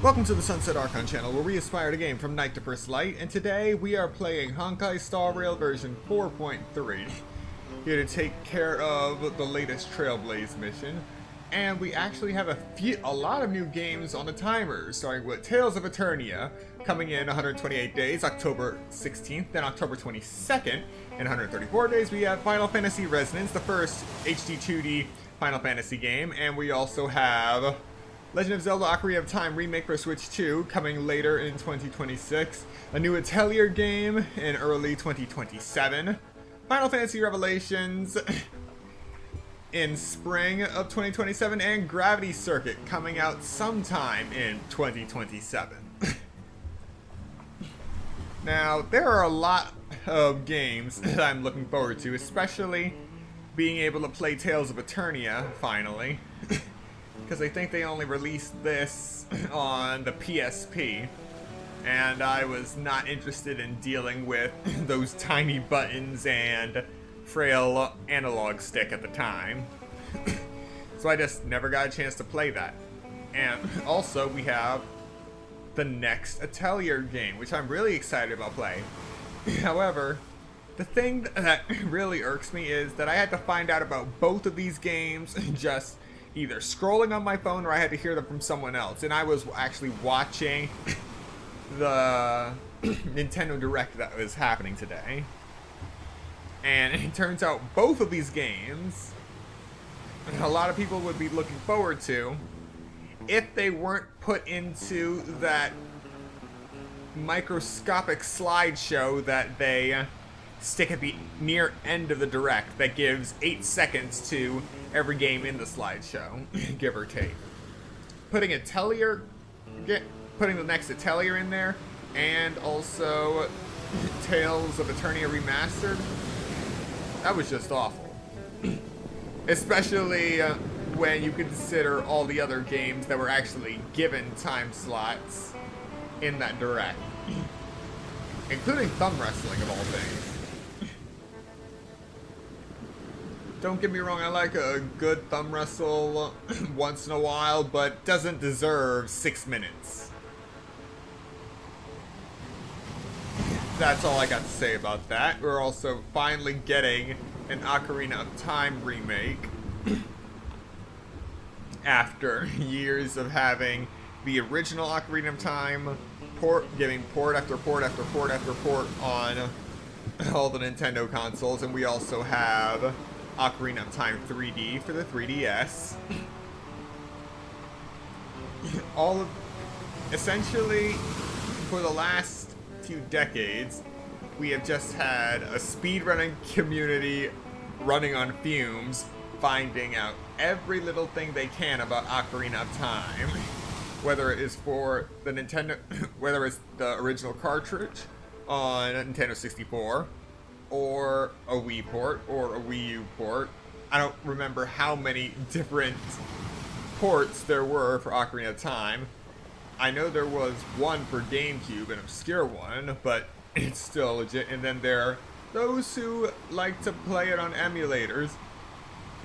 Welcome to the Sunset Archon channel, where we aspire to game from night to first light, and today we are playing Honkai Star Rail version 4.3. Here to take care of the latest Trailblaze mission, and we actually have a lot of new games on the timer, starting with Tales of Eternia, coming in 128 days, October 16th, then October 22nd. In 134 days, we have Final Fantasy Resonance, the first HD 2D Final Fantasy game, and we also have Legend of Zelda Ocarina of Time Remake for Switch 2 coming later in 2026, a new Atelier game in early 2027, Final Fantasy Revelations in spring of 2027, and Gravity Circuit coming out sometime in 2027. Now, there are a lot of games that I'm looking forward to, especially being able to play Tales of Eternia, finally. Because I think they only released this on the PSP, and I was not interested in dealing with those tiny buttons and frail analog stick at the time. So I just never got a chance to play that. And also we have the next Atelier game, which I'm really excited about playing. However, the thing that really irks me is that I had to find out about both of these games just either scrolling on my phone or I had to hear them from someone else. And I was actually watching the Nintendo Direct that was happening today. And it turns out both of these games, a lot of people would be looking forward to if they weren't put into that microscopic slideshow that they stick at the near end of the Direct that gives 8 seconds to every game in the slideshow, give or take. Putting the next Atelier in there, and also Tales of Eternia Remastered, that was just awful. Especially when you consider all the other games that were actually given time slots in that Direct. Including thumb wrestling, of all things. Don't get me wrong, I like a good thumb wrestle once in a while, but doesn't deserve 6 minutes. That's all I got to say about that. We're also finally getting an Ocarina of Time remake after years of having the original Ocarina of Time giving port after port after port after port on all the Nintendo consoles, and we also have Ocarina of Time 3D for the 3DS. Essentially, for the last few decades, we have just had a speedrunning community running on fumes, finding out every little thing they can about Ocarina of Time. Whether it is for the whether it's the original cartridge on Nintendo 64, or a Wii port, or a Wii U port. I don't remember how many different ports there were for Ocarina of Time. I know there was one for GameCube, an obscure one, but it's still legit. And then there are those who like to play it on emulators.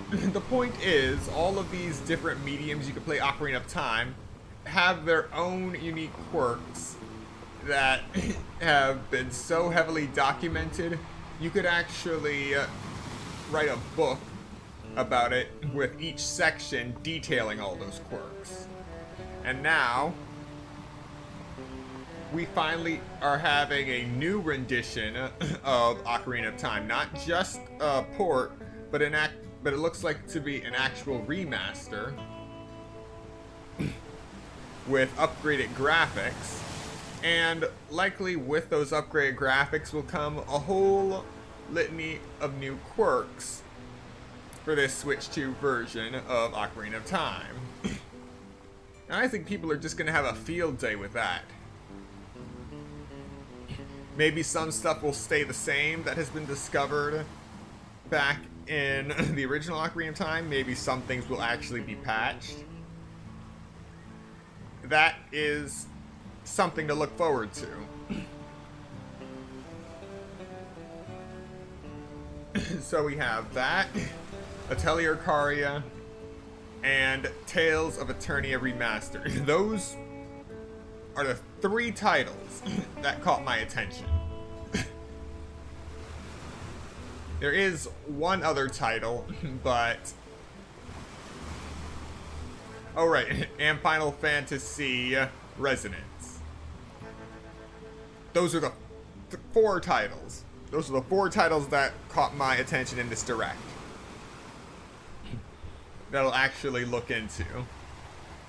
The point is, all of these different mediums you can play Ocarina of Time have their own unique quirks that have been so heavily documented. You could actually write a book about it with each section detailing all those quirks. And now, we finally are having a new rendition of Ocarina of Time. Not just a port, but it looks like to be an actual remaster with upgraded graphics. And likely with those upgraded graphics will come a whole litany of new quirks for this Switch 2 version of Ocarina of Time. And I think people are just going to have a field day with that. Maybe some stuff will stay the same that has been discovered back in the original Ocarina of Time. Maybe some things will actually be patched. That is something to look forward to. So we have that, Atelier Caria, and Tales of Eternia Remastered. Those are the 3 titles that caught my attention. There is one other title, but... Oh, right, and Final Fantasy Resonance. Those are the 4 titles. Those are the 4 titles that caught my attention in this direct. That I'll actually look into.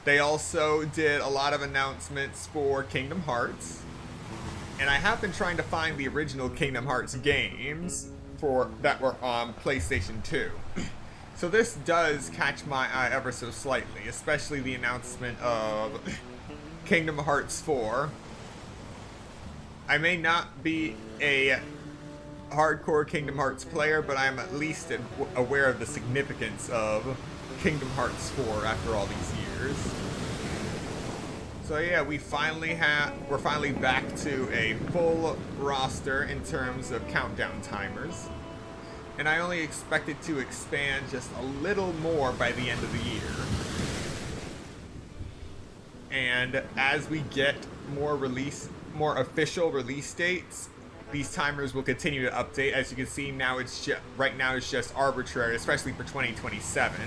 They also did a lot of announcements for Kingdom Hearts. And I have been trying to find the original Kingdom Hearts games that were on PlayStation 2. So this does catch my eye ever so slightly, especially the announcement of Kingdom Hearts 4. I may not be a hardcore Kingdom Hearts player, but I'm at least aware of the significance of Kingdom Hearts 4 after all these years. So yeah, we're finally back to a full roster in terms of countdown timers. And I only expect it to expand just a little more by the end of the year. And as we get more official release dates, these timers will continue to update. As you can see, now right now it's just arbitrary, especially for 2027.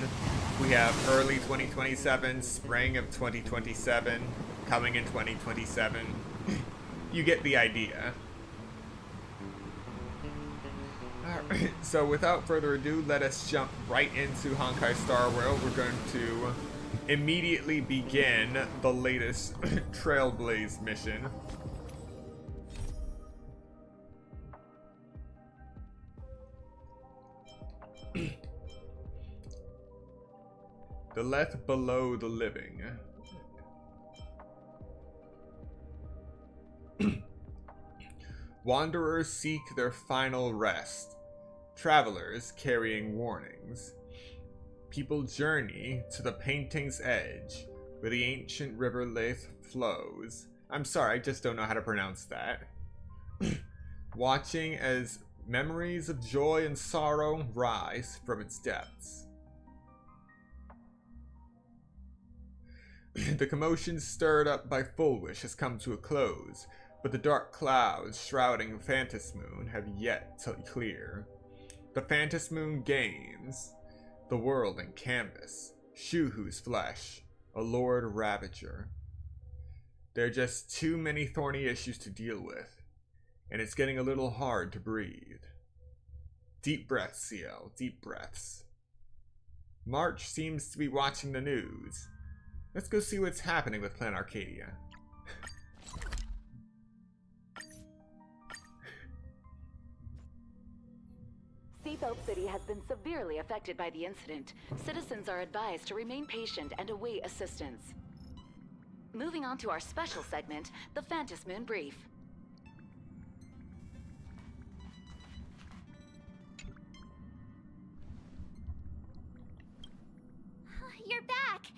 We have early 2027, spring of 2027, coming in 2027. You get the idea. Alright, so without further ado, let us jump right into Honkai Star Rail. We're going to immediately begin the latest Trailblaze mission. The Leth Below the Living. Wanderers seek their final rest. Travelers carrying warnings. People journey to the painting's edge, where the ancient river Leth flows. I'm sorry, I just don't know how to pronounce that. Watching as memories of joy and sorrow rise from its depths. The commotion stirred up by Full Wish has come to a close, but the dark clouds shrouding Phantom Moon have yet to clear. The Phantom Moon gains the world in canvas, Shuhu's flesh, a Lord Ravager. There are just too many thorny issues to deal with, and it's getting a little hard to breathe. Deep breaths, CL, deep breaths. March seems to be watching the news. Let's go see what's happening with Plan Arcadia. Seatbelt City has been severely affected by the incident. Citizens are advised to remain patient and await assistance. Moving on to our special segment, the Phantom Moon Brief. You're back!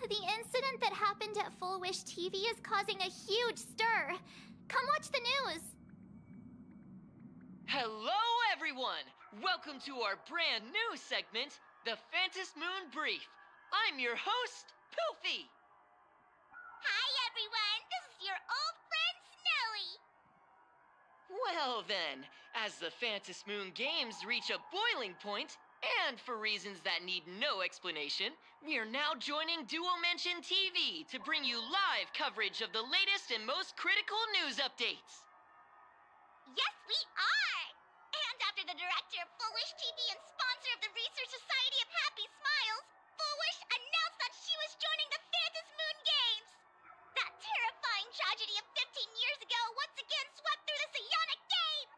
The incident that happened at Full Wish TV is causing a huge stir. Come watch the news! Hello, everyone! Welcome to our brand new segment, the Phantom Moon Brief. I'm your host, Poofy. Hi, everyone! This is your old friend, Snowy! Well then, as the Phantom Moon games reach a boiling point, and for reasons that need no explanation, we are now joining Duo Mention TV to bring you live coverage of the latest and most critical news updates. Yes, we are! And after the director of Full Wish TV and sponsor of the Research Society of Happy Smiles, Full Wish announced that she was joining the Phantom Moon Games! That terrifying tragedy of 15 years ago once again swept through the psionic game!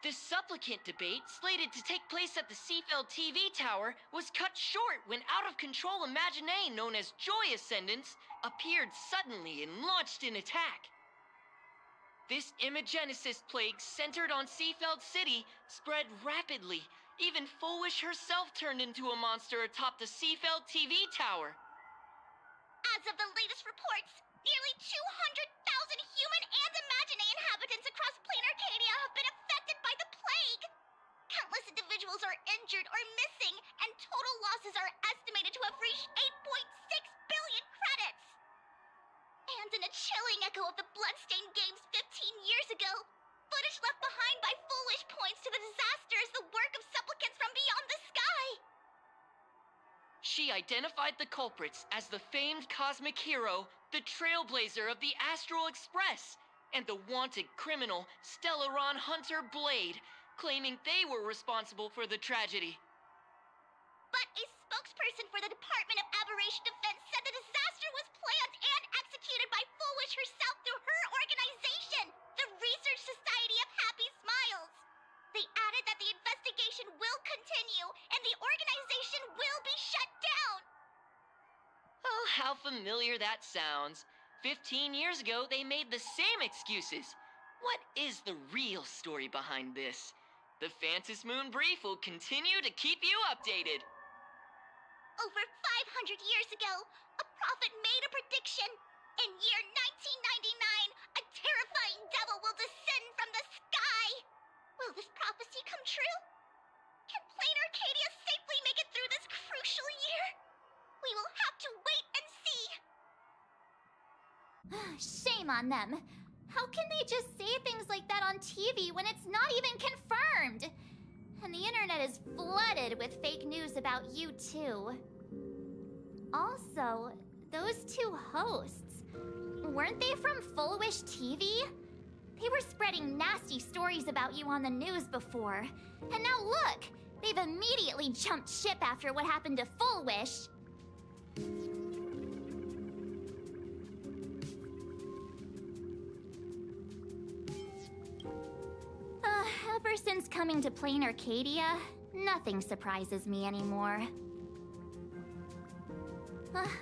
The supplicant debate, slated to take place at the Seafeld TV tower, was cut short when out-of-control Imaginée known as Joy Ascendants appeared suddenly and launched an attack. This Imagenesis plague centered on Seafeld City spread rapidly. Even Full Wish herself turned into a monster atop the Seafeld TV tower. As of the latest reports, nearly 200,000 human and Imaginée inhabitants across Plain Arcadia have been affected by the plague. Countless individuals are injured or missing, and total losses are estimated to have reached 8.6 billion credits. echo of the bloodstained games 15 years ago. Footage left behind by Foolish points to the disaster as the work of supplicants from beyond the sky. She identified the culprits as the famed cosmic hero, the trailblazer of the Astral Express, and the wanted criminal, Stellaron Hunter Blade, claiming they were responsible for the tragedy. But a spokesperson for the Department of Aberration Defense said the disaster was planned and executed by Foolish herself through her organization, the Research Society of Happy Smiles. They added that the investigation will continue and the organization will be shut down. Oh, how familiar that sounds. 15 years ago, they made the same excuses. What is the real story behind this? The Phantom Moon Brief will continue to keep you updated. Over 500 years ago, a prophet made a prediction. In year 1999, a terrifying devil will descend from the sky. Will this prophecy come true? Can Plain Arcadia safely make it through this crucial year? We will have to wait and see. Shame on them. How can they just say things like that on TV when it's not even confirmed? And the internet is flooded with fake news about you too. Also, those two hosts, weren't they from Full Wish TV? They were spreading nasty stories about you on the news before. And now look, they've immediately jumped ship after what happened to Full Wish. Ever since coming to Plain Arcadia, nothing surprises me anymore.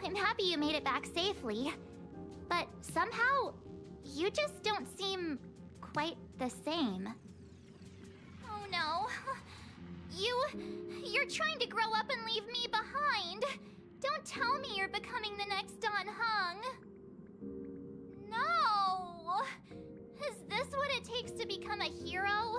I'm happy you made it back safely, but somehow, you just don't seem quite the same. Oh no. You're trying to grow up and leave me behind. Don't tell me you're becoming the next Don Hung. No! Is this what it takes to become a hero?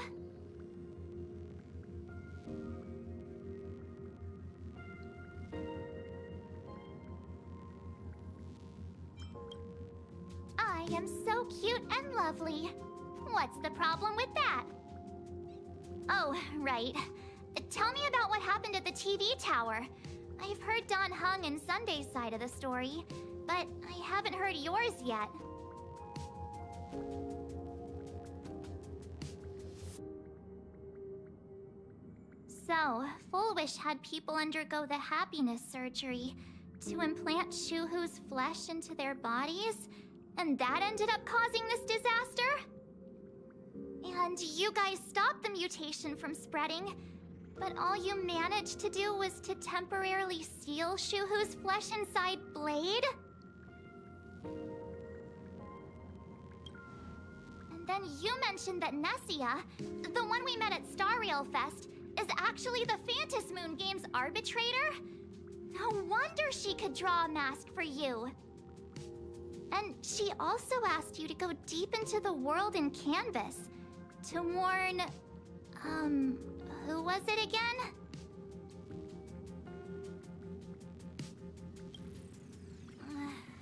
I am so cute and lovely. What's the problem with that? Oh, right. Tell me about what happened at the TV tower. I've heard Don Hung and Sunday's side of the story, but I haven't heard yours yet. So, Full Wish had people undergo the happiness surgery to implant Shuhu's flesh into their bodies, and that ended up causing this disaster? And you guys stopped the mutation from spreading, but all you managed to do was to temporarily seal Shuhu's flesh inside Blade? And then you mentioned that Nessia, the one we met at Star Rail Fest, is actually the Phantom Moon Games arbitrator? No wonder she could draw a mask for you. And she also asked you to go deep into the world in Canvas to warn, who was it again?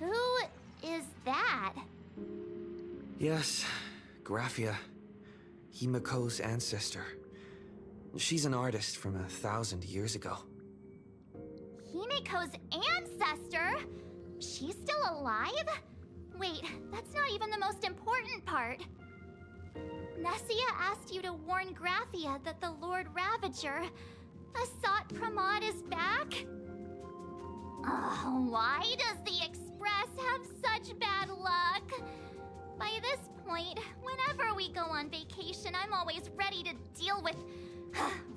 Who is that? Yes, Graphia. Himiko's ancestor. She's an artist from 1,000 years ago. Himiko's ancestor? She's still alive? Wait, that's not even the most important part. Nessia asked you to warn Graphia that the Lord Ravager, Asat Pramod, is back? Why does the Express have such bad luck? By this point, whenever we go on vacation, I'm always ready to deal with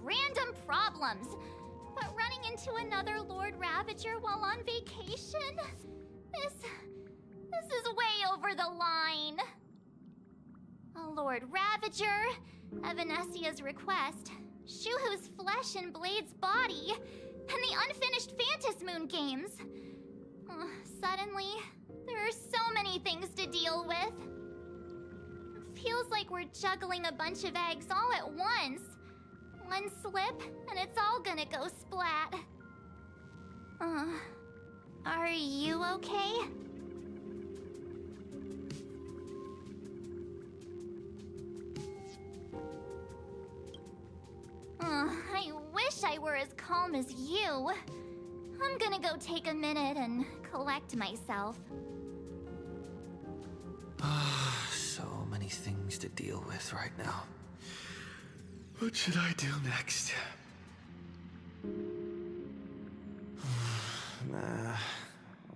random problems. But running into another Lord Ravager while on vacation? This is way over the line. Lord Ravager, at Venesia's request, Shuhu's flesh in Blade's body, and the unfinished Phantom Moon Games. Suddenly, there are so many things to deal with. Feels like we're juggling a bunch of eggs all at once. One slip, and it's all gonna go splat. Are you okay? wish I were as calm as you. I'm gonna go take a minute and collect myself. So many things to deal with right now. What should I do next?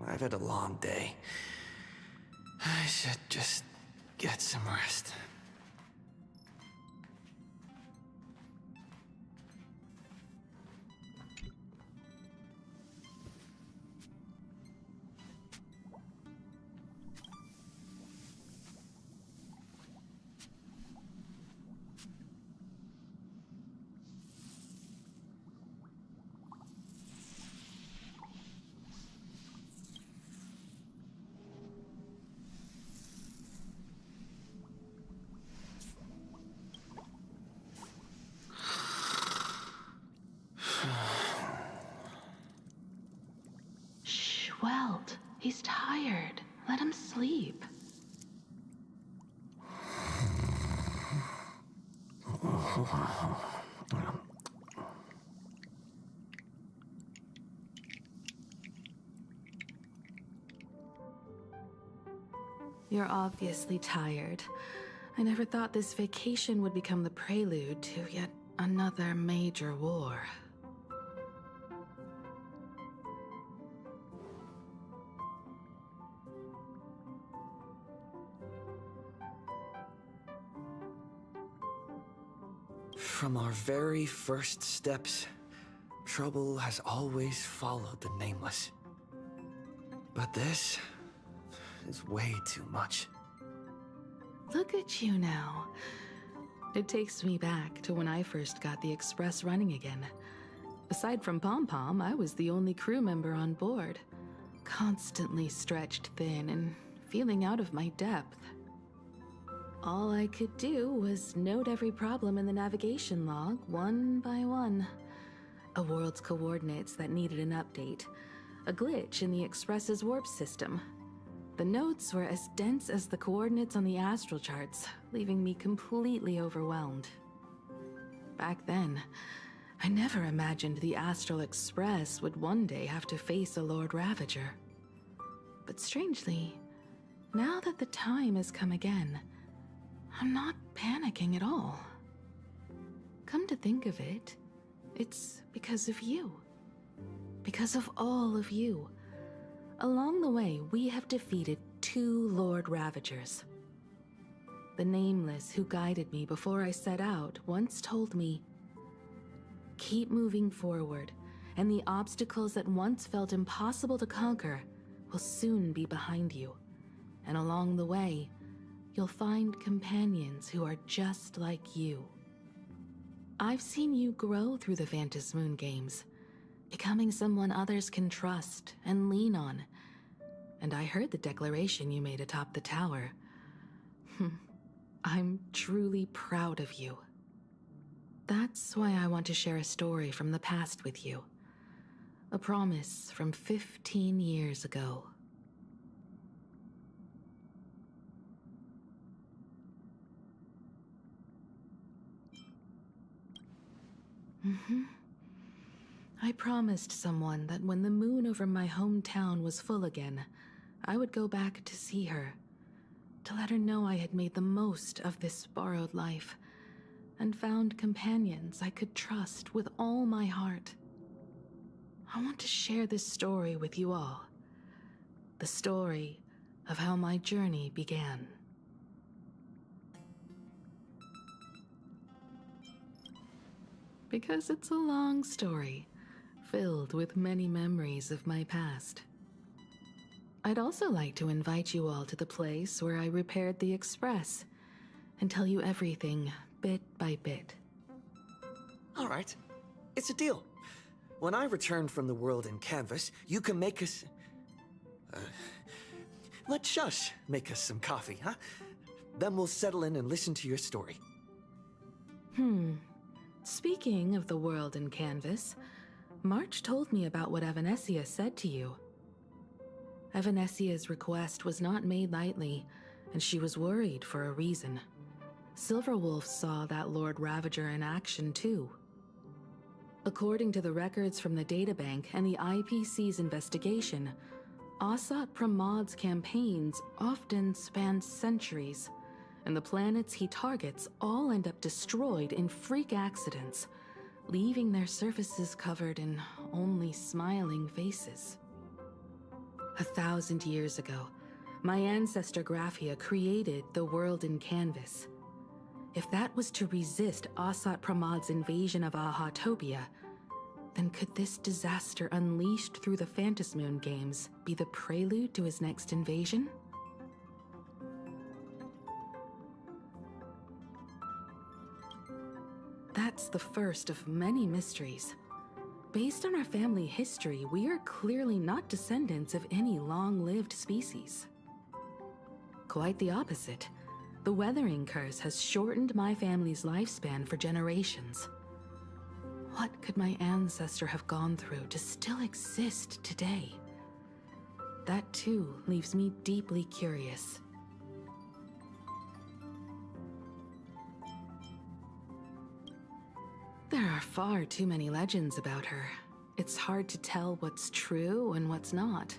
I've had a long day. I should just get some rest. Shh, Welt. He's tired. Let him sleep. You're obviously tired. I never thought this vacation would become the prelude to yet another major war. From our very first steps, trouble has always followed the Nameless. But this is way too much. Look at you now. It takes me back to when I first got the Express running again. Aside from Pom Pom, I was the only crew member on board, constantly stretched thin and feeling out of my depth. All I could do was note every problem in the navigation log, one by one. A world's coordinates that needed an update. A glitch in the Express's warp system. The notes were as dense as the coordinates on the astral charts, leaving me completely overwhelmed. Back then, I never imagined the Astral Express would one day have to face a Lord Ravager. But strangely, now that the time has come again, I'm not panicking at all. Come to think of it, it's because of you. Because of all of you. Along the way, we have defeated 2 Lord Ravagers. The Nameless who guided me before I set out once told me, "Keep moving forward, and the obstacles that once felt impossible to conquer will soon be behind you. And along the way, you'll find companions who are just like you." I've seen you grow through the Vantis Moon games, becoming someone others can trust and lean on. And I heard the declaration you made atop the tower. I'm truly proud of you. That's why I want to share a story from the past with you. A promise from 15 years ago. I promised someone that when the moon over my hometown was full again, I would go back to see her, to let her know I had made the most of this borrowed life, and found companions I could trust with all my heart. I want to share this story with you all. The story of how my journey began. Because it's a long story, filled with many memories of my past. I'd also like to invite you all to the place where I repaired the Express and tell you everything bit by bit. All right, it's a deal. When I return from the world in canvas, you can make us... let Shush make us some coffee, huh? Then we'll settle in and listen to your story. Speaking of the world in canvas, March told me about what Evanesia said to you. Evanesia's request was not made lightly, and she was worried for a reason. Silverwolf saw that Lord Ravager in action too. According to the records from the databank and the IPC's investigation, Asat Pramod's campaigns often span centuries, and the planets he targets all end up destroyed in freak accidents, leaving their surfaces covered in only smiling faces. 1,000 years ago, my ancestor Graphia created the world in canvas. If that was to resist Asat Pramod's invasion of Ahatopia, then could this disaster unleashed through the Phantasmoon games be the prelude to his next invasion? That's the first of many mysteries. Based on our family history, we are clearly not descendants of any long-lived species. Quite the opposite. The weathering curse has shortened my family's lifespan for generations. What could my ancestor have gone through to still exist today? That too leaves me deeply curious. There are far too many legends about her. It's hard to tell what's true and what's not.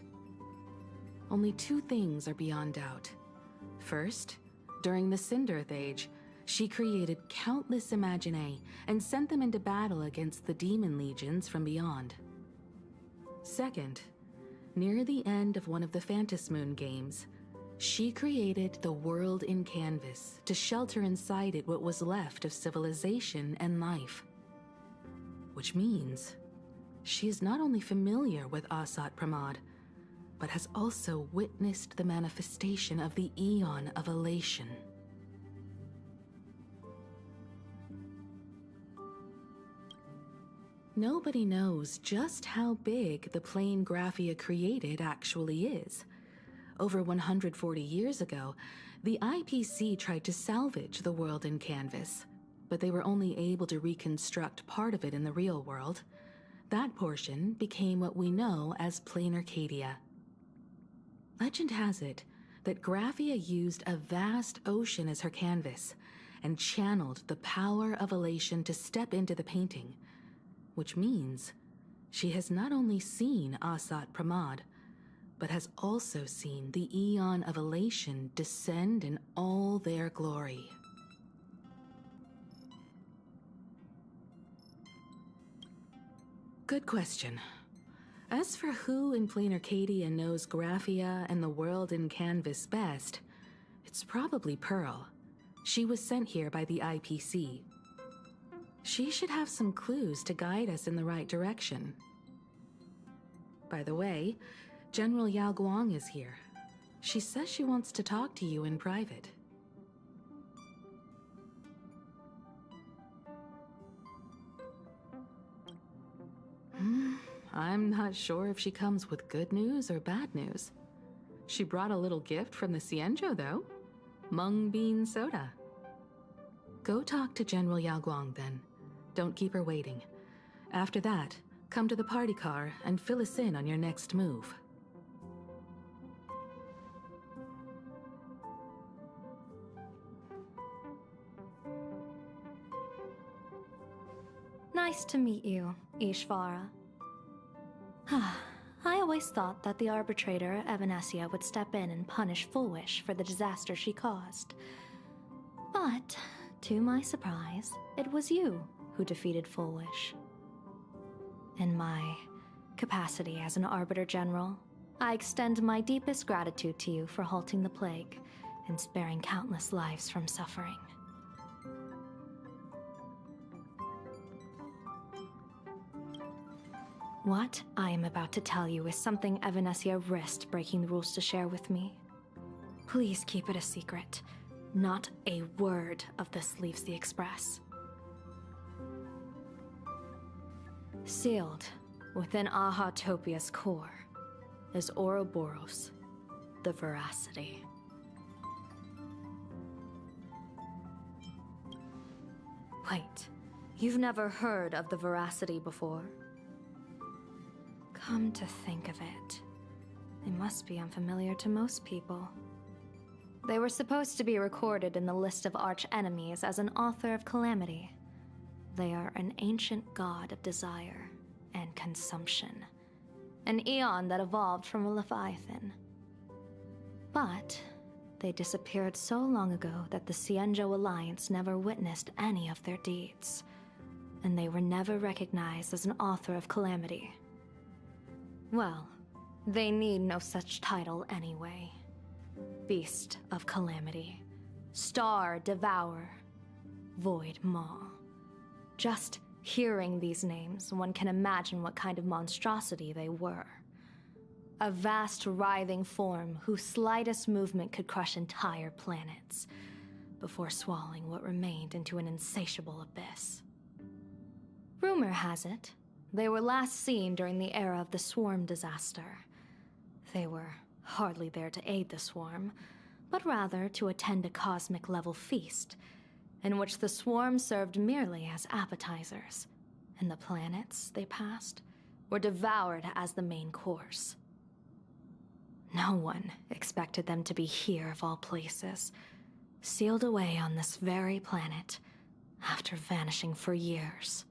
Only two things are beyond doubt. First, during the Cinderth Age, she created countless Imaginae and sent them into battle against the demon legions from beyond. Second, near the end of one of the Phantasmoon games, she created the world in canvas to shelter inside it what was left of civilization and life. Which means she is not only familiar with Asat Pramod, but has also witnessed the manifestation of the Aeon of Elation. Nobody knows just how big the plane Graphia created actually is. Over 140 years ago, the IPC tried to salvage the world in canvas, but they were only able to reconstruct part of it in the real world. That portion became what we know as Plain Arcadia. Legend has it that Graphia used a vast ocean as her canvas and channeled the power of elation to step into the painting, which means she has not only seen Asat Pramod, but has also seen the Aeon of Elation descend in all their glory. Good question. As for who in Plain Arcadia knows Graphia and the world in canvas best, it's probably Pearl. She was sent here by the IPC. She should have some clues to guide us in the right direction. By the way, General Yao Guang is here. She says she wants to talk to you in private. I'm not sure if she comes with good news or bad news. She brought a little gift from the Cienjo, though. Mung bean soda. Go talk to General Yao Guang, then. Don't keep her waiting. After that, come to the party car and fill us in on your next move. Nice to meet you, Ishvara. I always thought that the arbitrator, Evanesia, would step in and punish Fullwish for the disaster she caused. But, to my surprise, it was you who defeated Fullwish. In my capacity as an Arbiter General, I extend my deepest gratitude to you for halting the plague and sparing countless lives from suffering. What I am about to tell you is something Evanesia risked breaking the rules to share with me. Please keep it a secret. Not a word of this leaves the Express. Sealed within Ahatopia's core is Ouroboros, the Veracity. Wait, you've never heard of the Veracity before? Come to think of it, they must be unfamiliar to most people. They were supposed to be recorded in the list of arch-enemies as an author of calamity. they are an ancient god of desire and consumption. An eon that evolved from a leviathan. But they disappeared so long ago that the Xianzhou Alliance never witnessed any of their deeds, and they were never recognized as an author of calamity. Well, they need no such title anyway. Beast of Calamity, Star Devourer, Void Maw. Just hearing these names, one can imagine what kind of monstrosity they were. A vast, writhing form whose slightest movement could crush entire planets, before swallowing what remained into an insatiable abyss. Rumor has it, they were last seen during the era of the Swarm disaster. They were hardly there to aid the Swarm, but rather to attend a cosmic-level feast, in which the Swarm served merely as appetizers, and the planets they passed were devoured as the main course. No one expected them to be here of all places, sealed away on this very planet, after vanishing for years.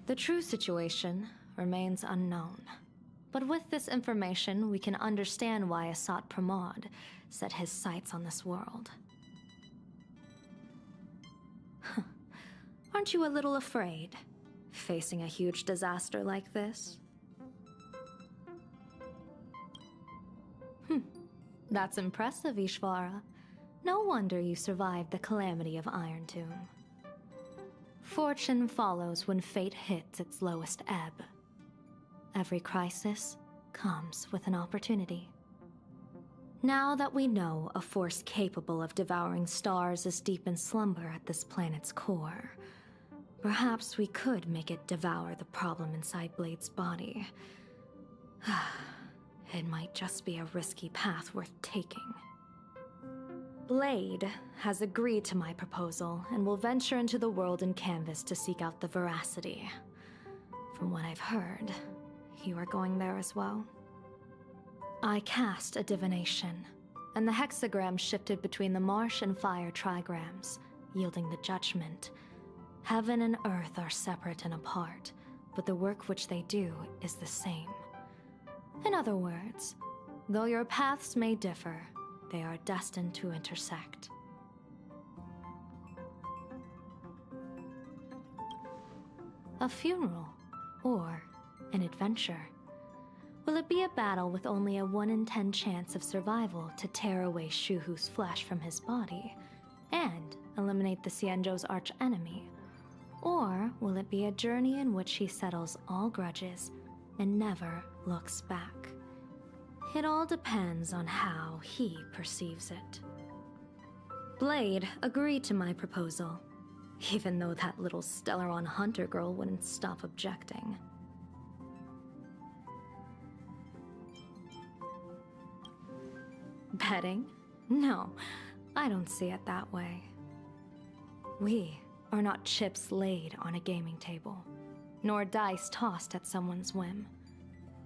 The true situation remains unknown, but with this information we can understand why Asat Pramod set his sights on this world. Aren't you a little afraid, facing a huge disaster like this? That's impressive, Ishvara. No wonder you survived the calamity of Iron Tomb. Fortune follows when fate hits its lowest ebb. Every crisis comes with an opportunity. Now that we know a force capable of devouring stars is deep in slumber at this planet's core, perhaps we could make it devour the problem inside Blade's body. It might just be a risky path worth taking. Blade has agreed to my proposal and will venture into the world in canvas to seek out the veracity. From what I've heard, you are going there as well. I cast a divination, and the hexagram shifted between the marsh and fire trigrams, yielding the judgment. Heaven and earth are separate and apart, but the work which they do is the same. In other words, though your paths may differ, they are destined to intersect. A funeral, or an adventure. Will it be a battle with only a 1 in 10 chance of survival to tear away Shuhu's flesh from his body and eliminate the Xianzhou's arch-enemy? Or will it be a journey in which he settles all grudges and never looks back? It all depends on how he perceives it. Blade agreed to my proposal, even though that little Stellaron hunter girl wouldn't stop objecting. Betting? No, I don't see it that way. We are not chips laid on a gaming table, nor dice tossed at someone's whim.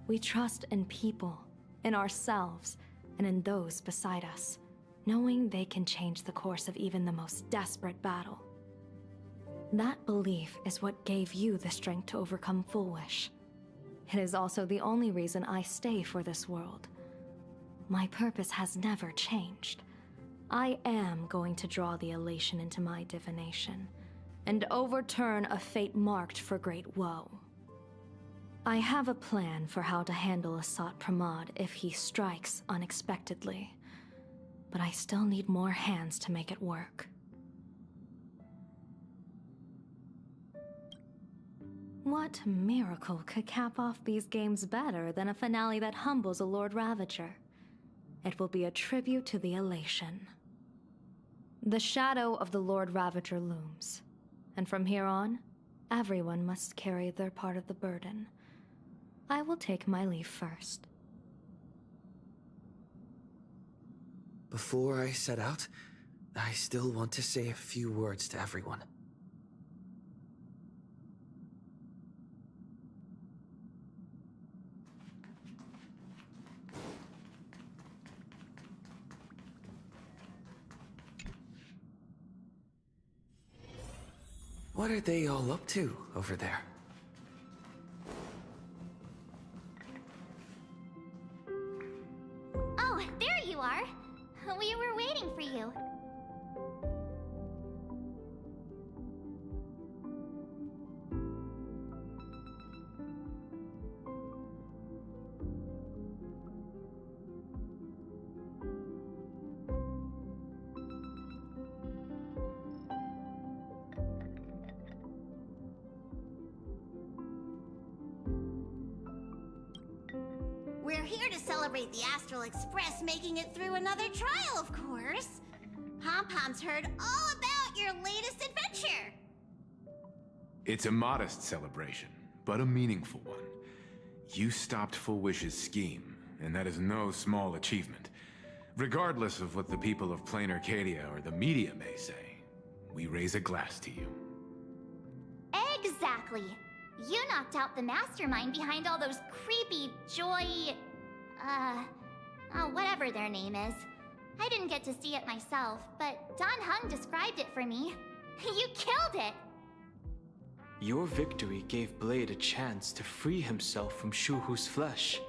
We trust in people, in ourselves, and in those beside us, knowing they can change the course of even the most desperate battle. That belief is what gave you the strength to overcome Foolish. It is also the only reason I stay for this world. My purpose has never changed. I am going to draw the elation into my divination, and overturn a fate marked for great woe. I have a plan for how to handle Asat Pramod if he strikes unexpectedly, but I still need more hands to make it work. What miracle could cap off these games better than a finale that humbles a Lord Ravager? It will be a tribute to the elation. The shadow of the Lord Ravager looms, and from here on, everyone must carry their part of the burden. I will take my leave first. Before I set out, I still want to say a few words to everyone. What are they all up to over there? Oh, there you are. We were waiting for you. We're here to celebrate the Astral Express making it through another trial, of course. Pom-Pom's heard all about your latest adventure. It's a modest celebration, but a meaningful one. You stopped Full Wish's scheme, and that is no small achievement. Regardless of what the people of Plain Arcadia or the media may say, we raise a glass to you. Exactly. You knocked out the mastermind behind all those creepy whatever their name is. I didn't get to see it myself, but Don Hung described it for me. You killed it! Your victory gave Blade a chance to free himself from Shuhu's flesh.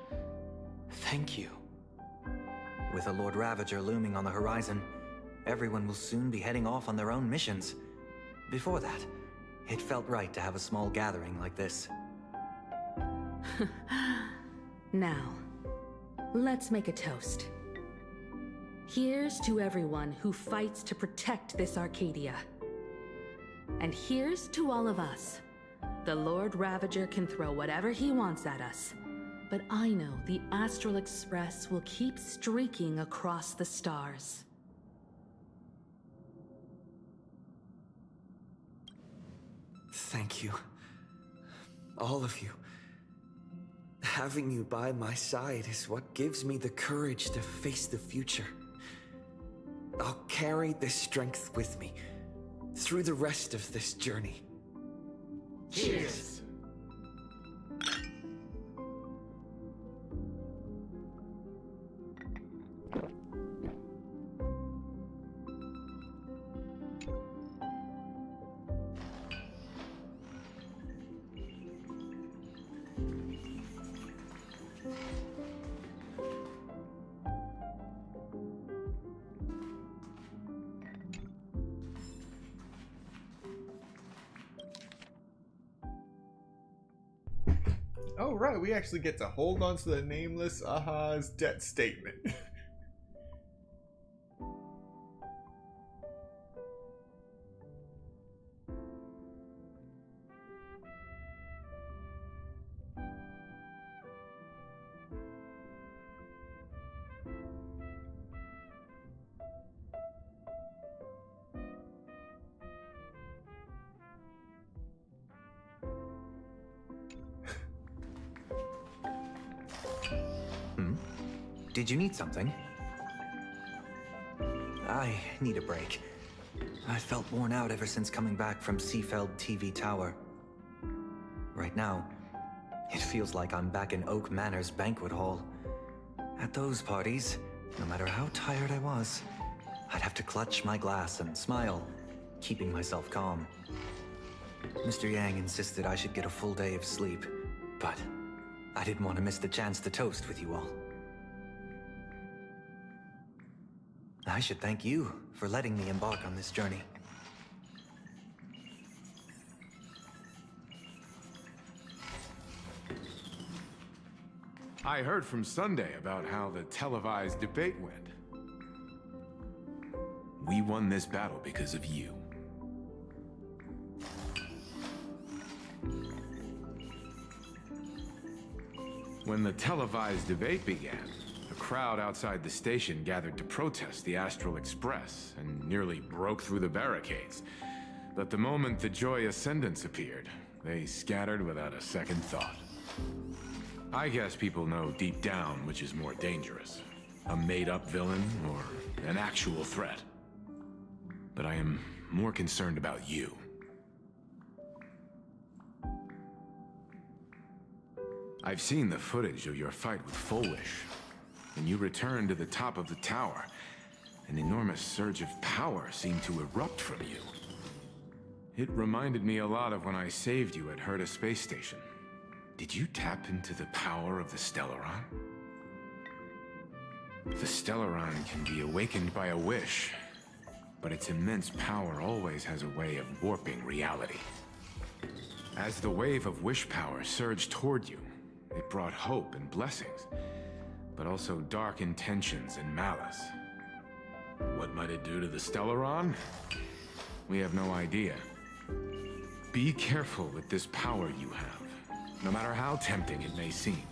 Thank you. With a Lord Ravager looming on the horizon, everyone will soon be heading off on their own missions. Before that, it felt right to have a small gathering like this. Now, let's make a toast. Here's to everyone who fights to protect this Arcadia. And here's to all of us. The Lord Ravager can throw whatever he wants at us, but I know the Astral Express will keep streaking across the stars. Thank you. All of you. Having you by my side is what gives me the courage to face the future. I'll carry this strength with me through the rest of this journey. Cheers! Oh, right, we actually get to hold on to the nameless Aha's debt statement. Did you need something? I need a break. I felt worn out ever since coming back from Seafeld TV Tower. Right now, it feels like I'm back in Oak Manor's banquet hall. At those parties, no matter how tired I was, I'd have to clutch my glass and smile, keeping myself calm. Mr. Yang insisted I should get a full day of sleep, but I didn't want to miss the chance to toast with you all. I should thank you for letting me embark on this journey. I heard from Sunday about how the televised debate went. We won this battle because of you. When the televised debate began, a crowd outside the station gathered to protest the Astral Express and nearly broke through the barricades. But the moment the Joy Ascendants appeared, they scattered without a second thought. I guess people know deep down which is more dangerous, a made-up villain or an actual threat. But I am more concerned about you. I've seen the footage of your fight with Full Wish. When you returned to the top of the tower, an enormous surge of power seemed to erupt from you. It reminded me a lot of when I saved you at Herta Space Station. Did you tap into the power of the Stellaron? The Stellaron can be awakened by a wish, but its immense power always has a way of warping reality. As the wave of wish power surged toward you, it brought hope and blessings, but also dark intentions and malice. What might it do to the Stellaron? We have no idea. Be careful with this power you have, no matter how tempting it may seem.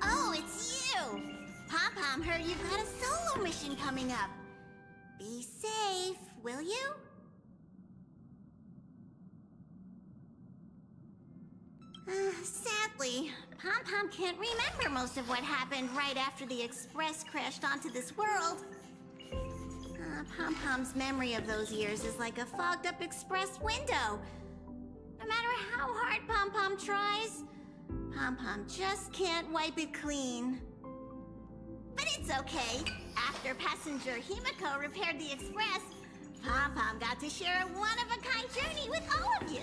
Oh, it's you! Pom-Pom heard you've got a solo mission coming up. Be safe, will you? Sadly, Pom-Pom can't remember most of what happened right after the Express crashed onto this world. Pom-Pom's memory of those years is like a fogged-up Express window. No matter how hard Pom-Pom tries, Pom-Pom just can't wipe it clean. But it's okay. After passenger Himiko repaired the Express, Pom-Pom got to share a one-of-a-kind journey with all of you.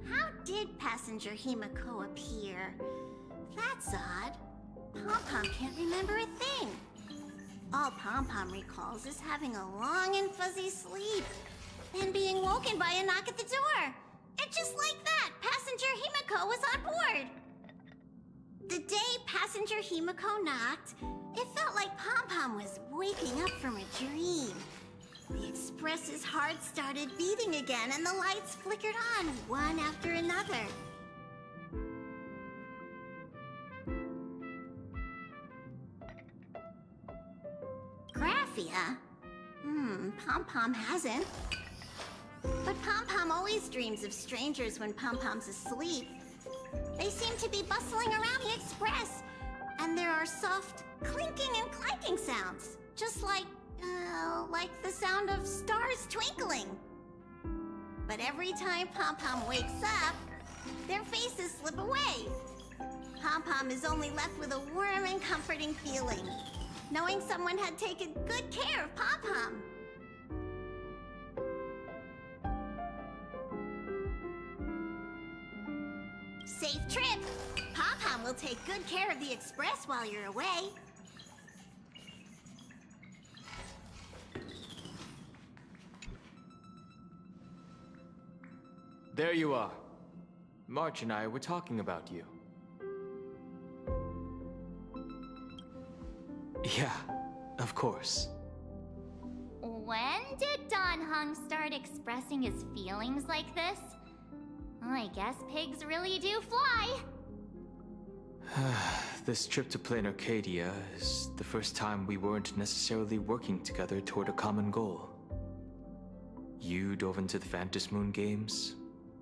How did passenger Himiko appear? That's odd. Pom-Pom can't remember a thing. All Pom-Pom recalls is having a long and fuzzy sleep, then being woken by a knock at the door. And just like that, passenger Himiko was on board. The day passenger Himiko knocked, it felt like Pom-Pom was waking up from a dream. The Express's heart started beating again, and the lights flickered on, one after another. Graphia? Pom-Pom hasn't. But Pom-Pom always dreams of strangers when Pom-Pom's asleep. They seem to be bustling around the Express, and there are soft clinking and clanking sounds, just like the sound of stars twinkling. But every time Pom-Pom wakes up, their faces slip away. Pom-Pom is only left with a warm and comforting feeling, knowing someone had taken good care of Pom-Pom. Safe trip! Pom-Pom will take good care of the Express while you're away. There you are. March and I were talking about you. Yeah, of course. When did Don Hung start expressing his feelings like this? I guess pigs really do fly. This trip to Plain Arcadia is the first time we weren't necessarily working together toward a common goal. You dove into the Phantom Moon games.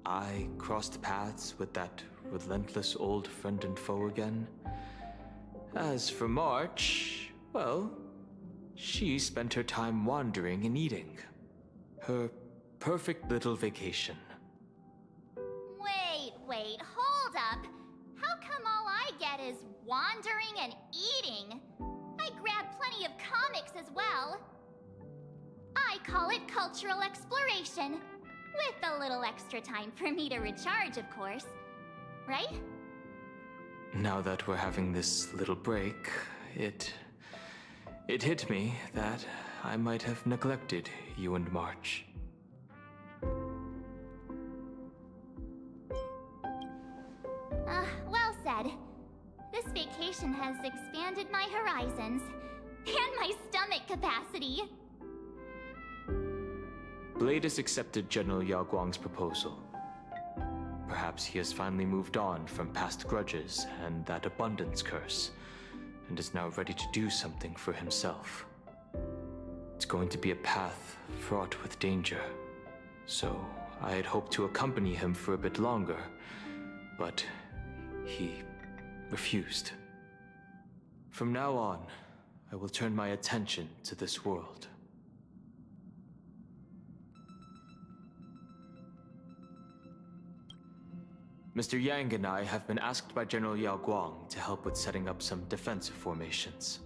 I crossed paths with that relentless old friend and foe again. As for March, well, she spent her time wandering and eating. Her perfect little vacation. Wait, hold up. How come all I get is wandering and eating? I grab plenty of comics as well. I call it cultural exploration. With a little extra time for me to recharge, of course. Right? Now that we're having this little break, it hit me that I might have neglected you and March. Well said. This vacation has expanded my horizons and my stomach capacity. Blade has accepted General Yao Guang's proposal. Perhaps he has finally moved on from past grudges and that abundance curse, and is now ready to do something for himself. It's going to be a path fraught with danger, so I had hoped to accompany him for a bit longer, but he refused. From now on, I will turn my attention to this world. Mr. Yang and I have been asked by General Yao Guang to help with setting up some defensive formations.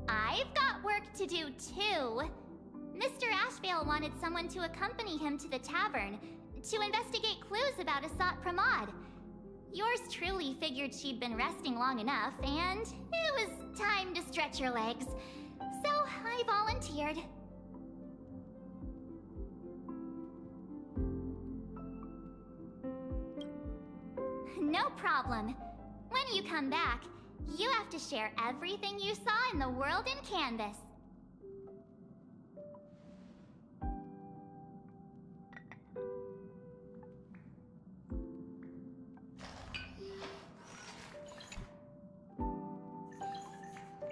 I've got work to do too. Mr. Ashvale wanted someone to accompany him to the tavern to investigate clues about Asat Pramod. Yours truly figured she'd been resting long enough, and it was time to stretch her legs. So I volunteered. No problem. When you come back, you have to share everything you saw in the world in Canvas.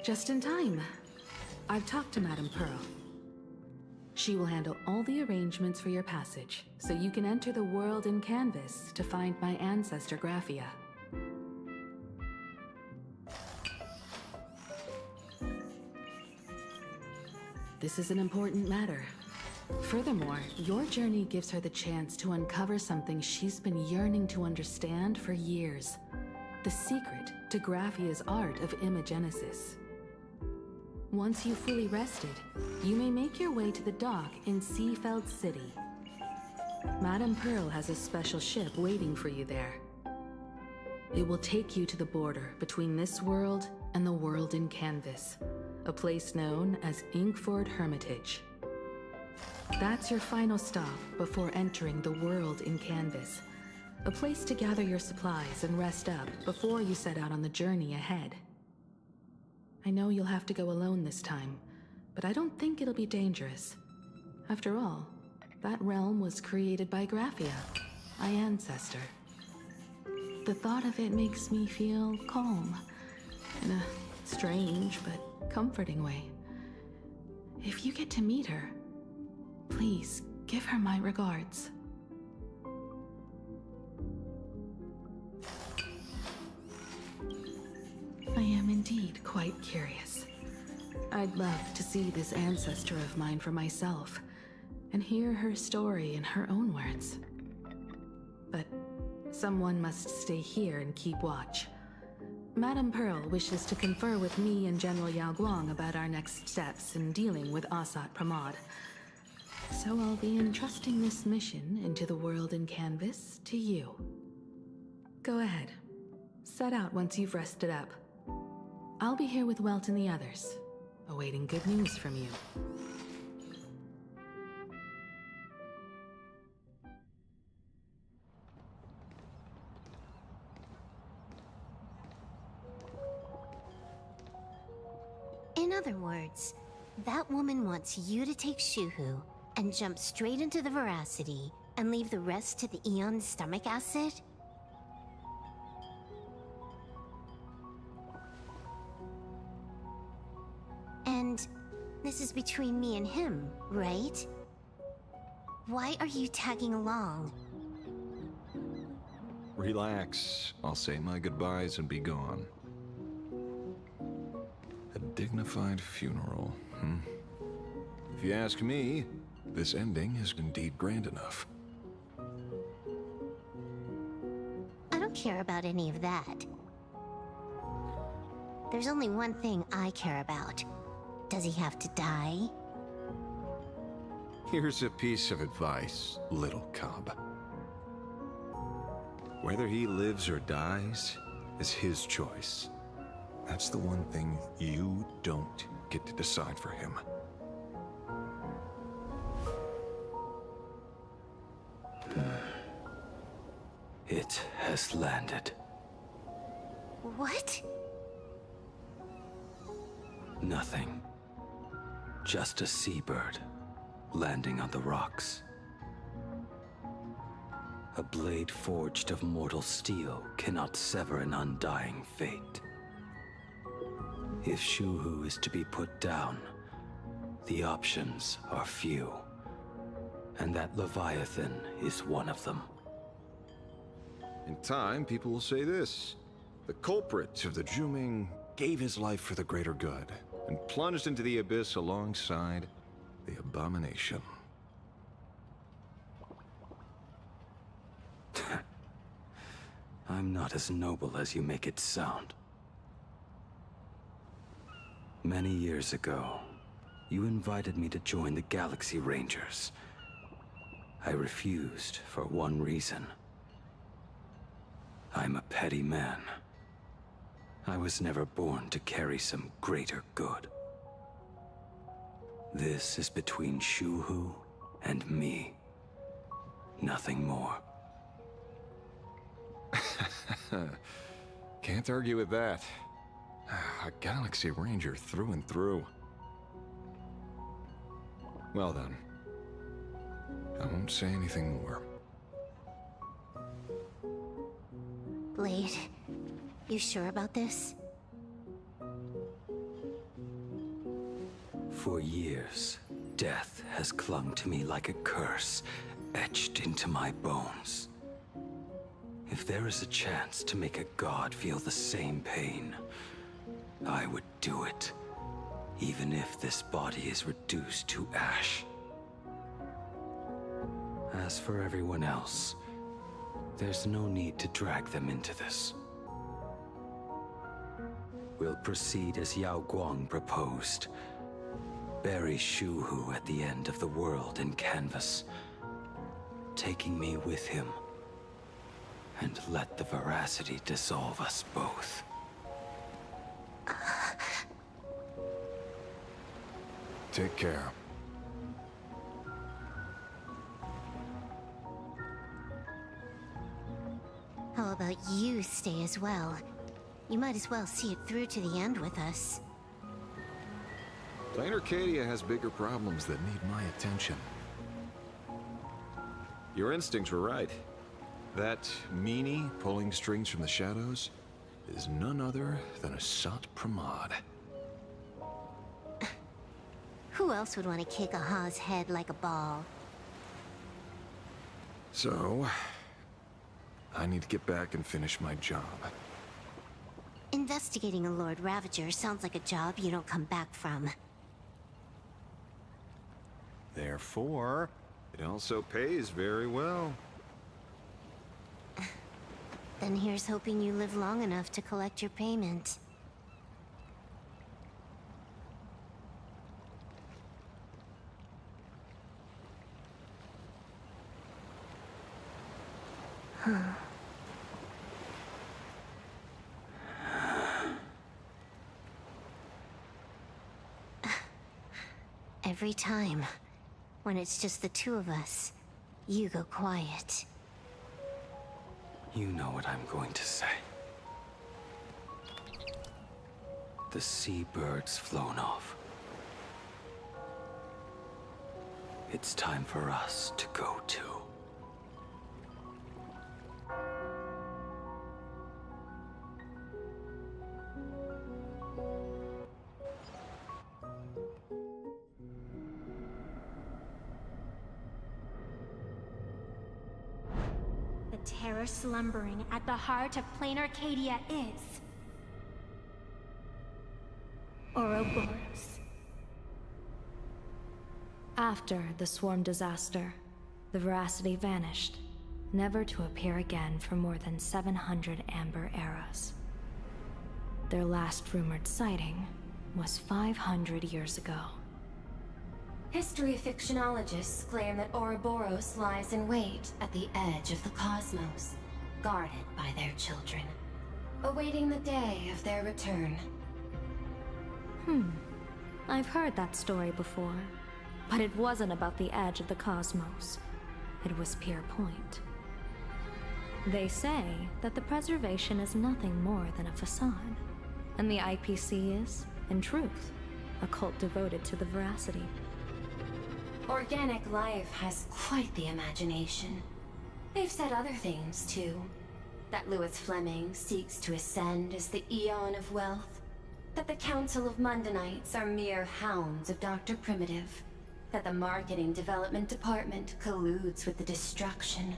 Just in time. I've talked to Madame Pearl. She will handle all the arrangements for your passage, so you can enter the world in Canvas to find my ancestor Graphia. This is an important matter. Furthermore, your journey gives her the chance to uncover something she's been yearning to understand for years. The secret to Graphia's art of imagenesis. Once you've fully rested, you may make your way to the dock in Seafeld City. Madame Pearl has a special ship waiting for you there. It will take you to the border between this world and the world in Canvas, a place known as Inkford Hermitage. That's your final stop before entering the world in Canvas, a place to gather your supplies and rest up before you set out on the journey ahead. I know you'll have to go alone this time, but I don't think it'll be dangerous. After all, that realm was created by Graphia, my ancestor. The thought of it makes me feel calm, in a strange but comforting way. If you get to meet her, please give her my regards. I am indeed quite curious. I'd love to see this ancestor of mine for myself, and hear her story in her own words. But someone must stay here and keep watch. Madame Pearl wishes to confer with me and General Yao Guang about our next steps in dealing with Asat Pramod. So I'll be entrusting this mission into the world in Canvas to you. Go ahead. Set out once you've rested up. I'll be here with Welt and the others, awaiting good news from you. In other words, that woman wants you to take Shuhu and jump straight into the Veracity and leave the rest to the Eon's stomach acid? And this is between me and him, right? Why are you tagging along? Relax. I'll say my goodbyes and be gone. A dignified funeral, If you ask me, this ending is indeed grand enough. I don't care about any of that. There's only one thing I care about. Does he have to die? Here's a piece of advice, little cub. Whether he lives or dies is his choice. That's the one thing you don't get to decide for him. It has landed. What? Nothing. Just a seabird landing on the rocks. A blade forged of mortal steel cannot sever an undying fate. If Shuhu is to be put down, the options are few, and that Leviathan is one of them. In time, people will say this. The culprit of the Juming gave his life for the greater good, and plunged into the abyss alongside the abomination. I'm not as noble as you make it sound. Many years ago, you invited me to join the Galaxy Rangers. I refused for one reason. I'm a petty man. I was never born to carry some greater good. This is between Shuhu and me. Nothing more. Can't argue with that. A Galaxy Ranger through and through. Well then. I won't say anything more. Blade, you sure about this? For years, death has clung to me like a curse, etched into my bones. If there is a chance to make a god feel the same pain, I would do it, even if this body is reduced to ash. As for everyone else, there's no need to drag them into this. We'll proceed as Yao Guang proposed. Bury Shuhu at the end of the world in canvas, taking me with him, and let the veracity dissolve us both. Take care. How about you stay as well? You might as well see it through to the end with us. Plain Arcadia has bigger problems that need my attention. Your instincts were right. That meanie pulling strings from the shadows is none other than a Sat Pramod. Who else would want to kick a Ha's head like a ball? So, I need to get back and finish my job. Investigating a Lord Ravager sounds like a job you don't come back from. Therefore, it also pays very well. Then here's hoping you live long enough to collect your payment. Huh. Every time, when it's just the two of us, you go quiet. You know what I'm going to say. The seabird's flown off. It's time for us to go too. The terror slumbering at the heart of plain Arcadia is Ouroboros. After the swarm disaster, the Veracity vanished, never to appear again for more than 700 Amber eras. Their last rumored sighting was 500 years ago. History fictionologists claim that Ouroboros lies in wait at the edge of the cosmos, guarded by their children, awaiting the day of their return. I've heard that story before, but it wasn't about the edge of the cosmos. It was Pier Point. They say that the preservation is nothing more than a facade, and the IPC is, in truth, a cult devoted to the Veracity. Organic life has quite the imagination. They've said other things, too. That Louis Fleming seeks to ascend as the Eon of Wealth. That the Council of Mundanites are mere hounds of Dr. Primitive. That the Marketing Development Department colludes with the destruction,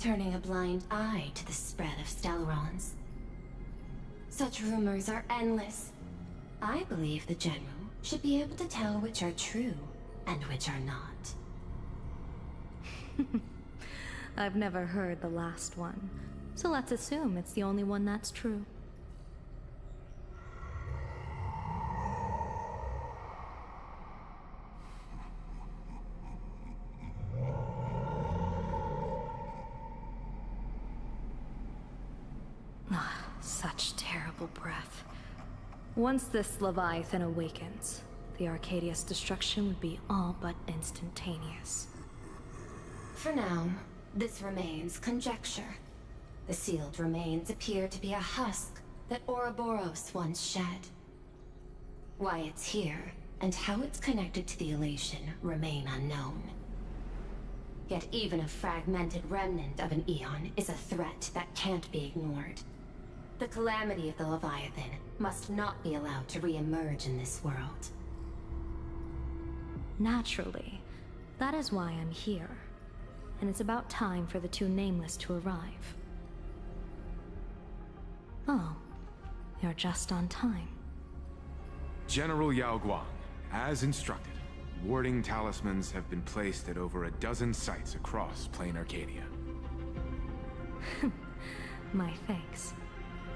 turning a blind eye to the spread of Stellarons. Such rumors are endless. I believe the General should be able to tell which are true and which are not. I've never heard the last one, So let's assume it's the only one that's true. Such terrible breath. Once this Leviathan awakens, the Arcadia's destruction would be all but instantaneous. For now, this remains conjecture. The sealed remains appear to be a husk that Ouroboros once shed. Why it's here, and how it's connected to the Elation, remain unknown. Yet even a fragmented remnant of an Eon is a threat that can't be ignored. The calamity of the Leviathan must not be allowed to re-emerge in this world. Naturally. That is why I'm here. And it's about time for the two Nameless to arrive. Oh, you're just on time. General Yao Guang, as instructed, warding talismans have been placed at over a dozen sites across Plain Arcadia. My thanks.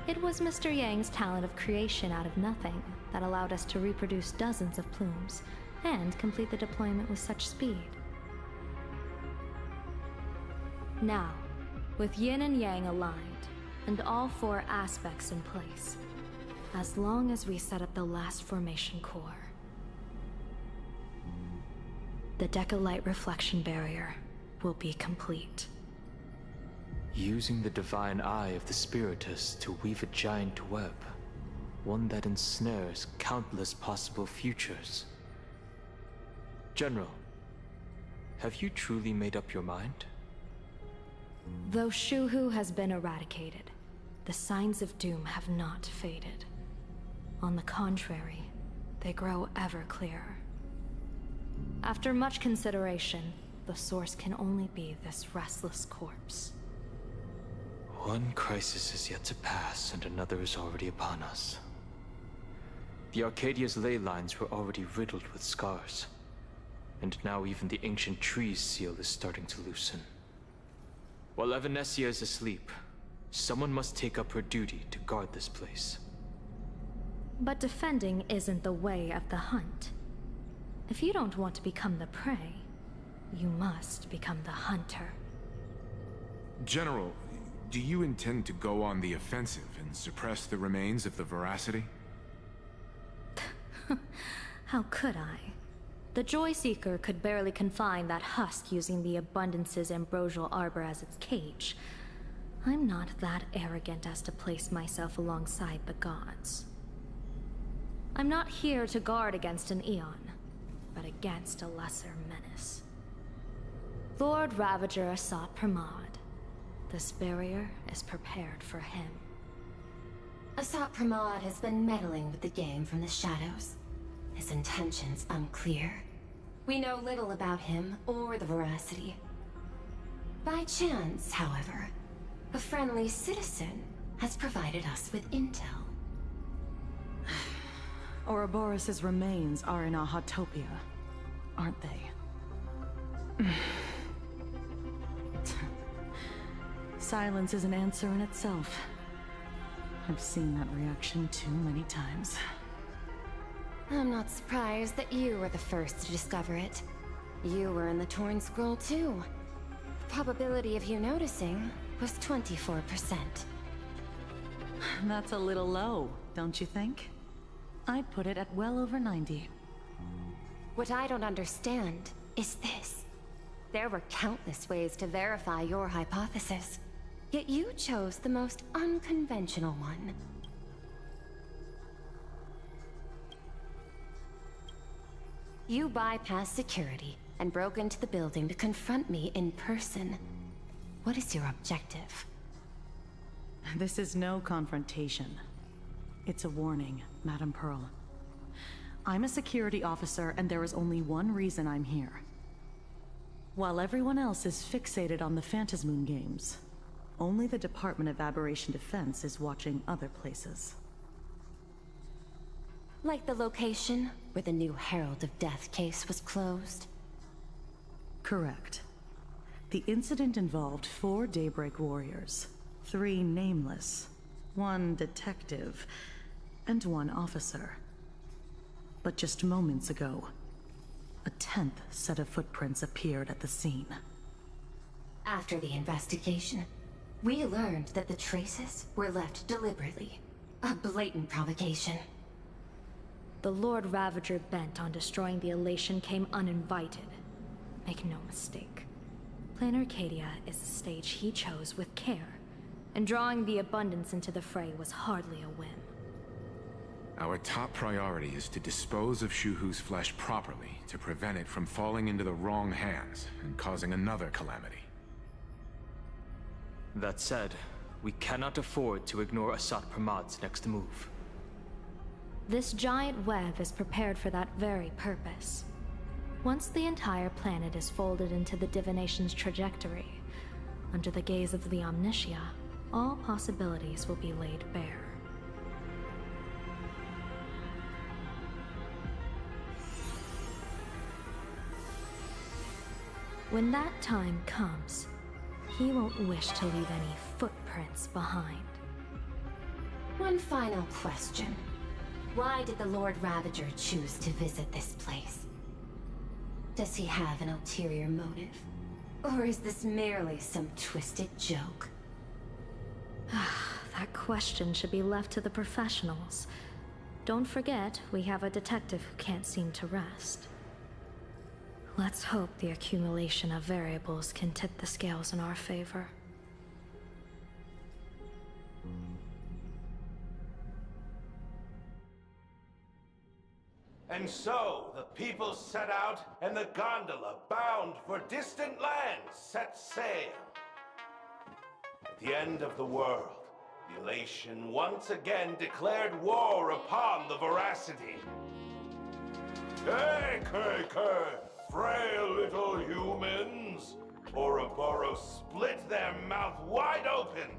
It was Mr. Yang's talent of creation out of nothing that allowed us to reproduce dozens of plumes and complete the deployment with such speed. Now, with Yin and Yang aligned, and all four aspects in place, as long as we set up the last formation core, the Decalight reflection barrier will be complete. Using the divine eye of the Spiritus to weave a giant web, one that ensnares countless possible futures. General, have you truly made up your mind? Though Shuhu has been eradicated, the signs of doom have not faded. On the contrary, they grow ever clearer. After much consideration, the source can only be this restless corpse. One crisis is yet to pass, and another is already upon us. The Arcadia's ley lines were already riddled with scars, and now even the ancient tree's seal is starting to loosen. While Evanesia is asleep, someone must take up her duty to guard this place. But defending isn't the way of the hunt. If you don't want to become the prey, you must become the hunter. General, do you intend to go on the offensive and suppress the remains of the Veracity? How could I? The Joyseeker could barely confine that husk using the Abundance's ambrosial arbor as its cage. I'm not that arrogant as to place myself alongside the gods. I'm not here to guard against an Eon, but against a lesser menace. Lord Ravager sought Pramod. This barrier is prepared for him. Asat Pramod has been meddling with the game from the shadows. His intentions unclear. We know little about him or the Veracity. By chance, however, a friendly citizen has provided us with intel. Ouroboros' remains are in Ahatopia, aren't they? Silence is an answer in itself. I've seen that reaction too many times. I'm not surprised that you were the first to discover it. You were in the Torn Scroll too. The probability of you noticing was 24%. That's a little low, don't you think? I'd put it at well over 90. What I don't understand is this. There were countless ways to verify your hypothesis, yet you chose the most unconventional one. You bypassed security and broke into the building to confront me in person. What is your objective? This is no confrontation. It's a warning, Madam Pearl. I'm a security officer, and there is only one reason I'm here. While everyone else is fixated on the Phantasmoon games, only the Department of Aberration Defense is watching other places. Like the location where the new Herald of Death case was closed? Correct. The incident involved 4 Daybreak warriors. 3 nameless, 1 detective, and 1 officer. But just moments ago, a 10th set of footprints appeared at the scene. After the investigation, we learned that the traces were left deliberately. A blatant provocation. The Lord Ravager bent on destroying the Elation came uninvited. Make no mistake. Plan Arcadia is a stage he chose with care, and drawing the Abundance into the fray was hardly a whim. Our top priority is to dispose of Shuhu's flesh properly to prevent it from falling into the wrong hands and causing another calamity. That said, we cannot afford to ignore Asat Pramad's next move. This giant web is prepared for that very purpose. Once the entire planet is folded into the divination's trajectory, under the gaze of the Omnitia, all possibilities will be laid bare. When that time comes, he won't wish to leave any footprints behind. One final question. Why did the Lord Ravager choose to visit this place? Does he have an ulterior motive? Or is this merely some twisted joke? That question should be left to the professionals. Don't forget, we have a detective who can't seem to rest. Let's hope the accumulation of variables can tip the scales in our favor. And so, the people set out, and the gondola, bound for distant lands, set sail. At the end of the world, the Elation once again declared war upon the Veracity. Hey, frail little humans! Ouroboros split their mouth wide open!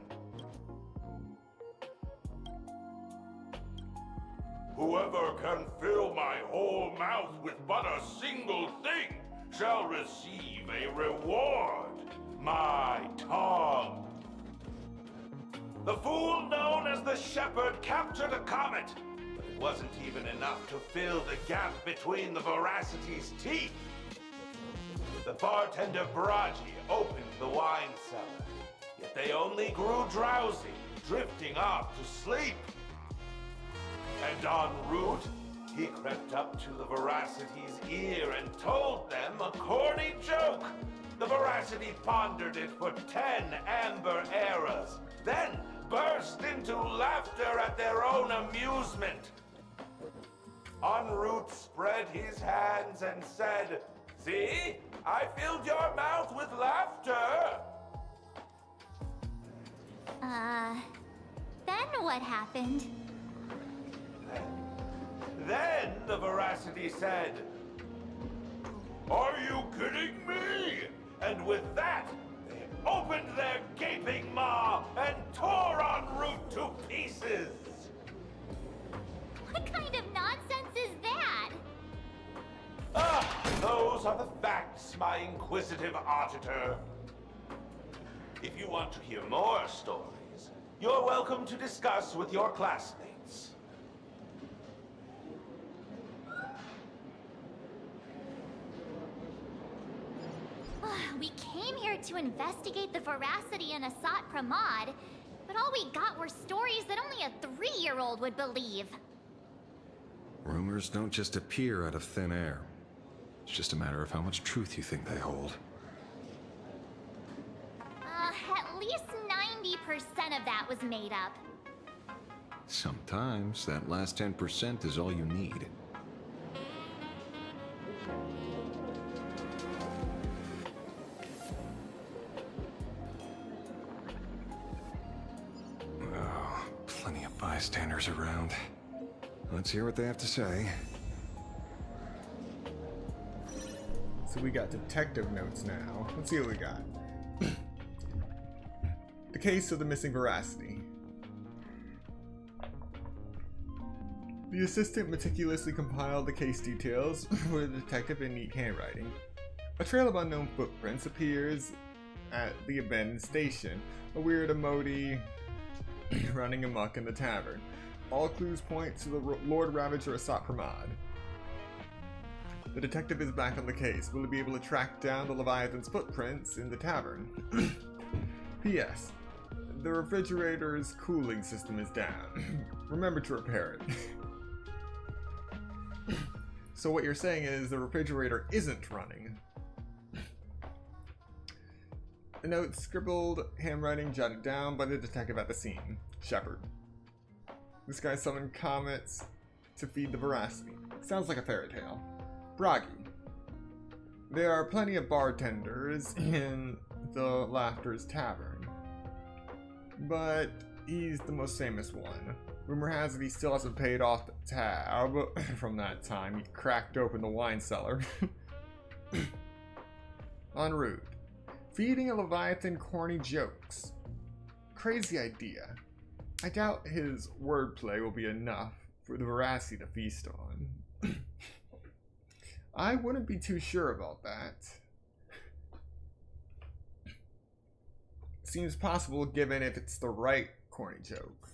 Whoever can fill my whole mouth with but a single thing shall receive a reward. My tongue. The fool known as the Shepherd captured a comet, but it wasn't even enough to fill the gap between the Veracity's teeth. The bartender Braji opened the wine cellar, yet they only grew drowsy, drifting off to sleep. And en route, he crept up to the Veracity's ear and told them a corny joke. The Veracity pondered it for 10 amber eras, then burst into laughter at their own amusement. En route spread his hands and said, "See, I filled your mouth with laughter." Then what happened? Then the Veracity said, "Are you kidding me?" And with that, they opened their gaping maw and tore en route to pieces. What kind of nonsense is that? Those are the facts, my inquisitive auditor. If you want to hear more stories, you're welcome to discuss with your classmates. We came here to investigate the Veracity and Asat Pramod, but all we got were stories that only a 3-year-old would believe. Rumors don't just appear out of thin air. It's just a matter of how much truth you think they hold. At least 90% of that was made up. Sometimes that last 10% is all you need. Oh, plenty of bystanders around. Let's hear what they have to say. So we got detective notes now. Let's see what we got. The case of the missing Veracity. The assistant meticulously compiled the case details for the detective in neat handwriting. A trail of unknown footprints appears at the abandoned station, a weird emoji running amok in the tavern. All clues point to the Lord Ravager Asat Pramad. The detective is back on the case. Will he be able to track down the Leviathan's footprints in the tavern? P.S. The refrigerator's cooling system is down. Remember to repair it. So what you're saying is the refrigerator isn't running. A note scribbled, handwriting jotted down by the detective at the scene. Shepard. This guy summoned comets to feed the veracity. Sounds like a fairy tale. Bragi. There are plenty of bartenders in the Laughter's Tavern, but he's the most famous one. Rumor has it he still hasn't paid off the tab from that time he cracked open the wine cellar. En route. Feeding a Leviathan corny jokes. Crazy idea. I doubt his wordplay will be enough for the veracity to feast on. I wouldn't be too sure about that. Seems possible given if it's the right corny joke.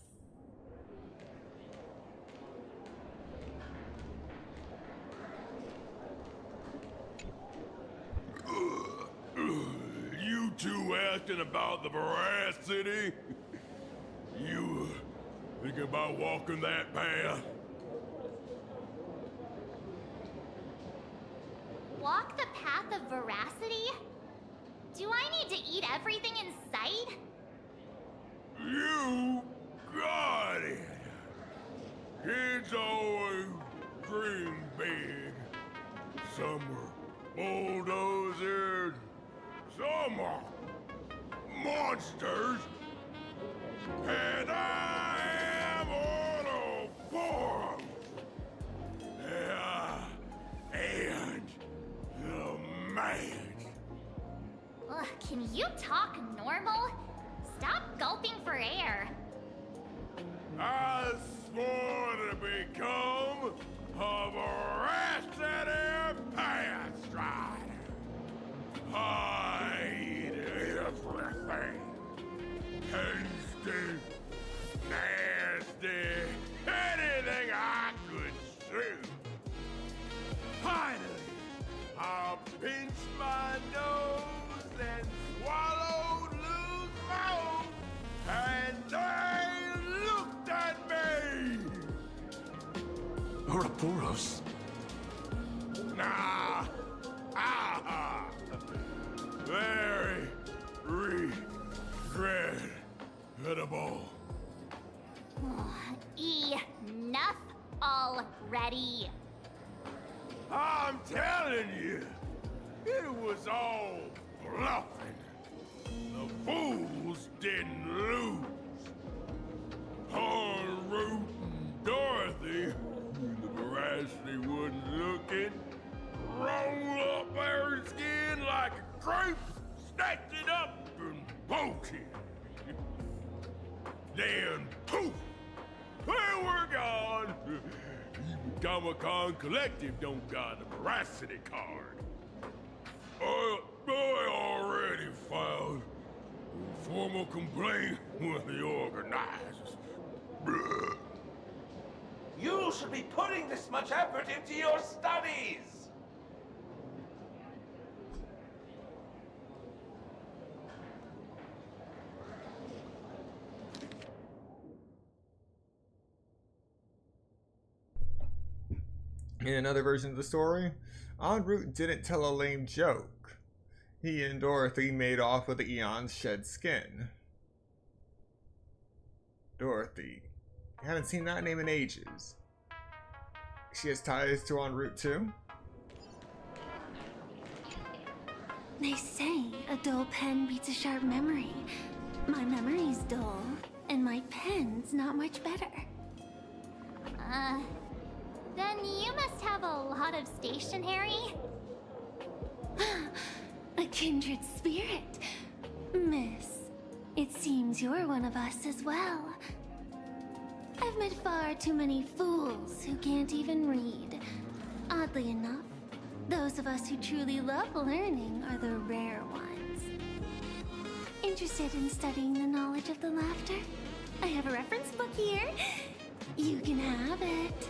You two asking about the veracity? You thinking about walking that path? Walk the path of veracity? Do I need to eat everything in sight? You got it. Kids always dream big. Some were bulldozers, some are monsters, and I am all for them. Yeah, and the man. Ugh, can you talk normal? Stop gulping for air. I swore to become a veracity path strider. I eat everything. Tasty, nasty, anything I could see. Finally, I'll pinch my nose and swallow loose mouth, and they looked at me. Ouroboros? Nah. Ah. Very regrettable. Enough already. I'm telling you, it was all bluffing. The fools didn't lose. En route and Dorothy, when the veracity wasn't looking, roll up her skin like a crepe, snatched it up and poke it. Then poof, there we're gone. Even Comic-Con Collective don't got a veracity card. I already filed a formal complaint with the organizers. You should be putting this much effort into your studies! In another version of the story, En route didn't tell a lame joke. He and Dorothy made off with the Eon's shed skin. Dorothy. I haven't seen that name in ages. She has ties to En route too? They say a dull pen beats a sharp memory. My memory's dull, and my pen's not much better. Then you must have a lot of stationery? A kindred spirit. Miss, it seems you're one of us as well. I've met far too many fools who can't even read. Oddly enough, those of us who truly love learning are the rare ones. Interested in studying the knowledge of the laughter? I have a reference book here. You can have it.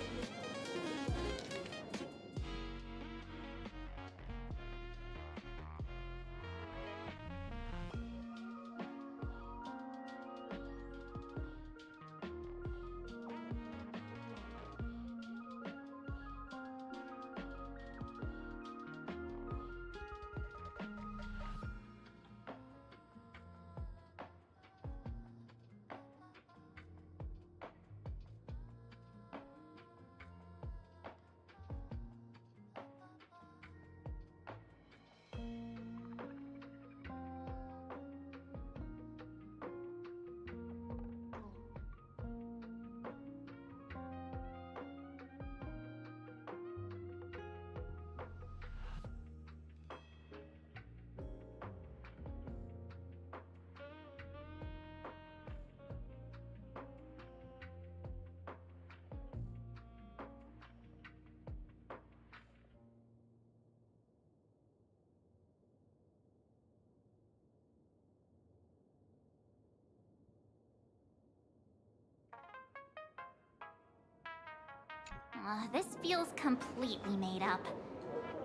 This feels completely made up.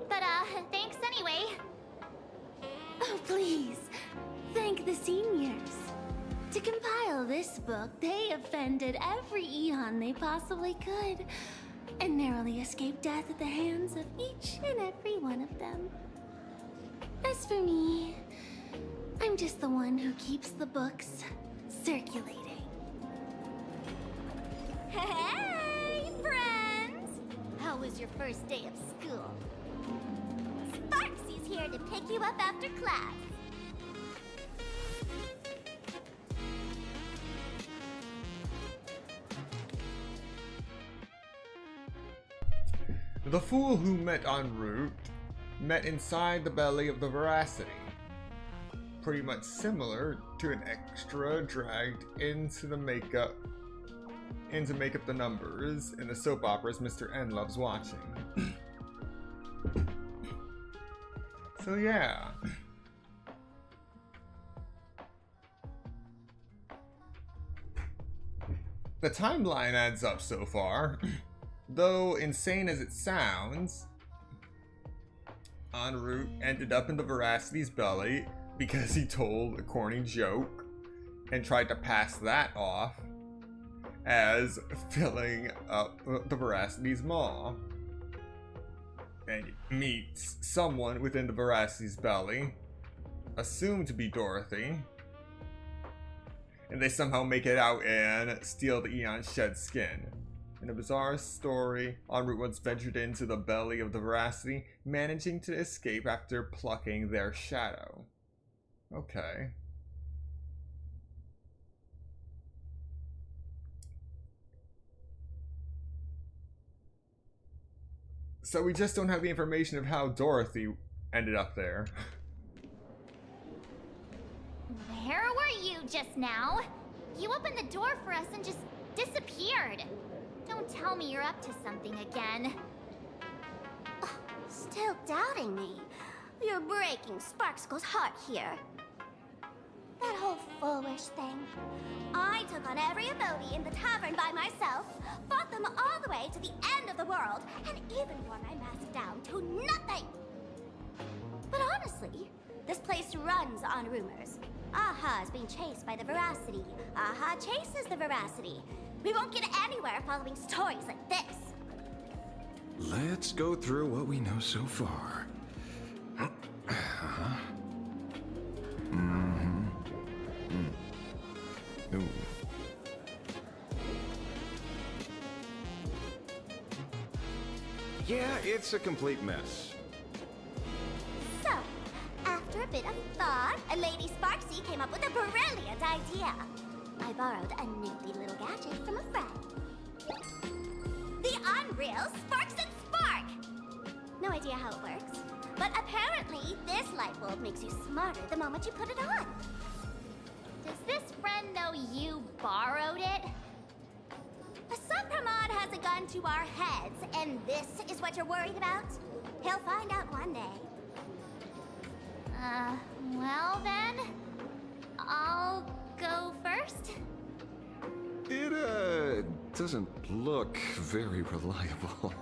But, thanks anyway. Oh, please. Thank the seniors. To compile this book, they offended every Eon they possibly could, and narrowly escaped death at the hands of each and every one of them. As for me, I'm just the one who keeps the books circulating. Hey, friends! How was your first day of school? Sparksy's here to pick you up after class. The fool who met en route met inside the belly of the Veracity. Pretty much similar to an extra dragged into make up the numbers in the soap operas Mr. N loves watching. So yeah. The timeline adds up so far. Though insane as it sounds, en route ended up in the Veracity's belly because he told a corny joke and tried to pass that off as filling up the Veracity's maw. And he meets someone within the Veracity's belly, assumed to be Dorothy, and they somehow make it out and steal the Eon's shed skin. In a bizarre story, en route once ventured into the belly of the Veracity, managing to escape after plucking their shadow. Okay. So we just don't have the information of how Dorothy ended up there. Where were you just now? You opened the door for us and just disappeared. Don't tell me you're up to something again. Still doubting me? You're breaking Sparkskull's heart here. That whole foolish thing. I took on every emoji in the tavern by myself, fought them all the way to the end of the world, and even wore my mask down to nothing! But honestly, this place runs on rumors. Aha is being chased by the Veracity. Aha chases the Veracity. We won't get anywhere following stories like this. Let's go through what we know so far. Ooh. Yeah, it's a complete mess. So, after a bit of thought, Lady Sparksy came up with a brilliant idea. I borrowed a nifty little gadget from a friend. The Unreal Sparks and Spark! No idea how it works, but apparently this light bulb makes you smarter the moment you put it on. Does this friend know you borrowed it? Supramod has a gun to our heads, and this is what you're worried about? He'll find out one day. Well then, I'll go first. It, doesn't look very reliable.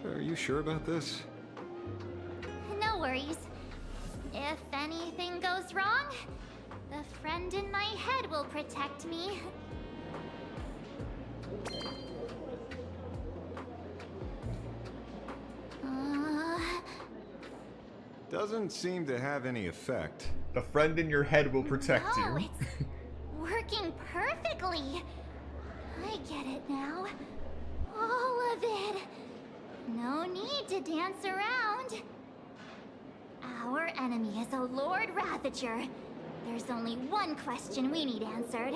Are you sure about this? No worries. If anything goes wrong, the friend in my head will protect me. Doesn't seem to have any effect. The friend in your head will protect No, you. it's working perfectly. I get it now. All of it. No need to dance around. Our enemy is a Lord Ravager. There's only one question we need answered.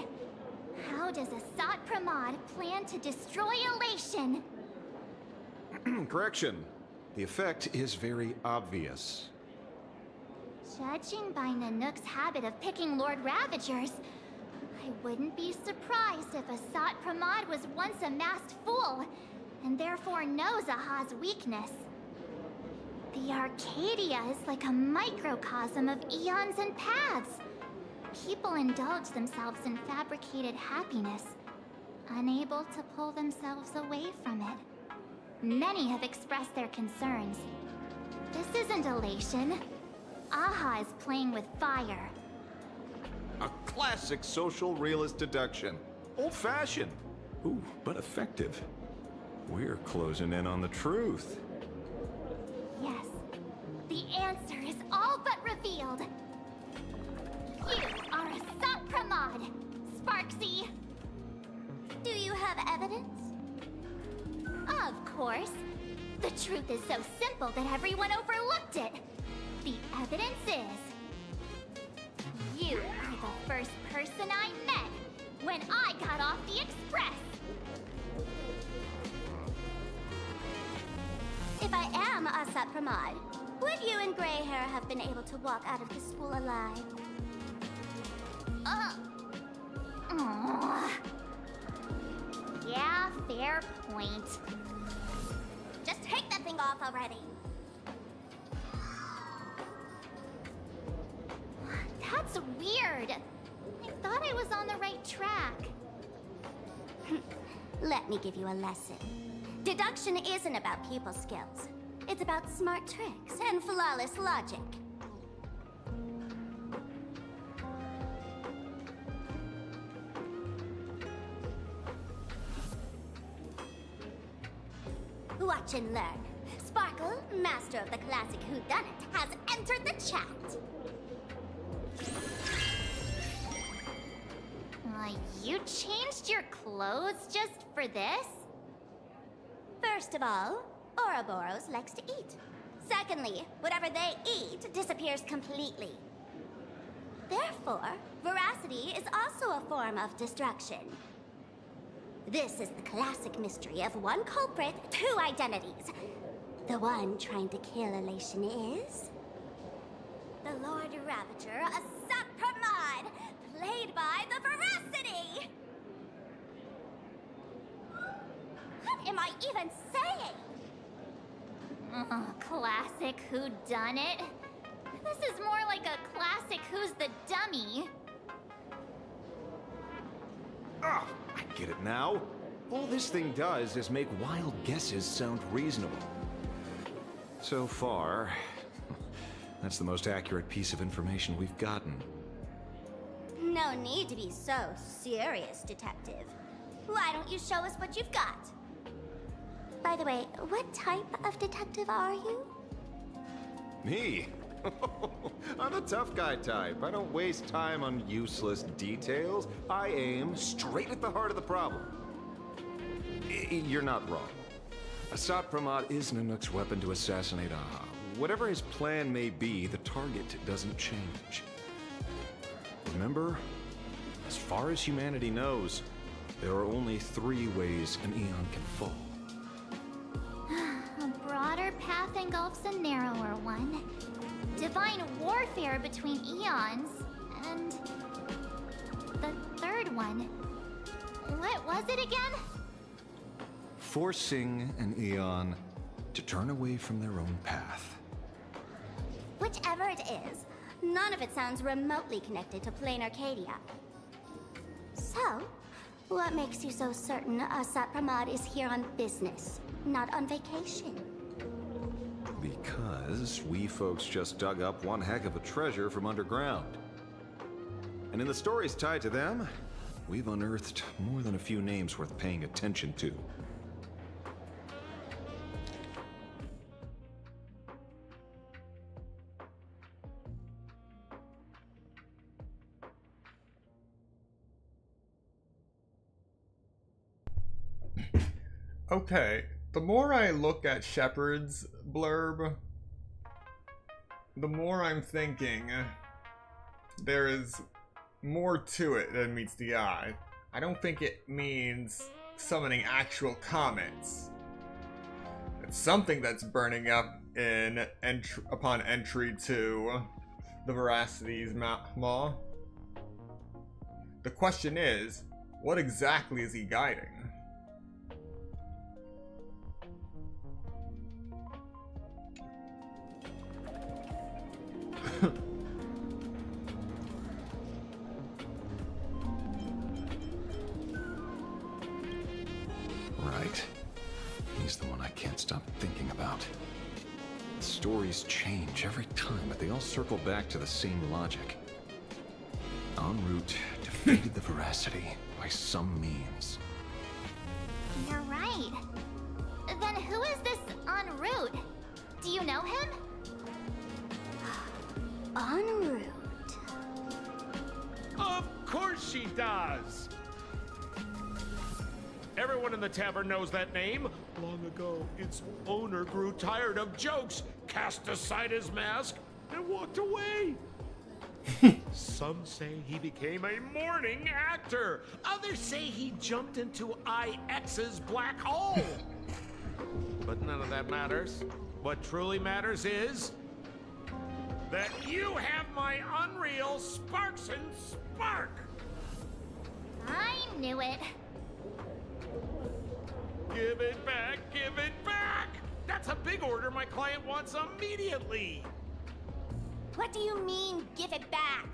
How does Asat Pramod plan to destroy Elation? Correction. The effect is very obvious. Judging by Nanook's habit of picking Lord Ravagers, I wouldn't be surprised if Asat Pramod was once a masked fool, and therefore knows Aha's weakness. The Arcadia is like a microcosm of eons and paths. People indulge themselves in fabricated happiness, unable to pull themselves away from it. Many have expressed their concerns. This isn't elation. Aha is playing with fire. A classic social realist deduction. Old-fashioned. Ooh, but effective. We're closing in on the truth. Yes, the answer is all but revealed. You are Asat Pramod, Sparksy. Do you have evidence? Of course. The truth is so simple that everyone overlooked it. The evidence is... you are the first person I met when I got off the express. If I am Asat Pramod, would you and Grey Hair have been able to walk out of the school alive? Yeah, fair point. Just take that thing off already. That's weird. I thought I was on the right track. Let me give you a lesson. Deduction isn't about people skills. It's about smart tricks and flawless logic. Watch and learn. Sparkle, master of the classic whodunit, has entered the chat. You changed your clothes just for this? First of all, Ouroboros likes to eat. Secondly, whatever they eat disappears completely. Therefore, veracity is also a form of destruction. This is the classic mystery of one culprit, two identities. The one trying to kill Elation is... the Lord Ravager, Asat Pramod, played by the Veracity! What am I even saying? Classic whodunit. This is more like a classic Who's the Dummy. Ah, I get it now. All this thing does is make wild guesses sound reasonable. So far, that's the most accurate piece of information we've gotten. No need to be so serious, Detective. Why don't you show us what you've got? By the way, what type of detective are you? Me? I'm the tough guy type. I don't waste time on useless details. I aim straight at the heart of the problem. You're not wrong. Asat Pramod is Nanook's weapon to assassinate Aha. Whatever his plan may be, the target doesn't change. Remember, as far as humanity knows, there are only 3 ways an Eon can fall. A broader path engulfs a narrower one. Divine warfare between eons, and the third one. What was it again? Forcing an Eon to turn away from their own path. Whichever it is, None of it sounds remotely connected to plain Arcadia. So, what makes you so certain Asat Pramod is here on business, not on vacation? Because we folks just dug up one heck of a treasure from underground. And in the stories tied to them, we've unearthed more than a few names worth paying attention to. Okay, the more I look at Shepard's blurb, the more I'm thinking there is more to it than meets the eye. I don't think it means summoning actual comets. It's something that's burning up in upon entry to the Veracity's Maw. The question is, what exactly is he guiding? Right. He's the one I can't stop thinking about. Stories change every time, but they all circle back to the same logic. En route, defeated the Veracity by some means. You're right. Then who is this en route? Do you know him? En route. Of course she does! Everyone in the tavern knows that name. Long ago, its owner grew tired of jokes, cast aside his mask, and walked away. Some say he became a mourning actor. Others say he jumped into IX's black hole. But none of that matters. What truly matters is that you have my unreal Sparks and Spark. I knew it. Give it back, give it back! That's a big order my client wants immediately! What do you mean, give it back?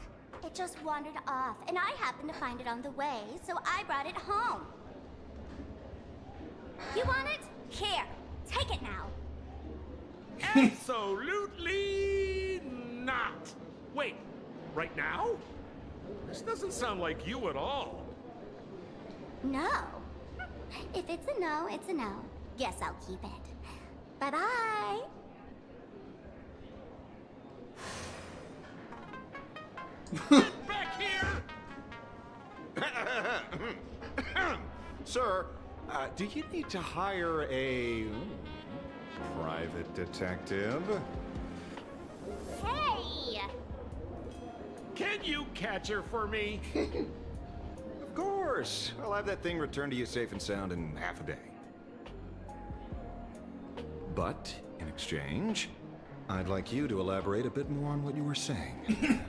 It just wandered off, and I happened to find it on the way, so I brought it home. You want it? Here, take it now. Absolutely not! Wait, right now? This doesn't sound like you at all. No. If it's a no, it's a no. Guess I'll keep it. Bye-bye. Get back here! Sir, do you need to hire a private detective? Hey! Can you catch her for me? Of course. I'll have that thing returned to you safe and sound in half a day. But, in exchange, I'd like you to elaborate a bit more on what you were saying.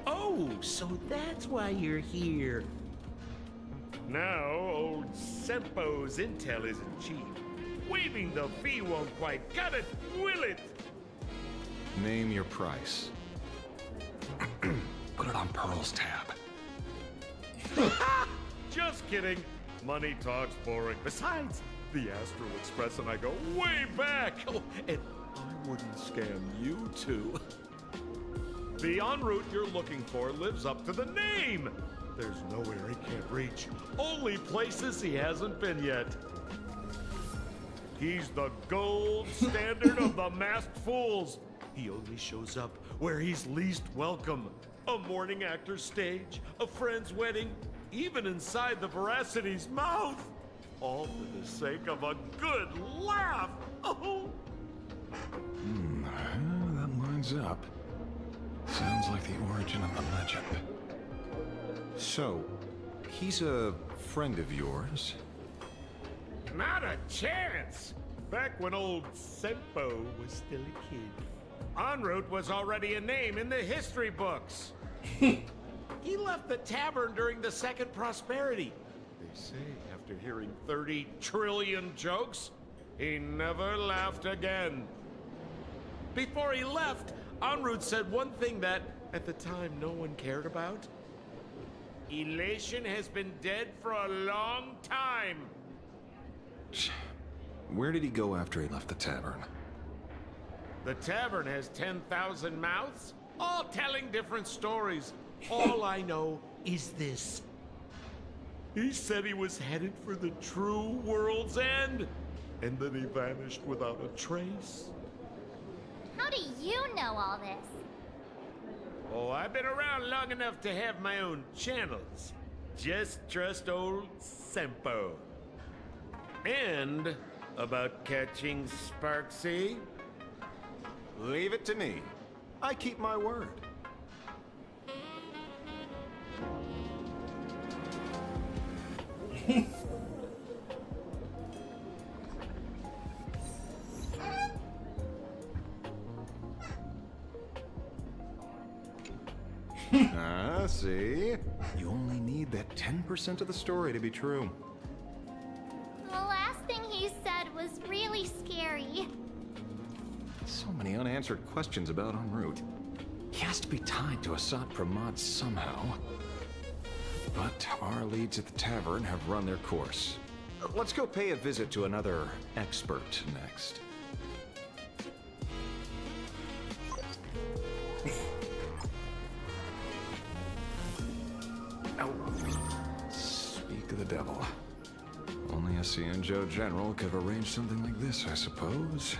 Oh, so that's why you're here. Now, old Sempo's intel isn't cheap. Waiving the fee won't quite cut it, will it? Name your price. Put it on Pearl's tab. Just kidding. Money talk's boring. Besides, the Astral Express and I go way back. Oh, and I wouldn't scam you two. The en route you're looking for lives up to the name. There's nowhere he can't reach. Only places he hasn't been yet. He's the gold standard of the masked fools. He only shows up where he's least welcome. A mourning actor's stage, a friend's wedding, even inside the Veracity's mouth. All for the sake of a good laugh. Oh. That lines up. Sounds like the origin of the legend. So, he's a friend of yours? Not a chance! Back when old Sempo was still a kid, en route was already a name in the history books. He left the tavern during the Second Prosperity. They say after hearing 30 trillion jokes, he never laughed again. Before he left, En route said one thing that, at the time, no one cared about. Elation has been dead for a long time. Where did he go after he left the tavern? The tavern has 10,000 mouths, all telling different stories. All I know is this. He said he was headed for the true world's end, and then he vanished without a trace. How do you know all this? Oh, I've been around long enough to have my own channels. Just trust old Sempo. And about catching Sparksy? Leave it to me. I keep my word. See? You only need that 10% of the story to be true. The last thing he said was really scary. So many unanswered questions about en route. He has to be tied to Assad Pramod somehow. But our leads at the tavern have run their course. Let's go pay a visit to another expert next. Speak of the devil. Only a Joe General could have arranged something like this, I suppose.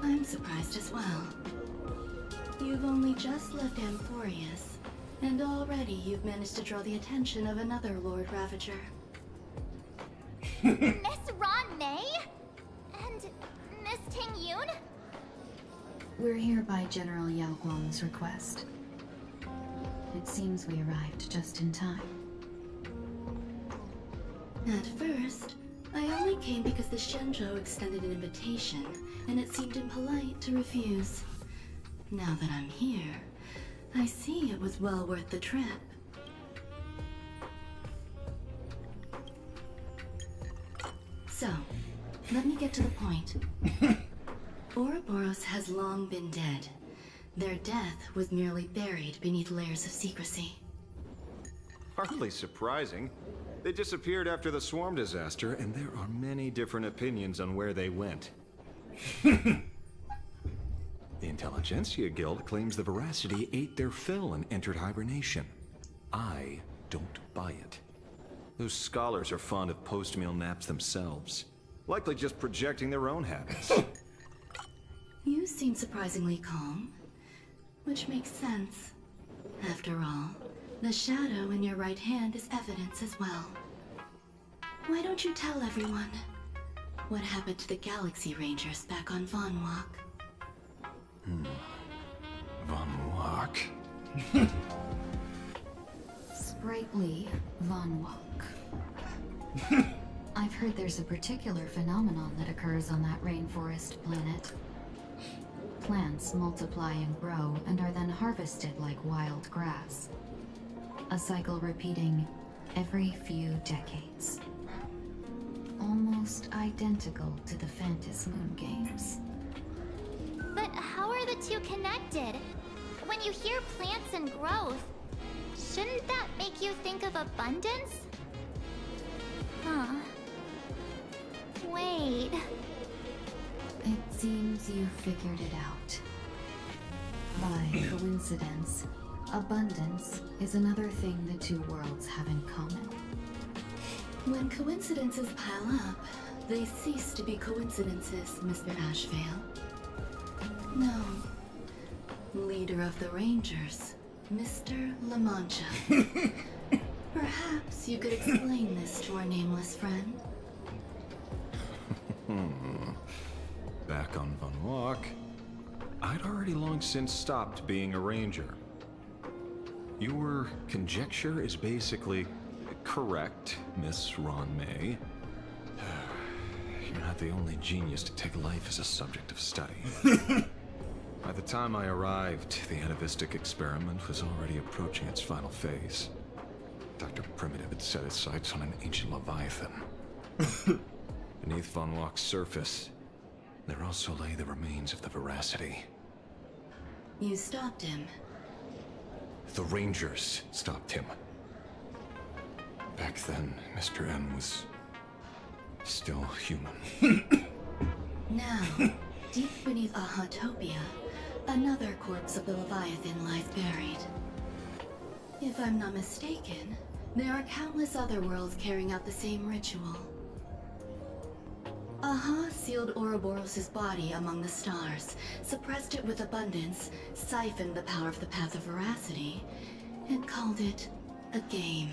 I'm surprised as well. You've only just left Amphorius, and already you've managed to draw the attention of another Lord Ravager. Miss Ron May? And Miss Ting Yoon? We're here by General Yao Guang's request. It seems we arrived just in time. At first, I only came because the Shenzhou extended an invitation, and it seemed impolite to refuse. Now that I'm here, I see it was well worth the trip. So, let me get to the point. Ouroboros has long been dead. Their death was merely buried beneath layers of secrecy. Hardly surprising. They disappeared after the swarm disaster, and there are many different opinions on where they went. The Intelligentsia Guild claims the Veracity ate their fill and entered hibernation. I don't buy it. Those scholars are fond of post-meal naps themselves, likely just projecting their own habits. You seem surprisingly calm, which makes sense. After all, the shadow in your right hand is evidence as well. Why don't you tell everyone what happened to the Galaxy Rangers back on Von Walk? Von Walk? Sprightly Von Walk. I've heard there's a particular phenomenon that occurs on that rainforest planet. Plants multiply and grow and are then harvested like wild grass. A cycle repeating every few decades. Almost identical to the Phantom Moon games. But how are the two connected? When you hear plants and growth, shouldn't that make you think of abundance? Huh. Wait. It seems you figured it out. By coincidence, abundance is another thing the two worlds have in common. When coincidences pile up, they cease to be coincidences, Mr. Ashvale. No. Leader of the Rangers, Mr. La Mancha. Perhaps you could explain this to our nameless friend. Back on Von Walk, I'd already long since stopped being a ranger. Your conjecture is basically correct, Miss Ron May. You're not the only genius to take life as a subject of study. By the time I arrived, the atavistic experiment was already approaching its final phase. Dr. Primitive had set his sights on an ancient leviathan. Beneath Von Walk's surface, there also lay the remains of the Veracity. You stopped him. The Rangers stopped him. Back then, Mr. N was still human. Now, deep beneath Ahatopia, another corpse of the Leviathan lies buried. If I'm not mistaken, there are countless other worlds carrying out the same ritual. Aha sealed Ouroboros' body among the stars, suppressed it with abundance, siphoned the power of the Path of Veracity, and called it a game.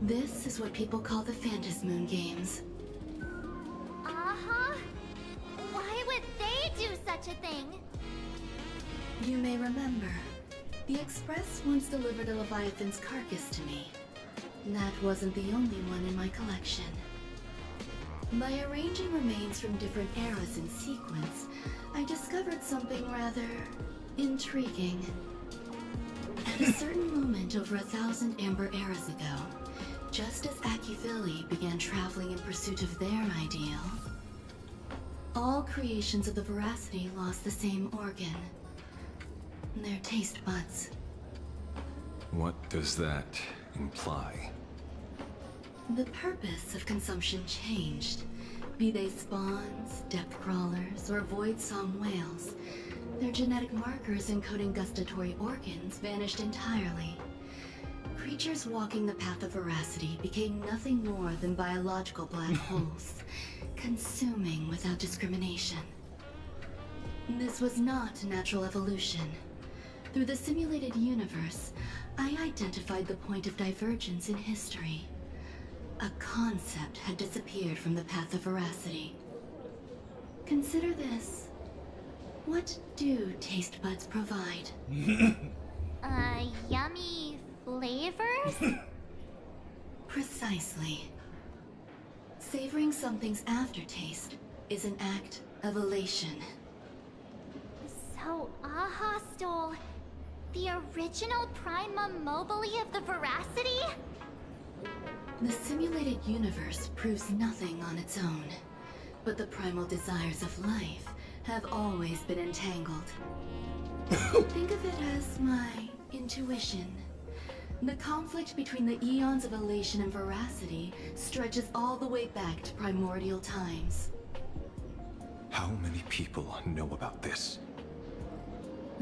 This is what people call the Phantasmoon Games. Uh-huh. Why would they do such a thing? You may remember, the Express once delivered a Leviathan's carcass to me. That wasn't the only one in my collection. By arranging remains from different eras in sequence, I discovered something rather intriguing. At a certain moment over 1,000 Amber eras ago, just as Akivili began traveling in pursuit of their ideal, all creations of the Veracity lost the same organ. Their taste buds. What does that imply? The purpose of consumption changed. Be they spawns, depth crawlers, or void song whales, their genetic markers encoding gustatory organs vanished entirely. Creatures walking the path of veracity became nothing more than biological black holes, consuming without discrimination. This was not natural evolution. Through the simulated universe, I identified the point of divergence in history. A concept had disappeared from the path of veracity. Consider this. What do taste buds provide? Yummy flavors? Precisely. Savoring something's aftertaste is an act of elation. So Aha stole the original Prima Mobile of the Veracity? The simulated universe proves nothing on its own, but the primal desires of life have always been entangled. Think of it as my intuition. The conflict between the eons of elation and veracity stretches all the way back to primordial times. How many people know about this?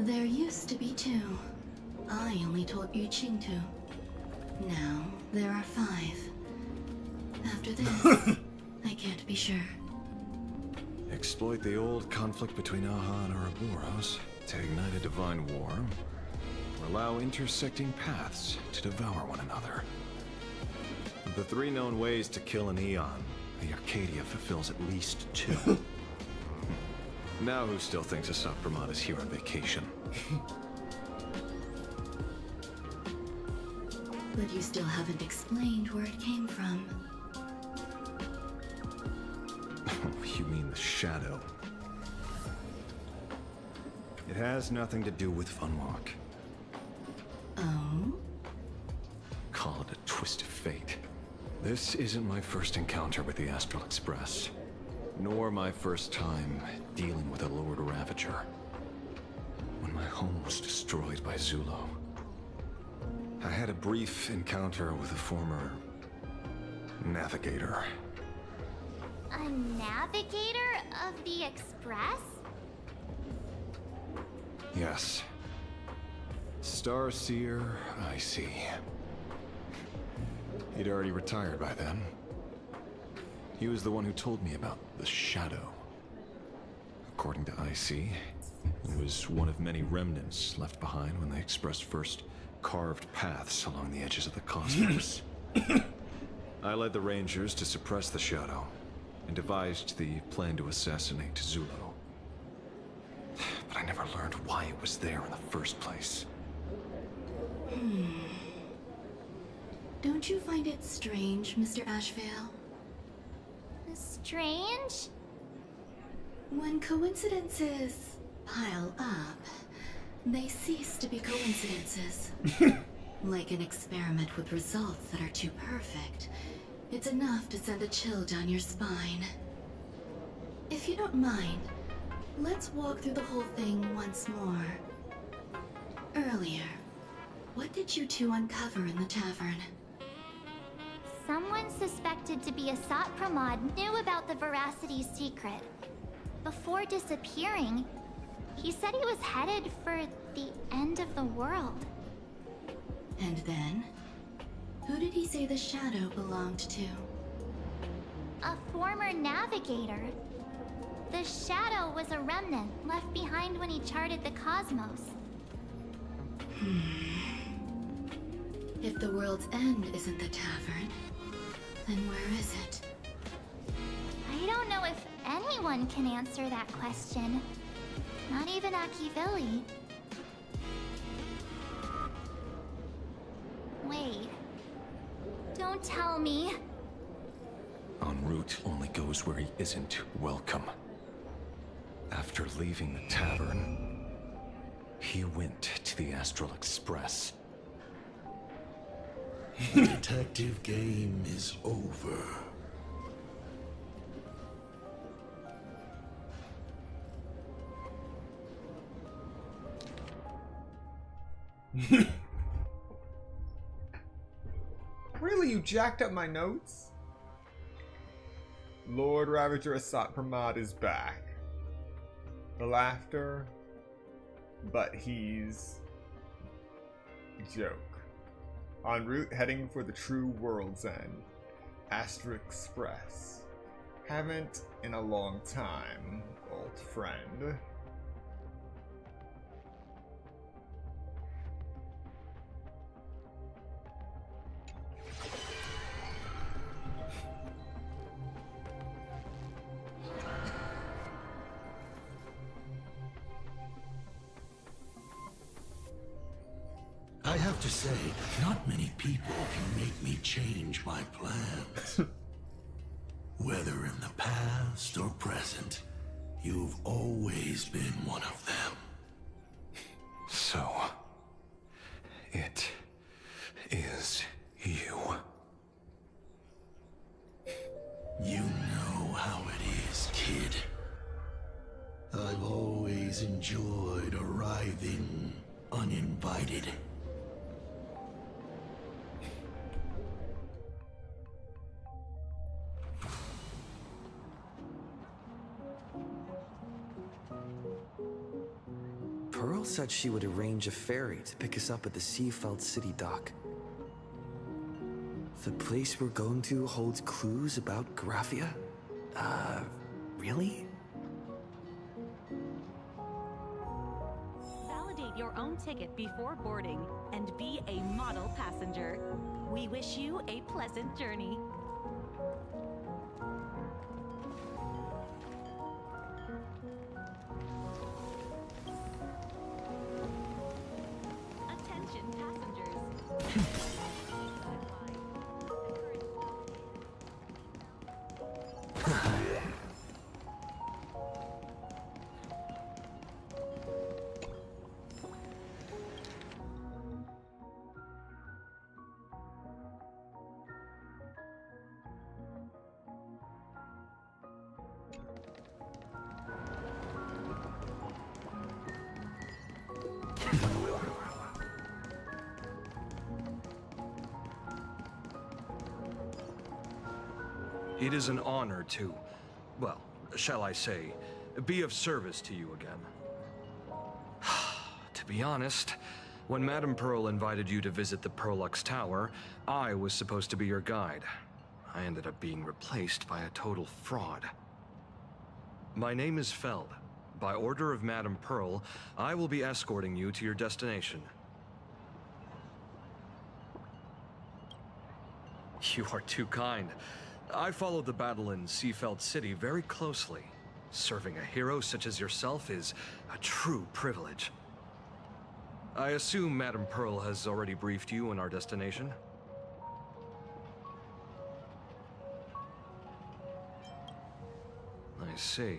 There used to be 2. I only told Yu Qing 2. Now, there are 5. After this, I can't be sure. Exploit the old conflict between Aha and Ouroboros to ignite a divine war, or allow intersecting paths to devour one another. Of the 3 known ways to kill an Eon, the Arcadia fulfills at least 2. Now who still thinks Asapramad is here on vacation? But you still haven't explained where it came from. You mean the shadow? It has nothing to do with Funwalk. Oh? Call it a twist of fate. This isn't my first encounter with the Astral Express, nor my first time dealing with a Lord Ravager. When my home was destroyed by Zulo, I had a brief encounter with a former navigator. A navigator of the Express? Yes. Starseer, I see. He'd already retired by then. He was the one who told me about the Shadow. According to IC, it was one of many remnants left behind when the Express first carved paths along the edges of the cosmos. I led the Rangers to suppress the Shadow, and devised the plan to assassinate Zulo. But I never learned why it was there in the first place. Don't you find it strange, Mr. Ashvale? Strange? When coincidences pile up, they cease to be coincidences. Like an experiment with results that are too perfect, it's enough to send a chill down your spine. If you don't mind, let's walk through the whole thing once more. Earlier, what did you two uncover in the tavern? Someone suspected to be a Sat Pramod knew about the Veracity's secret. Before disappearing, he said he was headed for the end of the world. And then? Who did he say the shadow belonged to? A former navigator. The shadow was a remnant left behind when he charted the cosmos. If the world's end isn't the tavern, then where is it? I don't know if anyone can answer that question. Not even Akivilli. Wait. Don't tell me. En route only goes where he isn't welcome. After leaving the tavern, he went to the Astral Express. The detective game is over. Really, you jacked up my notes? Lord Ravager Asat Pramod is back. The laughter, but he's joke. En route heading for the true world's end. Astral Express. Haven't in a long time, old friend. I have to say, not many people can make me change my plans. Whether in the past or present, you've always been one of them. So, it is you. You know how it is, kid. I've always enjoyed arriving uninvited. Pearl said she would arrange a ferry to pick us up at the Seafeld City dock. The place we're going to holds clues about Graphia? Really? Validate your own ticket before boarding and be a model passenger. We wish you a pleasant journey. Attention passengers. It is an honor to, well, shall I say, be of service to you again. To be honest, when Madame Pearl invited you to visit the Perlux Tower, I was supposed to be your guide. I ended up being replaced by a total fraud. My name is Feld. By order of Madame Pearl, I will be escorting you to your destination. You are too kind. I followed the battle in Seafeld City very closely. Serving a hero such as yourself is a true privilege. I assume Madame Pearl has already briefed you on our destination? I see.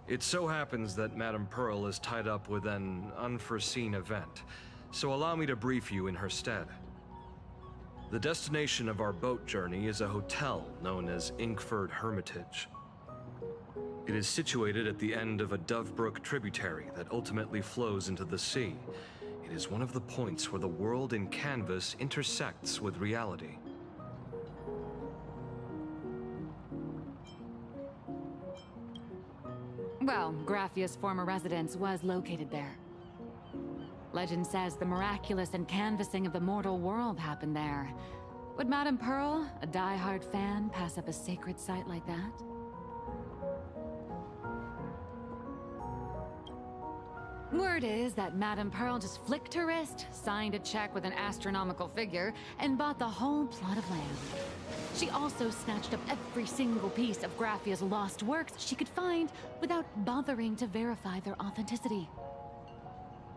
It so happens that Madame Pearl is tied up with an unforeseen event, so allow me to brief you in her stead. The destination of our boat journey is a hotel known as Inkford Hermitage. It is situated at the end of a Dove Brook tributary that ultimately flows into the sea. It is one of the points where the world in Canvas intersects with reality. Well, Graffia's former residence was located there. Legend says the miraculous and canvassing of the mortal world happened there. Would Madame Pearl, a die-hard fan, pass up a sacred site like that? Word is that Madame Pearl just flicked her wrist, signed a check with an astronomical figure, and bought the whole plot of land. She also snatched up every single piece of Graffia's lost works she could find without bothering to verify their authenticity.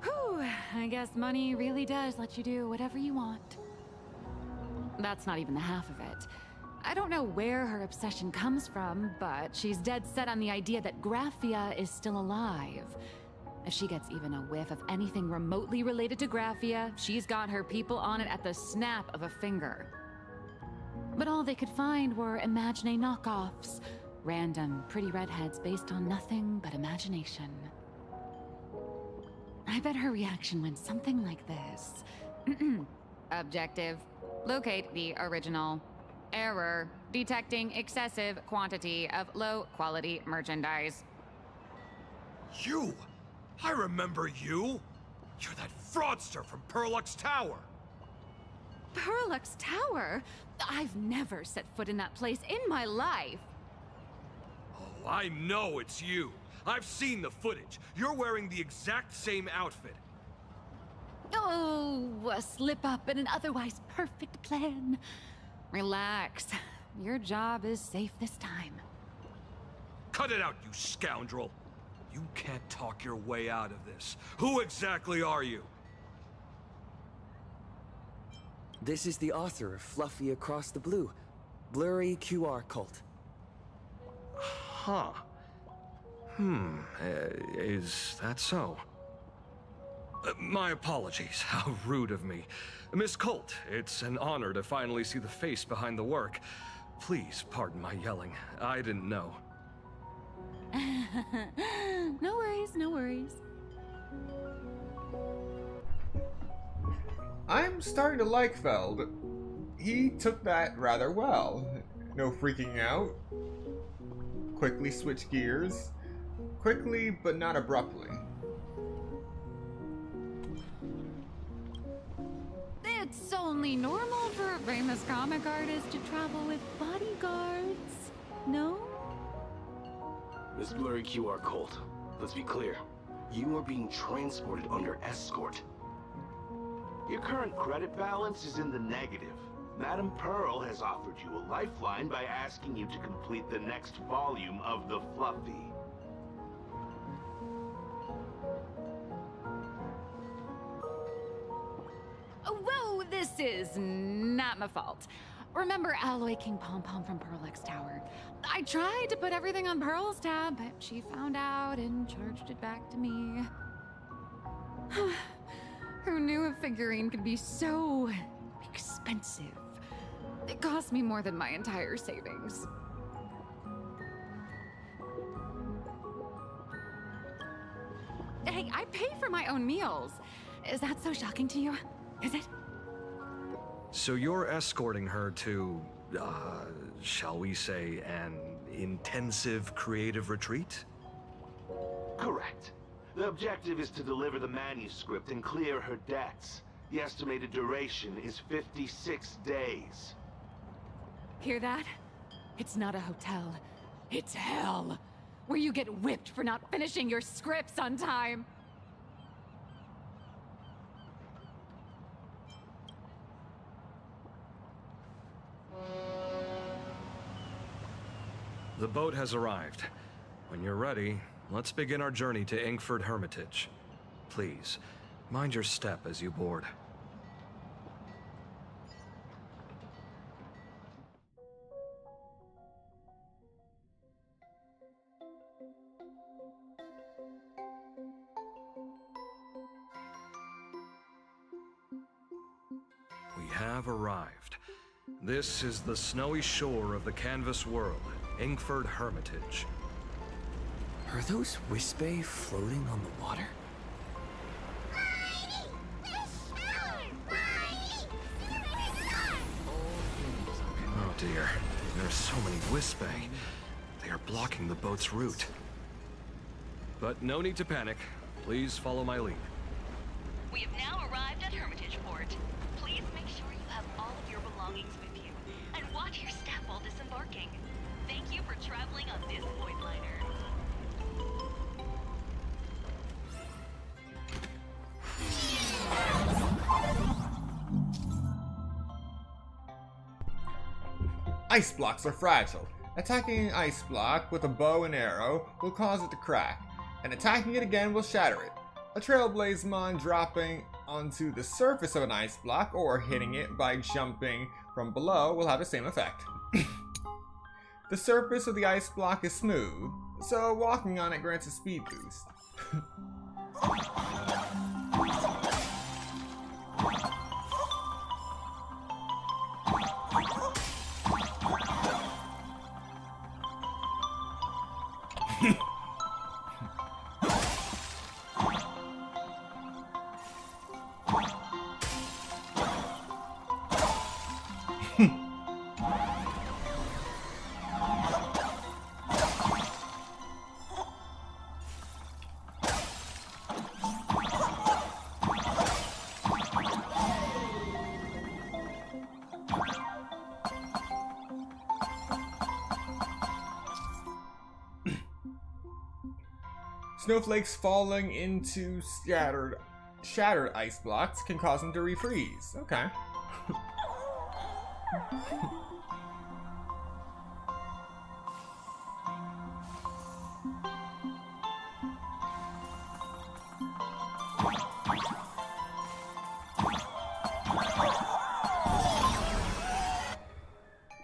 Whew, I guess money really does let you do whatever you want. That's not even the half of it. I don't know where her obsession comes from, but she's dead set on the idea that Graffia is still alive. If she gets even a whiff of anything remotely related to Graffia, she's got her people on it at the snap of a finger. But all they could find were Imagine knockoffs. Random, pretty redheads based on nothing but imagination. I bet her reaction went something like this. Objective. Locate the original. Error. Detecting excessive quantity of low-quality merchandise. You! I remember you! You're that fraudster from Perlux Tower! Perlux Tower? I've never set foot in that place in my life. Oh, I know it's you. I've seen the footage. You're wearing the exact same outfit. Oh, a slip-up in an otherwise perfect plan. Relax. Your job is safe this time. Cut it out, you scoundrel! You can't talk your way out of this. Who exactly are you? This is the author of Fluffy Across the Blue, Blurry QR Cult. Huh. Is that so? My apologies. How rude of me. Miss Colt, it's an honor to finally see the face behind the work. Please pardon my yelling. I didn't know. No worries, no worries. I'm starting to like Feld. He took that rather well. No freaking out. Quickly switch gears. Quickly, but not abruptly. It's only normal for a famous comic artist to travel with bodyguards, no? Miss Blurry QR Colt, let's be clear. You are being transported under escort. Your current credit balance is in the negative. Madame Pearl has offered you a lifeline by asking you to complete the next volume of the Fluffy. Whoa, this is not my fault. Remember Alloy King Pom Pom from Perlux Tower? I tried to put everything on Pearl's tab, but she found out and charged it back to me. Who knew a figurine could be so expensive? It cost me more than my entire savings. Hey, I pay for my own meals. Is that so shocking to you? Is it? So you're escorting her to, shall we say, an intensive creative retreat? Correct. The objective is to deliver the manuscript and clear her debts. The estimated duration is 56 days. Hear that? It's not a hotel. It's hell. Where you get whipped for not finishing your scripts on time. The boat has arrived. When you're ready, let's begin our journey to Inkford Hermitage. Please, mind your step as you board. We have arrived. This is the snowy shore of the canvas world, Inkford Hermitage. Are those Wispe floating on the water? Oh dear, there are so many Wispe. They are blocking the boat's route. But no need to panic. Please follow my lead. We have now arrived at Hermitage Port. Please make sure you have all of your belongings with you, and watch your step while disembarking. Thank you for traveling on this void liner. Ice blocks are fragile. Attacking an ice block with a bow and arrow will cause it to crack, and attacking it again will shatter it. A Trailblazemon dropping onto the surface of an ice block or hitting it by jumping from below will have the same effect. The surface of the ice block is smooth, so walking on it grants a speed boost. Snowflakes falling into shattered ice blocks can cause them to refreeze. Okay.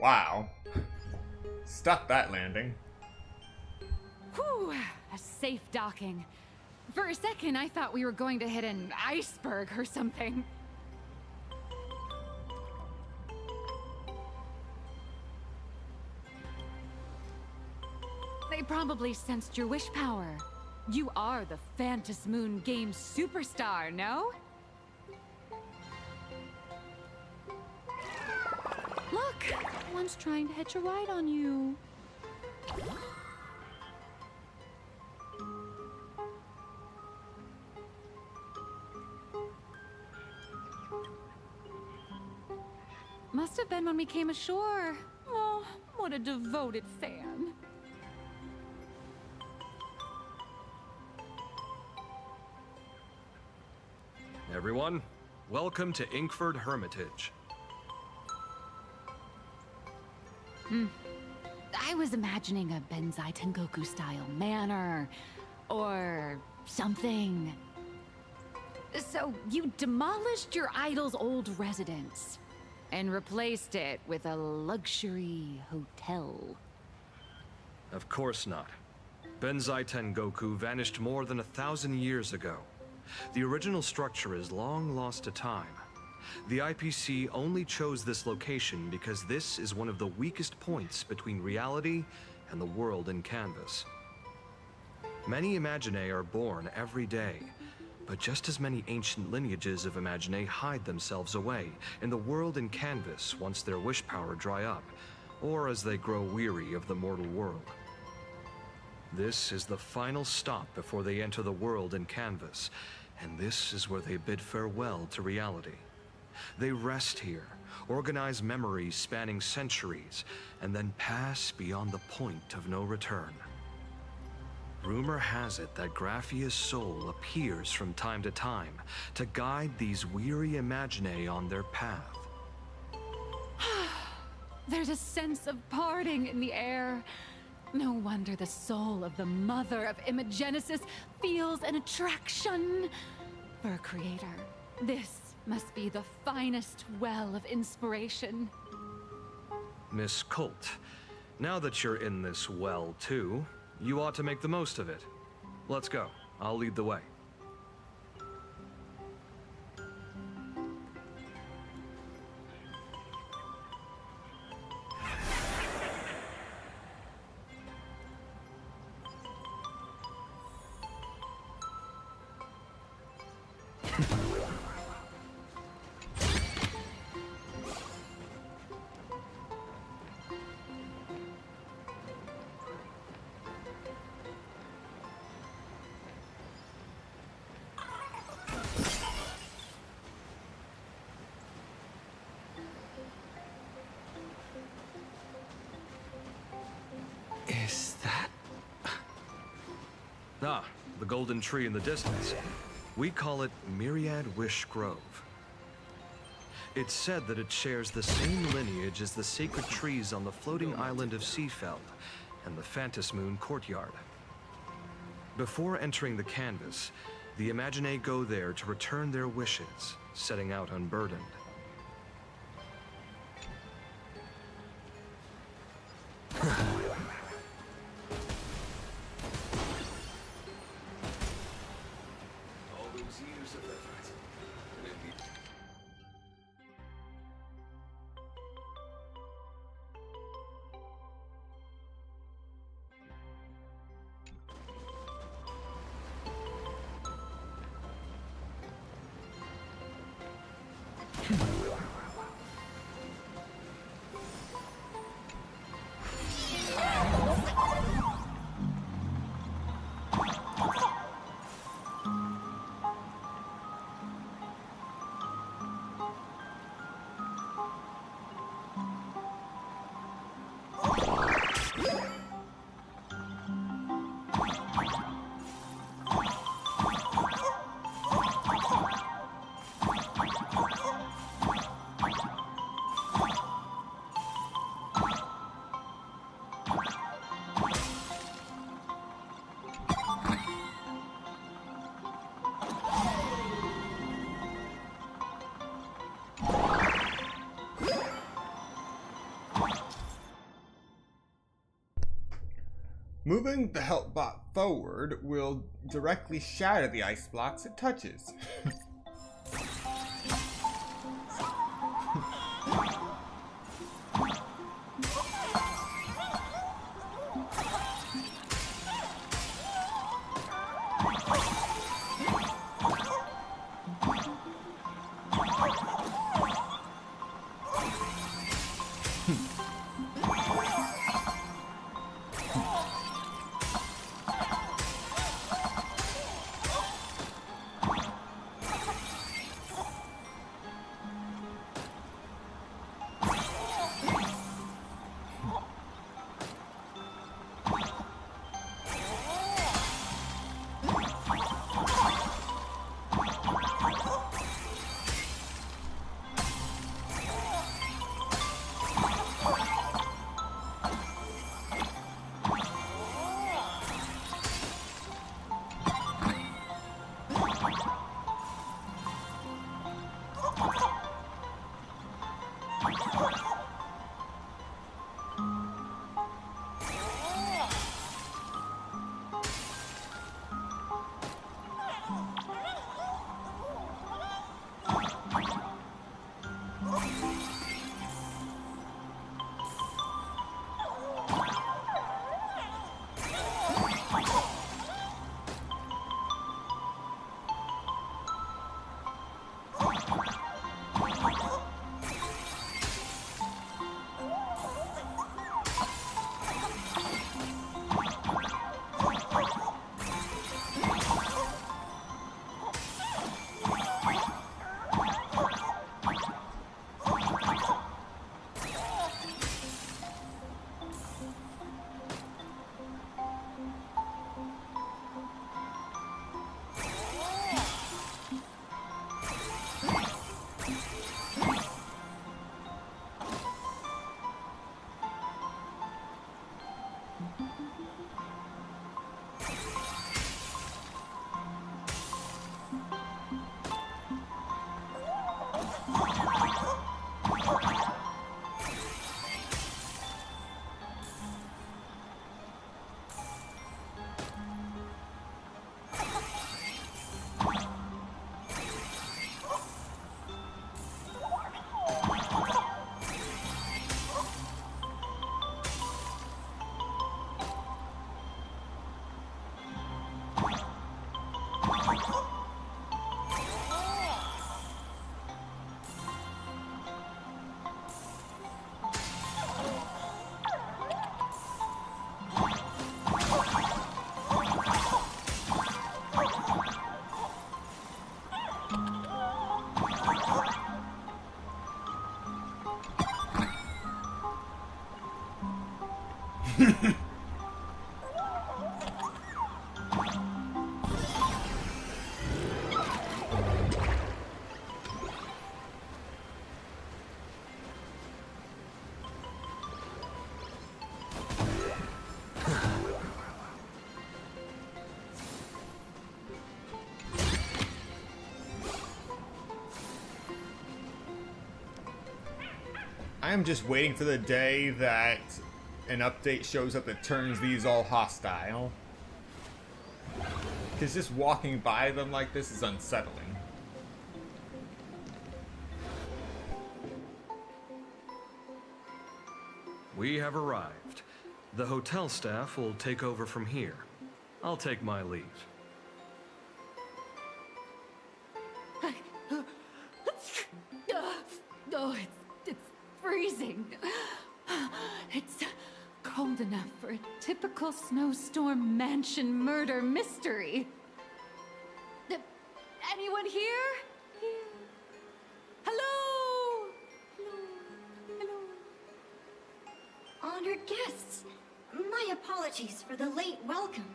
Wow. Stuck that landing. Whew, a safe docking. For a second, I thought we were going to hit an iceberg or something. They probably sensed your wish power. You are the Phantom Moon Games superstar, no? Look, one's trying to hitch a ride on you. Must have been when we came ashore. Oh, what a devoted fan. Everyone, welcome to Inkford Hermitage. I was imagining a Benzai Tengoku style manor or something. So you demolished your idol's old residence and replaced it with a luxury hotel. Of course not. Benzai Tengoku vanished more than 1,000 years ago. The original structure is long lost to time. The IPC only chose this location because this is one of the weakest points between reality and the world in Canvas. Many Imaginae are born every day, but just as many ancient lineages of Imaginae hide themselves away in the world in Canvas once their wish power dry up, or as they grow weary of the mortal world. This is the final stop before they enter the world in Canvas, and this is where they bid farewell to reality. They rest here, organize memories spanning centuries, and then pass beyond the point of no return. Rumor has it that Graphia's soul appears from time to time to guide these weary Imaginae on their path. There's a sense of parting in the air. No wonder the soul of the mother of Imagenesis feels an attraction for a creator. This must be the finest well of inspiration. Miss Colt, now that you're in this well too, you ought to make the most of it. Let's go. I'll lead the way. Ah, the golden tree in the distance. We call it Myriad Wish Grove. It's said that it shares the same lineage as the sacred trees on the floating island of Seafeld and the Phantom Moon courtyard. Before entering the canvas, the Imaginae go there to return their wishes, setting out unburdened. All those years of effort. Moving the help bot forward will directly shatter the ice blocks it touches. I am just waiting for the day that an update shows up that turns these all hostile. Because just walking by them like this is unsettling. We have arrived. The hotel staff will take over from here. I'll take my leave. Oh, it's freezing. It's cold enough for a typical snowstorm mansion murder mystery. Anyone here? Hello? Hello? Honored guests, my apologies for the late welcome.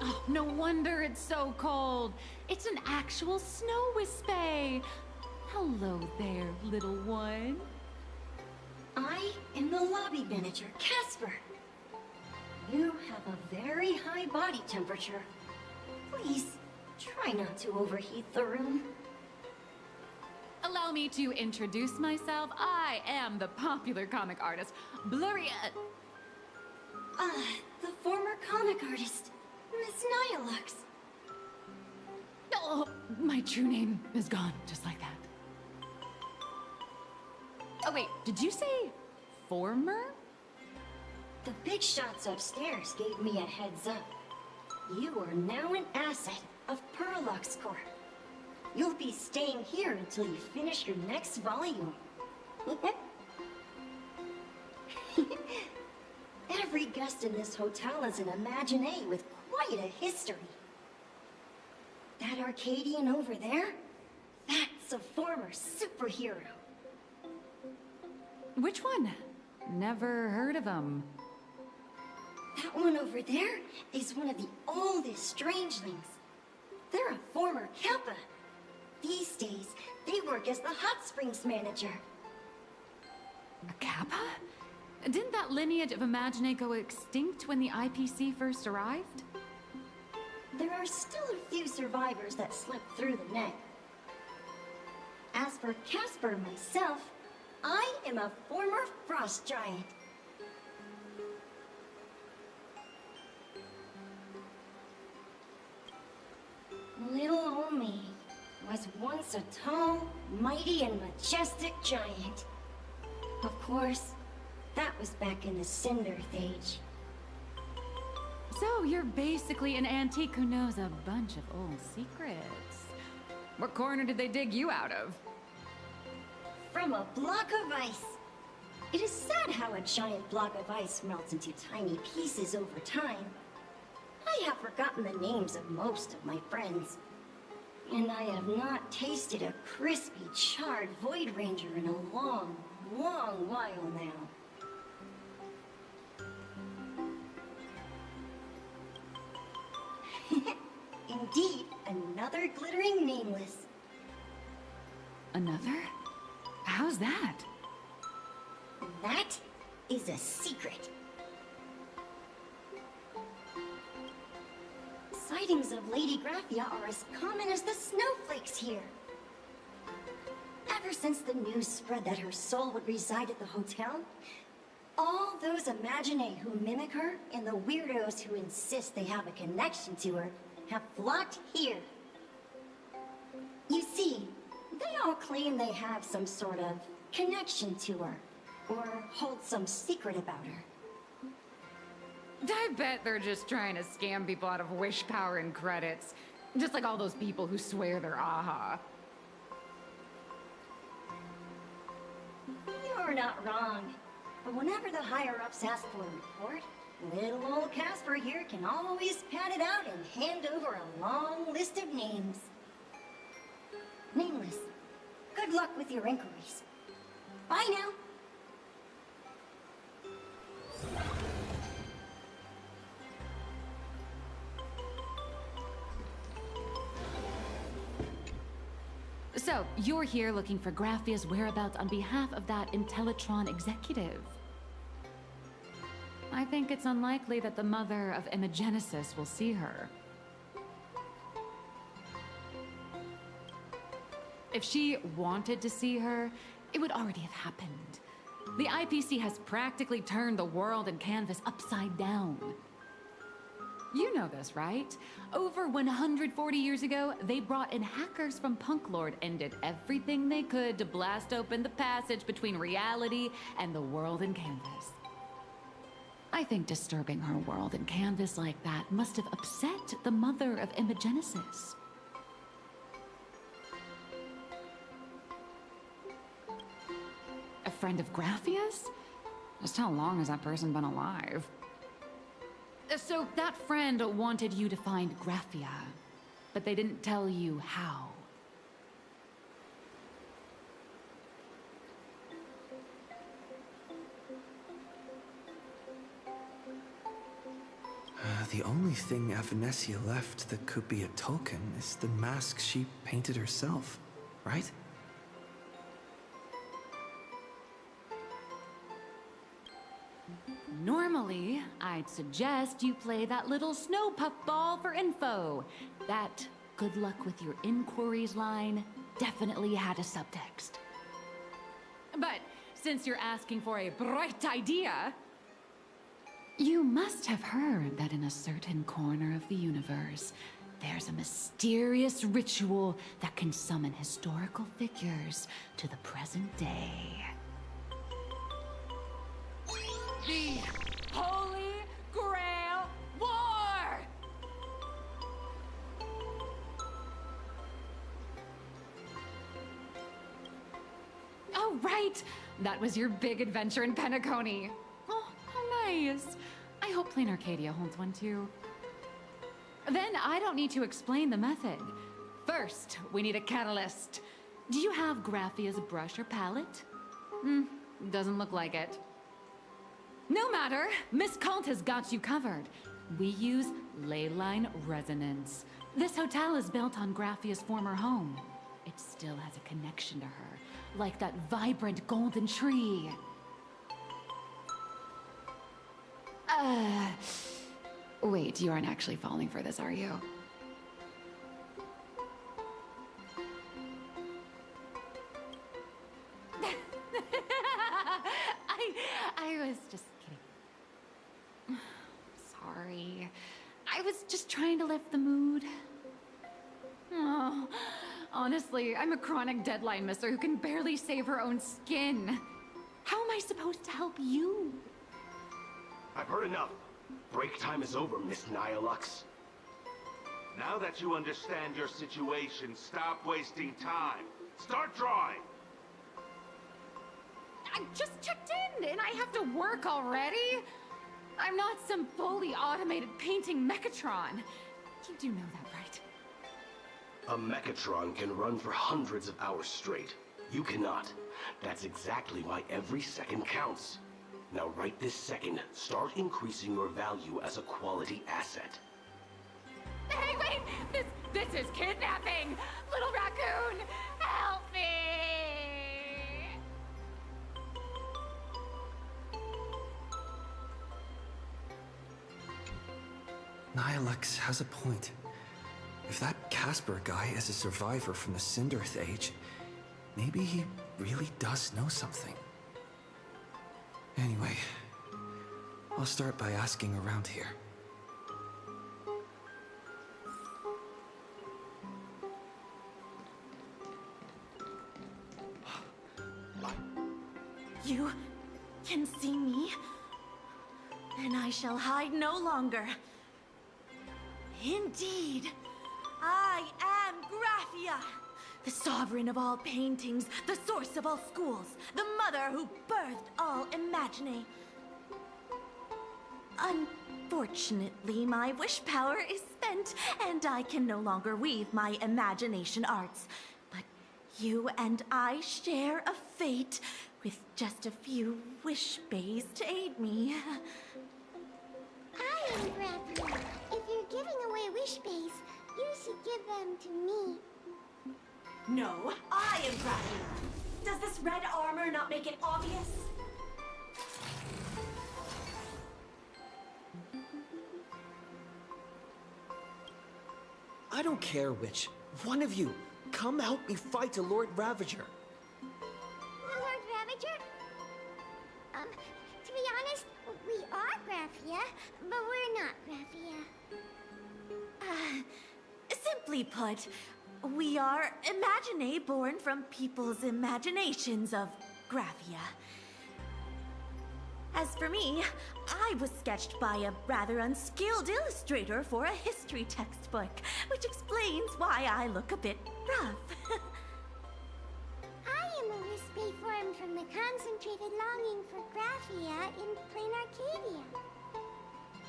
Oh, no wonder it's so cold. It's an actual snow wispy. Hello there, little one. I am the lobby manager, Casper. You have a very high body temperature. Please, try not to overheat the room. Allow me to introduce myself. I am the popular comic artist, Blurry... the former comic artist, Miss Nyalux. Oh, my true name is gone, just like that. Oh wait, did you say former? The big shots upstairs gave me a heads up. You are now an asset of Perlux Corp. You'll be staying here until you finish your next volume. Every guest in this hotel is an Imaginé with quite a history. That Arcadian over there? That's a former superhero. Which one? Never heard of him. That one over there is one of the oldest strangelings. They're a former Kappa. These days, they work as the hot springs manager. A Kappa? Didn't that lineage of Imaginé go extinct when the IPC first arrived? There are still a few survivors that slipped through the net. As for Casper myself, I am a former frost giant. Little old me was once a tall, mighty, and majestic giant. Of course, that was back in the Cinder Age. So you're basically an antique who knows a bunch of old secrets. What corner did they dig you out of? From a block of ice. It is sad how a giant block of ice melts into tiny pieces over time. I have forgotten the names of most of my friends. And I have not tasted a crispy, charred Void Ranger in a long, long while now. Indeed, another glittering nameless. Another? How's that? That is a secret. Sightings of Lady Graphia are as common as the snowflakes here. Ever since the news spread that her soul would reside at the hotel, all those Imaginé who mimic her and the weirdos who insist they have a connection to her have flocked here. You see, they all claim they have some sort of connection to her, or hold some secret about her. I bet they're just trying to scam people out of wish power and credits. Just like all those people who swear they're AHA. You're not wrong. But whenever the higher-ups ask for a report, little old Casper here can always pad it out and hand over a long list of names. Nameless, good luck with your inquiries. Bye now. So, you're here looking for Graphia's whereabouts on behalf of that Intellitron executive. I think it's unlikely that the mother of Imagenesis will see her. if she wanted to see her, it would already have happened. The IPC has practically turned the world and canvas upside down. You know this, right? Over 140 years ago, they brought in hackers from Punklord and did everything they could to blast open the passage between reality and the world and canvas. I think disturbing her world and canvas like that must have upset the mother of Imogenesis. A friend of Graphia's? Just how long has that person been alive? So that friend wanted you to find Graphia, but they didn't tell you how. The only thing Avanesia left that could be a token is the mask she painted herself, right? Normally, I'd suggest you play that little snow puff ball for info. That good luck with your inquiries line definitely had a subtext. But since you're asking for a bright idea, you must have heard that in a certain corner of the universe, there's a mysterious ritual that can summon historical figures to the present day. The Holy Grail War! Oh, right! That was your big adventure in Penacony. Oh, how nice. I hope Plain Arcadia holds one too. Then I don't need to explain the method. First, we need a catalyst. Do you have Graphia's brush or palette? Doesn't look like it. No matter, Miss Kalt has got you covered. We use ley line resonance. This hotel is built on Graphia's former home. It still has a connection to her, like that vibrant golden tree. Wait, you aren't actually falling for this, are you? I was just kidding. Sorry. I was just trying to lift the mood. Oh, honestly, I'm a chronic deadline misser who can barely save her own skin. How am I supposed to help you? I've heard enough. Break time is over, Miss Nihilux. Now that you understand your situation, stop wasting time. Start drawing! I just checked in, and I have to work already? I'm not some fully automated painting Mechatron. You do know that, right? A Mechatron can run for hundreds of hours straight. You cannot. That's exactly why every second counts. Now right this second, start increasing your value as a quality asset. Hey, wait! This is kidnapping! Little raccoon, help me! Nihilux has a point. If that Casper guy is a survivor from the Cinderth Age, maybe he really does know something. Anyway, I'll start by asking around here. You can see me, and I shall hide no longer. Indeed, I am Graphia, the sovereign of all paintings, the source of all schools, the mother who birthed all imagining. Unfortunately, my wish power is spent, and I can no longer weave my imagination arts. But you and I share a fate, with just a few wish bays to aid me. I am Graphia. If you're giving away wish bays, you should give them to me. No, I am Graphia. Does this red armor not make it obvious? I don't care which. One of you. come help me fight the Lord Ravager. The Lord Ravager? To be honest, we are Graphia, but we're not Graphia. Simply put, we are Imaginae born from people's imaginations of Graphia. As for me, I was sketched by a rather unskilled illustrator for a history textbook, which explains why I look a bit rough. I am a wispy form from the concentrated longing for Graphia in plain Arcadia.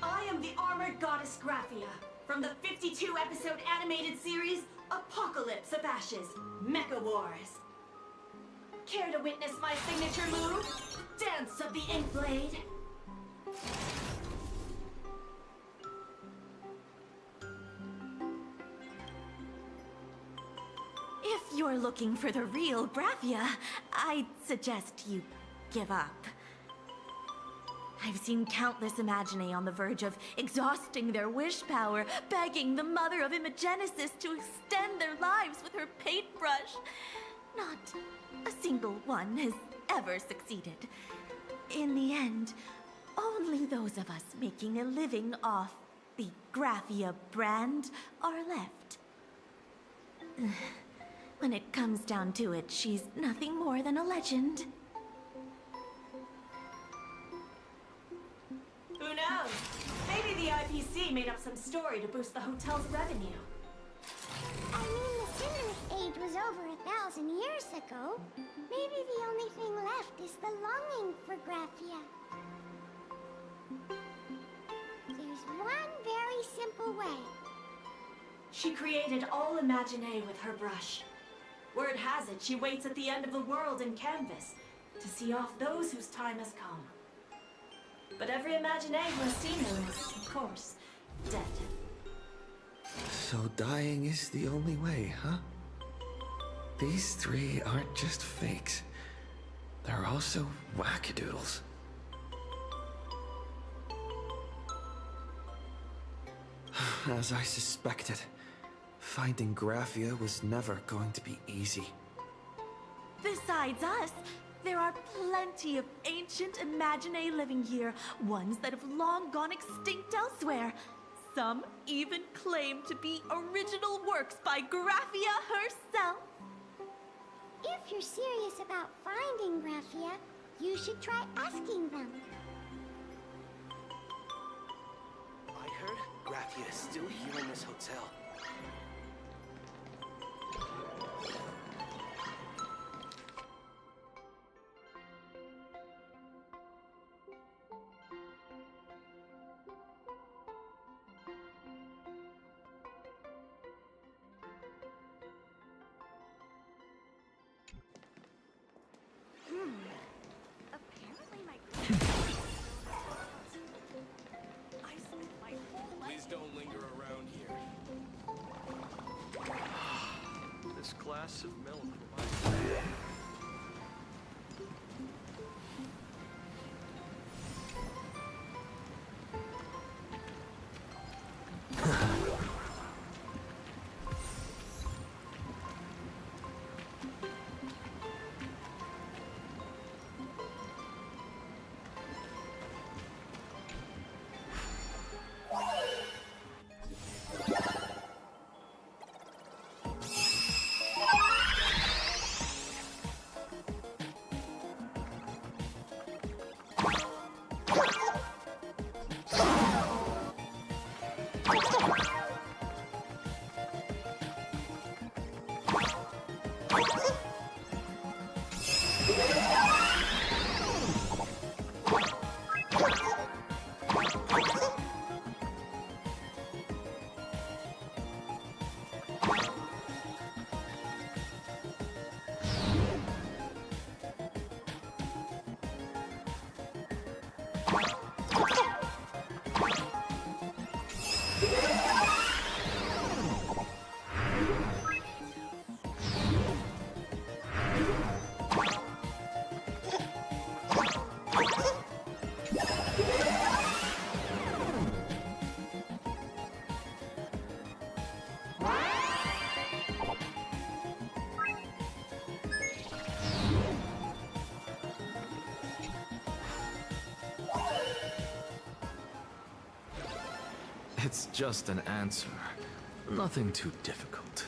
I am the armored goddess Graphia from the 52-episode animated series Apocalypse of Ashes, Mecha Wars. Care to witness my signature move? Dance of the Inkblade. If you're looking for the real Graphia, I'd suggest you give up. I've seen countless Imaginae on the verge of exhausting their wish power, begging the mother of Imagenesis to extend their lives with her paintbrush. Not a single one has ever succeeded. In the end, only those of us making a living off the Graphia brand are left. When it comes down to it, she's nothing more than a legend. Who knows? Maybe the IPC made up some story to boost the hotel's revenue. I mean, the Sinnerith Age was over 1,000 years ago. Maybe the only thing left is the longing for Graphia. There's one very simple way. She created all Imaginae with her brush. Word has it, she waits at the end of the world in canvas to see off those whose time has come. But every Imaginae who has seen her is, of course, dead. So dying is the only way, huh? These three aren't just fakes. They're also wackadoodles. As I suspected, finding Graphia was never going to be easy. Besides us, there are plenty of ancient Imaginae living here, ones that have long gone extinct elsewhere. Some even claim to be original works by Graphia herself. If you're serious about finding Graphia, you should try asking them. I heard Graphia is still here in this hotel. Please don't linger around here. This glass of milk reminds me. It's just an answer. Nothing too difficult.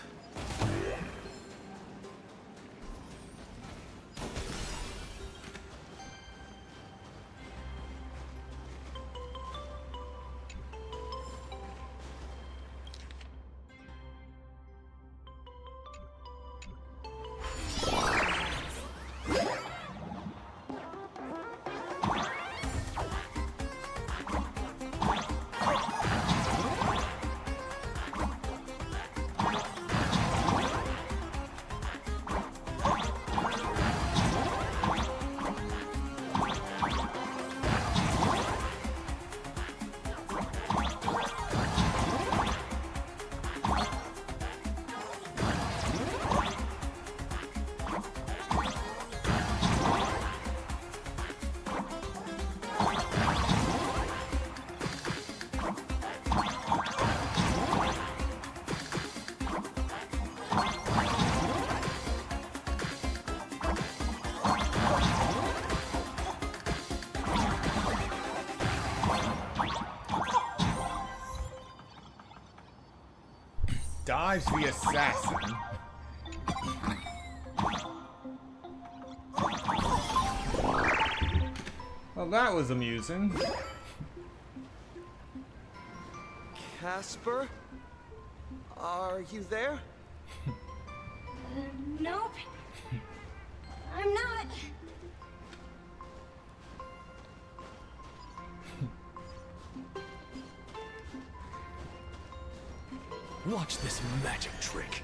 Dodge the assassin. Well, that was amusing. Casper? Are you there? Nope. I'm not. Watch this magic trick.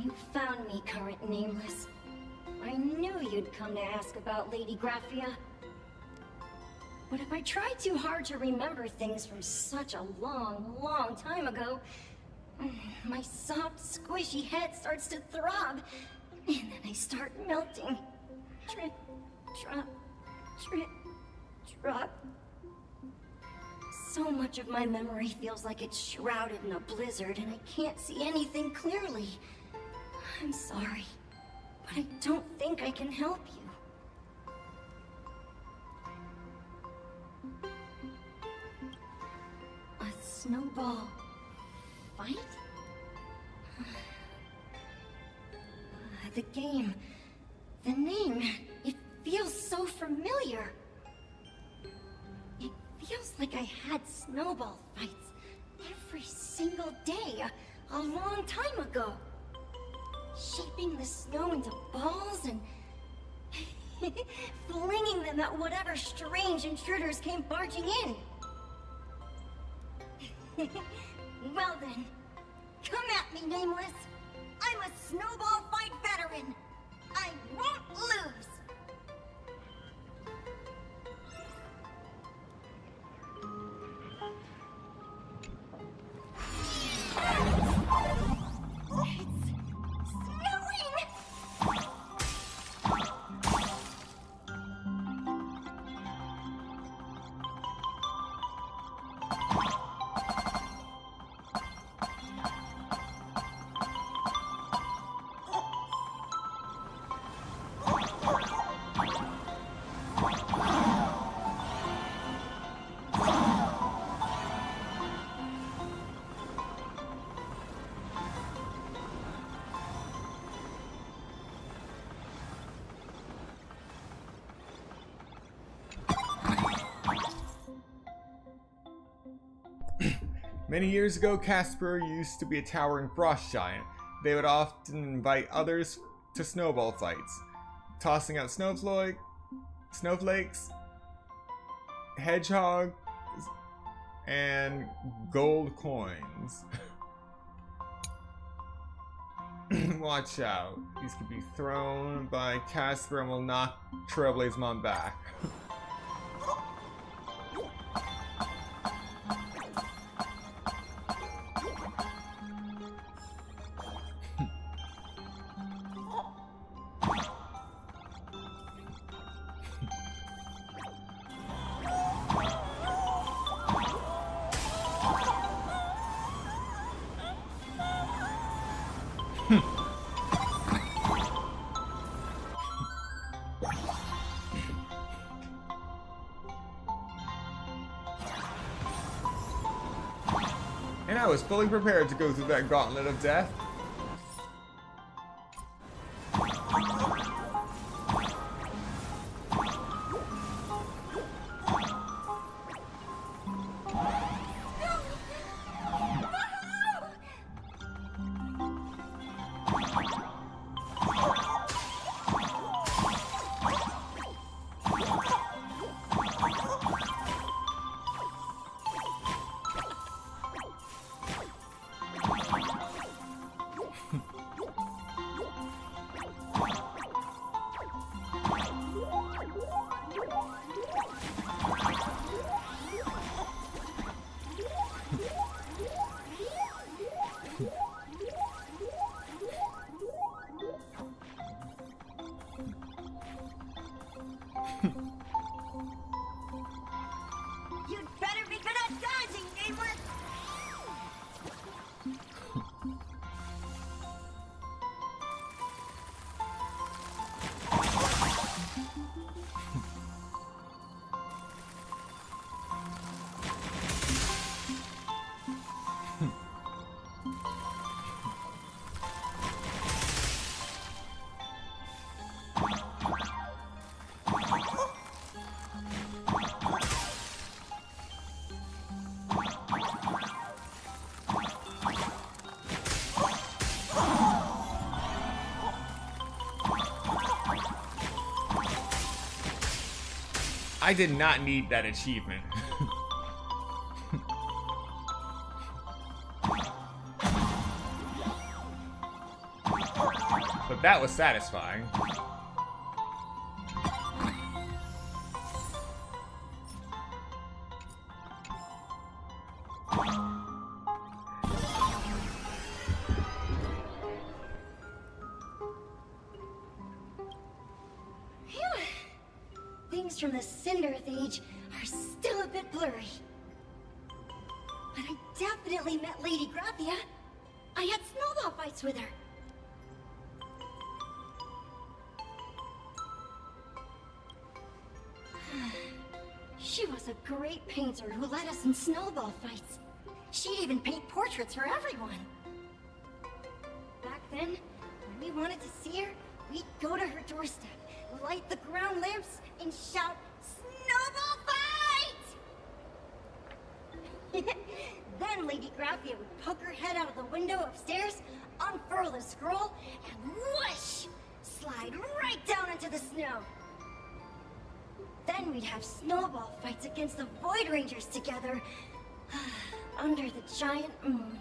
You found me, current nameless. I knew you'd come to ask about Lady Graphia. But if I try too hard to remember things from such a long, long time ago, my soft, squishy head starts to throb, and then I start melting. Drip, drop, drip, drop. So much of my memory feels like it's shrouded in a blizzard, and I can't see anything clearly. I'm sorry, but I don't think I can help you. A snowball fight? The game, the name, it feels so familiar. It feels like I had snowball fights every single day a long time ago. Shaping the snow into balls and flinging them at whatever strange intruders came barging in. Well then, come at me, Nameless. I'm a snowball fight veteran. I won't lose. Many years ago, Casper used to be a towering frost giant. They would often invite others to snowball fights, tossing out snowflakes, hedgehogs, and gold coins. Watch out. These could be thrown by Casper and will knock Trailblazeman back. And I was fully prepared to go through that gauntlet of death. You'd better be good at dodging, Nameless! I did not need that achievement. But that was satisfying. Things from the Cinderth Age are still a bit blurry. But I definitely met Lady Grathia. I had snowball fights with her. She was a great painter who led us in snowball fights. She'd even paint portraits for everyone. Back then, when we wanted to see her, we'd go to her doorstep, light the ground lamps, and shout, "Snowball fight!" Then Lady Grathia would poke her head out of the window upstairs, unfurl the scroll, and whoosh! Slide right down into the snow. Then we'd have snowball fights against the Void Rangers together, under the giant moon.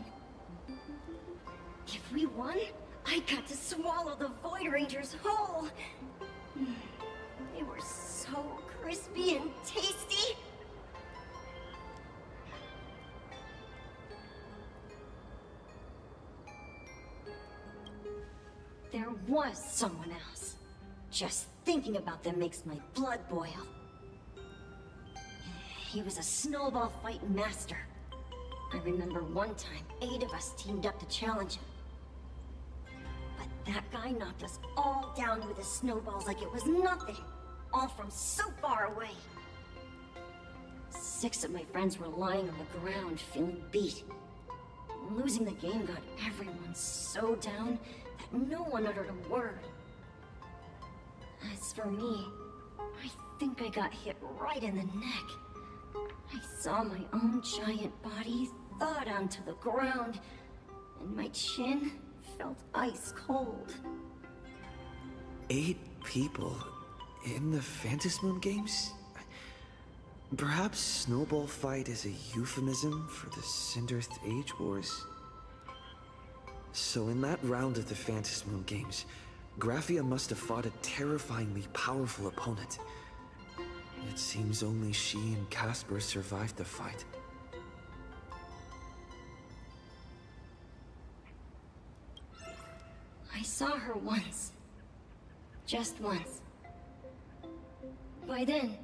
If we won, I got to swallow the Void Rangers whole. They were so crispy and tasty. There was someone else. Just thinking about them makes my blood boil. He was a snowball fight master. I remember one time, 8 of us teamed up to challenge him. But that guy knocked us all down with his snowballs like it was nothing. All from so far away. 6 of my friends were lying on the ground, feeling beat. Losing the game got everyone so down that no one uttered a word. As for me, I think I got hit right in the neck. I saw my own giant body thud onto the ground, and my chin felt ice cold. 8 people in the Phantasmoon games? Perhaps Snowball Fight is a euphemism for the Cinderth Age Wars? So in that round of the Phantasmoon games, Graphia must have fought a terrifyingly powerful opponent. It seems only she and Casper survived the fight. I saw her once. Just once. By then,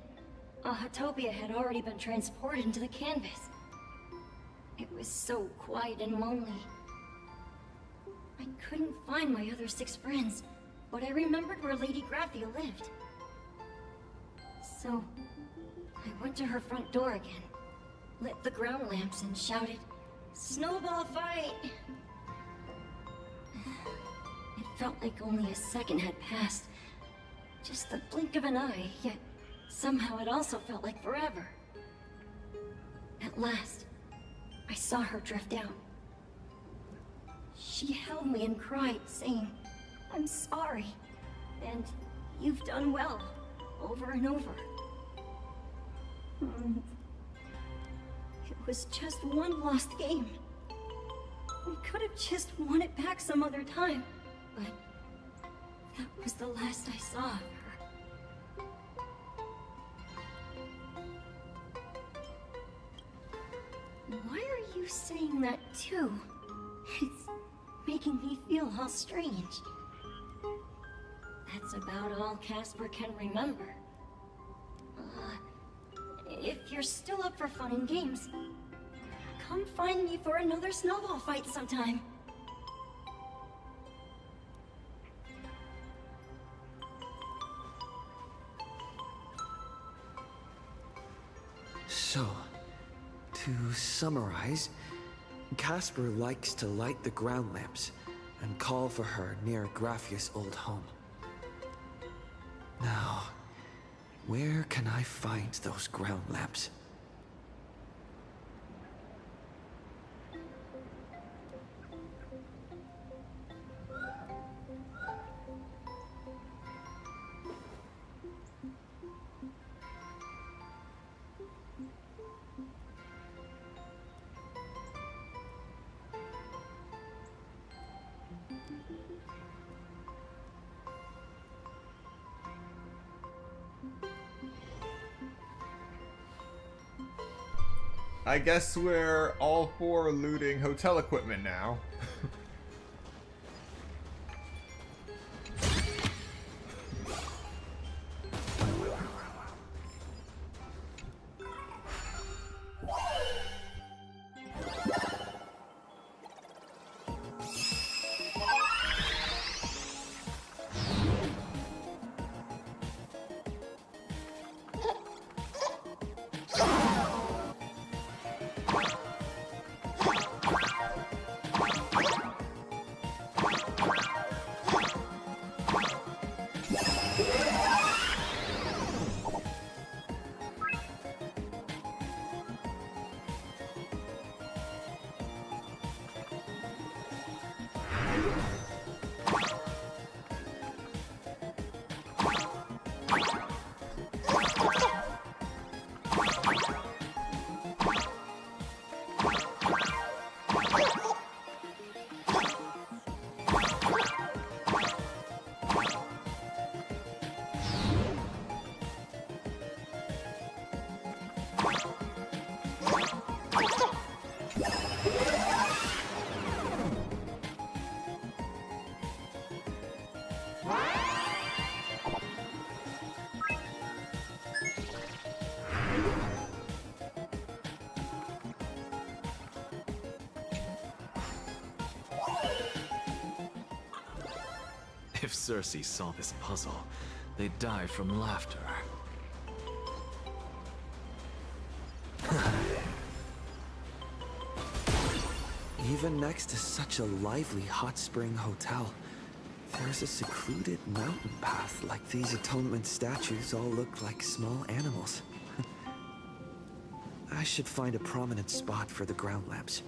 Ahatopia had already been transported into the canvas. It was so quiet and lonely. I couldn't find my other 6 friends, but I remembered where Lady Graphia lived. So, I went to her front door again, lit the ground lamps and shouted, "Snowball fight!" It felt like only a second had passed. Just the blink of an eye, yet somehow it also felt like forever. At last, I saw her drift out. She held me and cried, saying, "I'm sorry, and you've done well," over and over. It was just one lost game. We could have just won it back some other time, but that was the last I saw of her. Why are you saying that too? It's making me feel all strange. That's about all Casper can remember. If you're still up for fun and games, come find me for another snowball fight sometime. So, to summarize, Casper likes to light the ground lamps and call for her near Graphia's old home. Now, where can I find those ground lamps? I guess we're all for looting hotel equipment now. If Cersei saw this puzzle, they'd die from laughter. Even next to such a lively hot spring hotel, there's a secluded mountain path. Like these atonement statues all look like small animals. I should find a prominent spot for the ground lamps.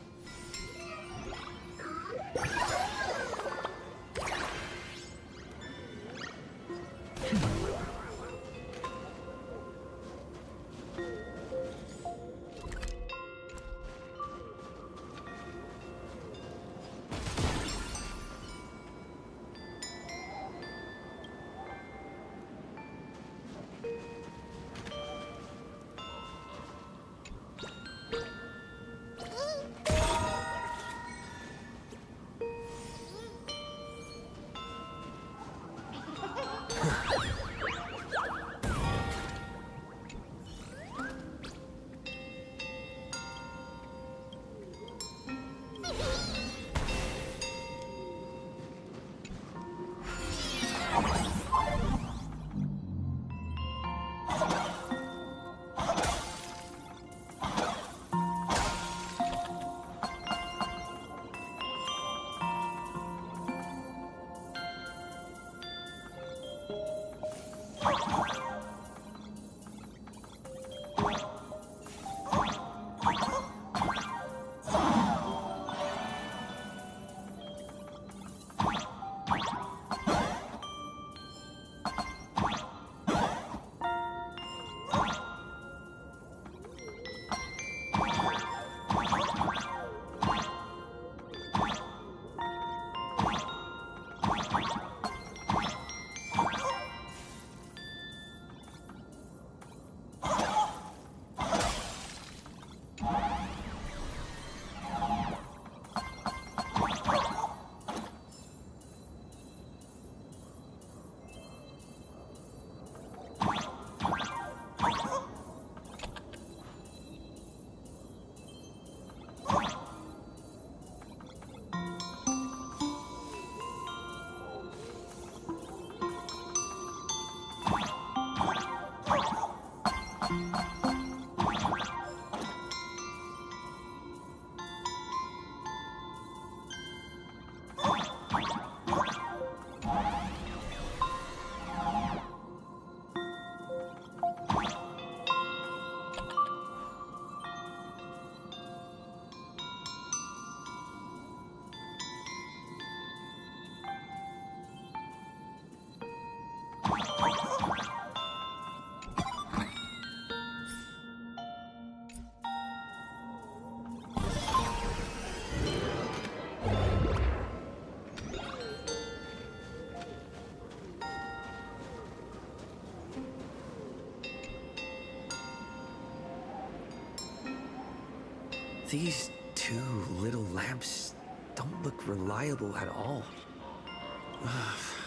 These two little lamps don't look reliable at all.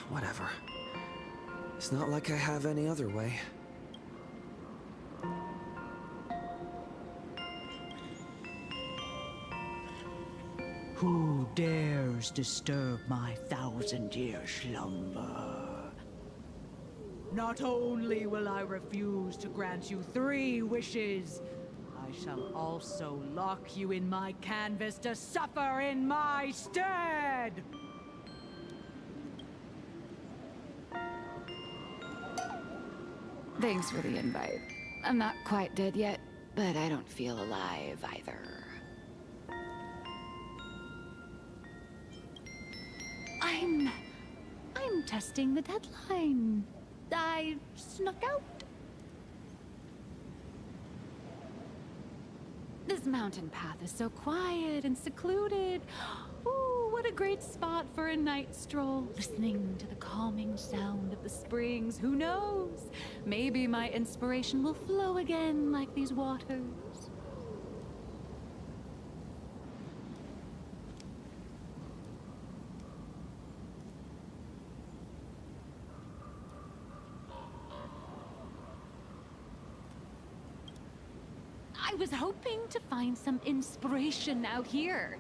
Whatever. It's not like I have any other way. Who dares disturb my 1,000-year slumber? Not only will I refuse to grant you 3 wishes, I shall also lock you in my canvas to suffer in my stead! Thanks for the invite. I'm not quite dead yet, but I don't feel alive either. I'm testing the deadline. I snuck out. This mountain path is so quiet and secluded. Ooh, what a great spot for a night stroll, listening to the calming sound of the springs. Who knows? Maybe my inspiration will flow again like these waters. I was hoping to find some inspiration out here.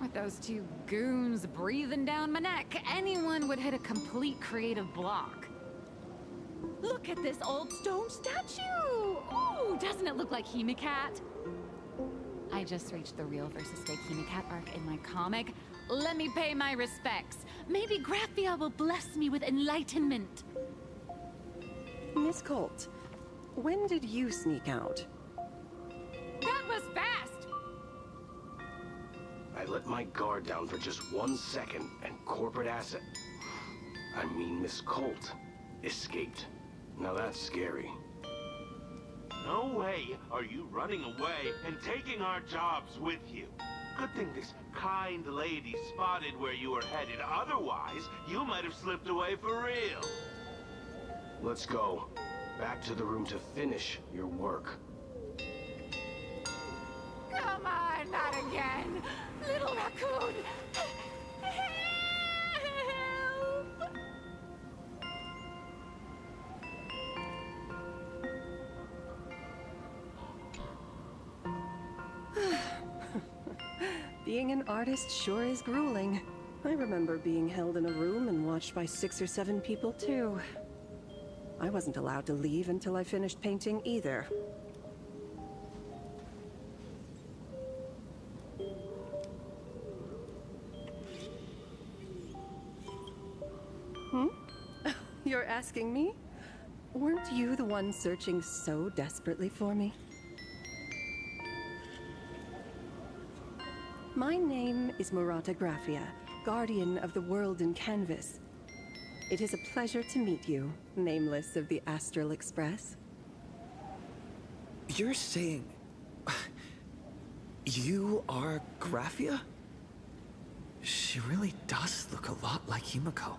With those 2 goons breathing down my neck, anyone would hit a complete creative block. Look at this old stone statue! Ooh, doesn't it look like Hemicat? I just reached the real versus fake Hemicat arc in my comic. Let me pay my respects. Maybe Graphia will bless me with enlightenment. Miss Colt, when did you sneak out? I let my guard down for just 1 second, and corporate asset... I mean Miss Colt, escaped. Now that's scary. No way are you running away and taking our jobs with you. Good thing this kind lady spotted where you were headed. Otherwise, you might have slipped away for real. Let's go. Back to the room to finish your work. Come on, not again! Little raccoon! Help! Being an artist sure is grueling. I remember being held in a room and watched by 6 or 7 people too. I wasn't allowed to leave until I finished painting either. You're asking me? Weren't you the one searching so desperately for me? My name is Murata Graphia, guardian of the world in canvas. It is a pleasure to meet you, nameless of the Astral Express. You're saying... you are Graphia? She really does look a lot like Himiko.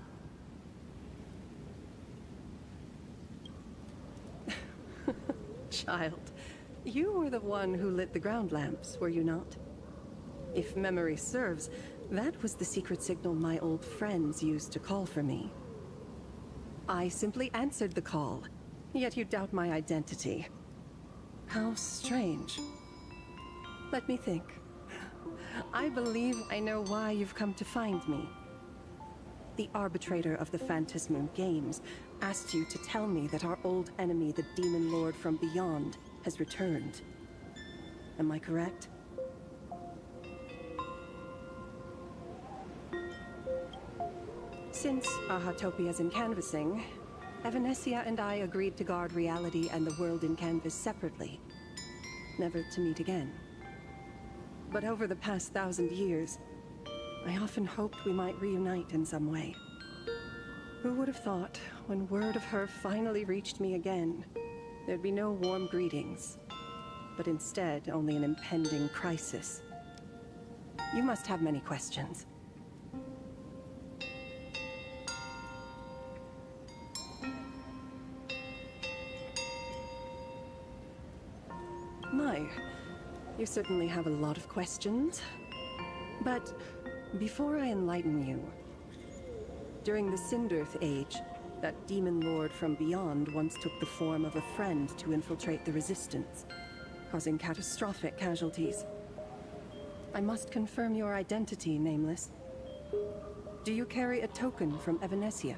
Child, you were the one who lit the ground lamps, were you not? If memory serves, that was the secret signal my old friends used to call for me. I simply answered the call, yet you doubt my identity. How strange. Let me think. I believe I know why you've come to find me. The arbitrator of the Phantasmoon Games asked you to tell me that our old enemy, the Demon Lord from Beyond, has returned. Am I correct? Since Ahatopia's in canvassing, Evanesia and I agreed to guard reality and the world in canvas separately, never to meet again. But over the past 1,000 years, I often hoped we might reunite in some way. Who would have thought, when word of her finally reached me again, there'd be no warm greetings, but instead only an impending crisis. You must have many questions. My, you certainly have a lot of questions. But before I enlighten you, during the Cinderth Age, that demon lord from beyond once took the form of a friend to infiltrate the Resistance, causing catastrophic casualties. I must confirm your identity, Nameless. Do you carry a token from Evanesia?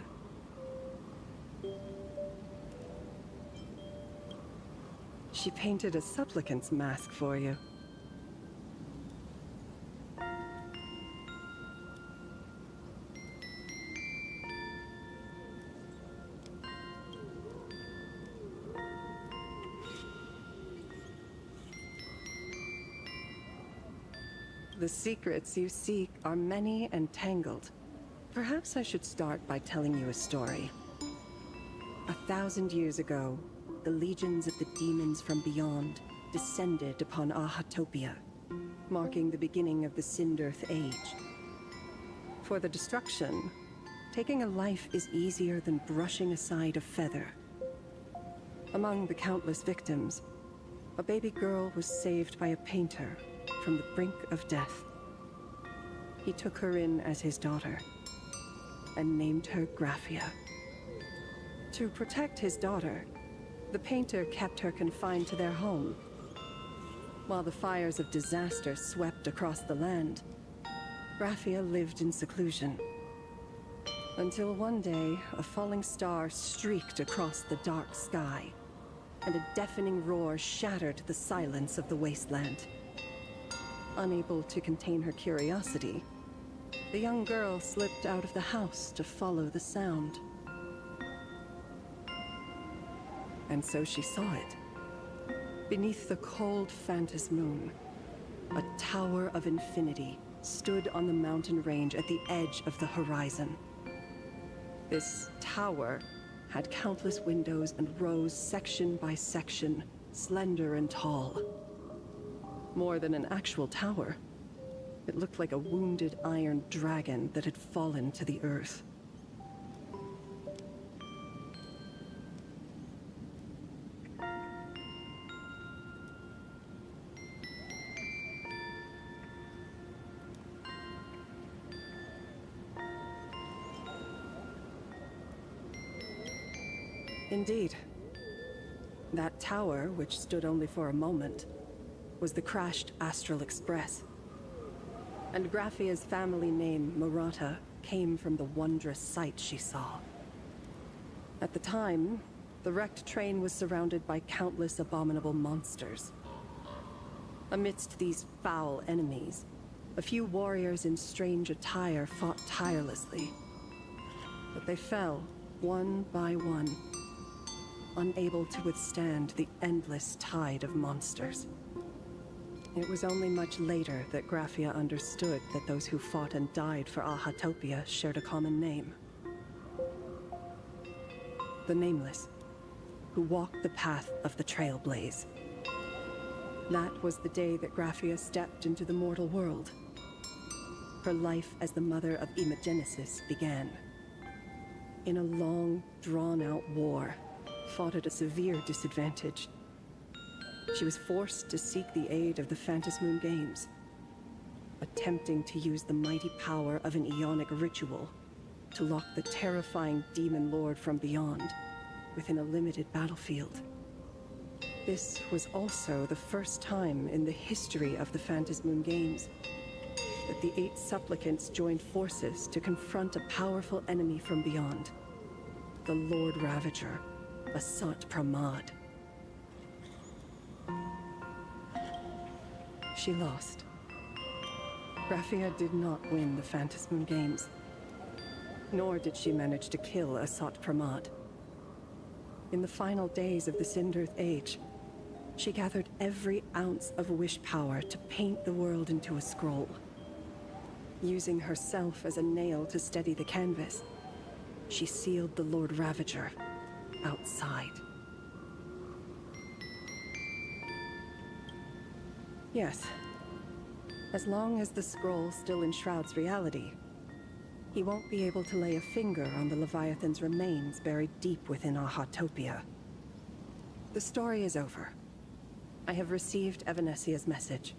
She painted a supplicant's mask for you. The secrets you seek are many and tangled. Perhaps I should start by telling you a story. 1,000 years ago, the legions of the demons from beyond descended upon Ahatopia, marking the beginning of the Cinderth Age. For the destruction, taking a life is easier than brushing aside a feather. Among the countless victims, a baby girl was saved by a painter from the brink of death. He took her in as his daughter and named her Graphia. To protect his daughter, the painter kept her confined to their home. While the fires of disaster swept across the land, Graphia lived in seclusion. Until one day, a falling star streaked across the dark sky, and a deafening roar shattered the silence of the wasteland. Unable to contain her curiosity, the young girl slipped out of the house to follow the sound. And so she saw it. Beneath the cold Phantasmoon, a tower of infinity stood on the mountain range at the edge of the horizon. This tower had countless windows and rose section by section, slender and tall. More than an actual tower, it looked like a wounded iron dragon that had fallen to the earth. Indeed. That tower, which stood only for a moment, was the crashed Astral Express. And Graphia's family name, Murata, came from the wondrous sight she saw. At the time, the wrecked train was surrounded by countless abominable monsters. Amidst these foul enemies, a few warriors in strange attire fought tirelessly. But they fell, one by one, unable to withstand the endless tide of monsters. It was only much later that Graphia understood that those who fought and died for Ahatopia shared a common name. The Nameless, who walked the path of the Trailblaze. That was the day that Graphia stepped into the mortal world. Her life as the mother of Imogenesis began. In a long, drawn-out war, fought at a severe disadvantage. She was forced to seek the aid of the Phantasmoon Games, attempting to use the mighty power of an Ionic ritual to lock the terrifying demon lord from beyond within a limited battlefield. This was also the first time in the history of the Phantasmoon Games that the 8 supplicants joined forces to confront a powerful enemy from beyond, the Lord Ravager, Asat Pramad. She lost. Graphia did not win the Phantasmoon Games, nor did she manage to kill Asat Pramad. In the final days of the Cinderth Age, she gathered every ounce of wish power to paint the world into a scroll. Using herself as a nail to steady the canvas, she sealed the Lord Ravager outside. Yes. As long as the scroll still enshrouds reality, he won't be able to lay a finger on the Leviathan's remains buried deep within Ahatopia. The story is over. I have received Evanesia's message.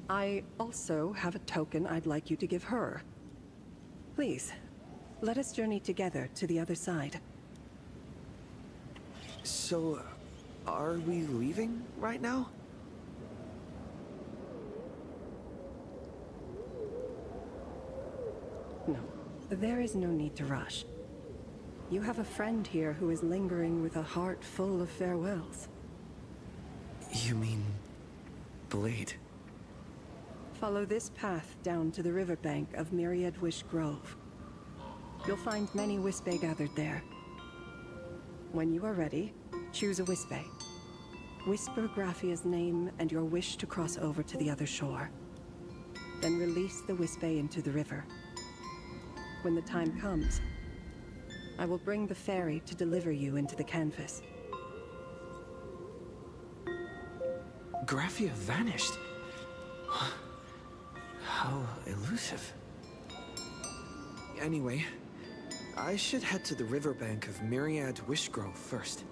I also have a token I'd like you to give her. Please, let us journey together to the other side. So, are we leaving right now? No, there is no need to rush. You have a friend here who is lingering with a heart full of farewells. You mean... Blade? Follow this path down to the riverbank of Myriad Wish Grove. You'll find many Wispe gathered there. When you are ready, choose a Wispe. Whisper Graphia's name and your wish to cross over to the other shore. Then release the Wispe into the river. When the time comes, I will bring the ferry to deliver you into the canvas. Graphia vanished. How elusive. Anyway, I should head to the riverbank of Myriad Wishgrove first.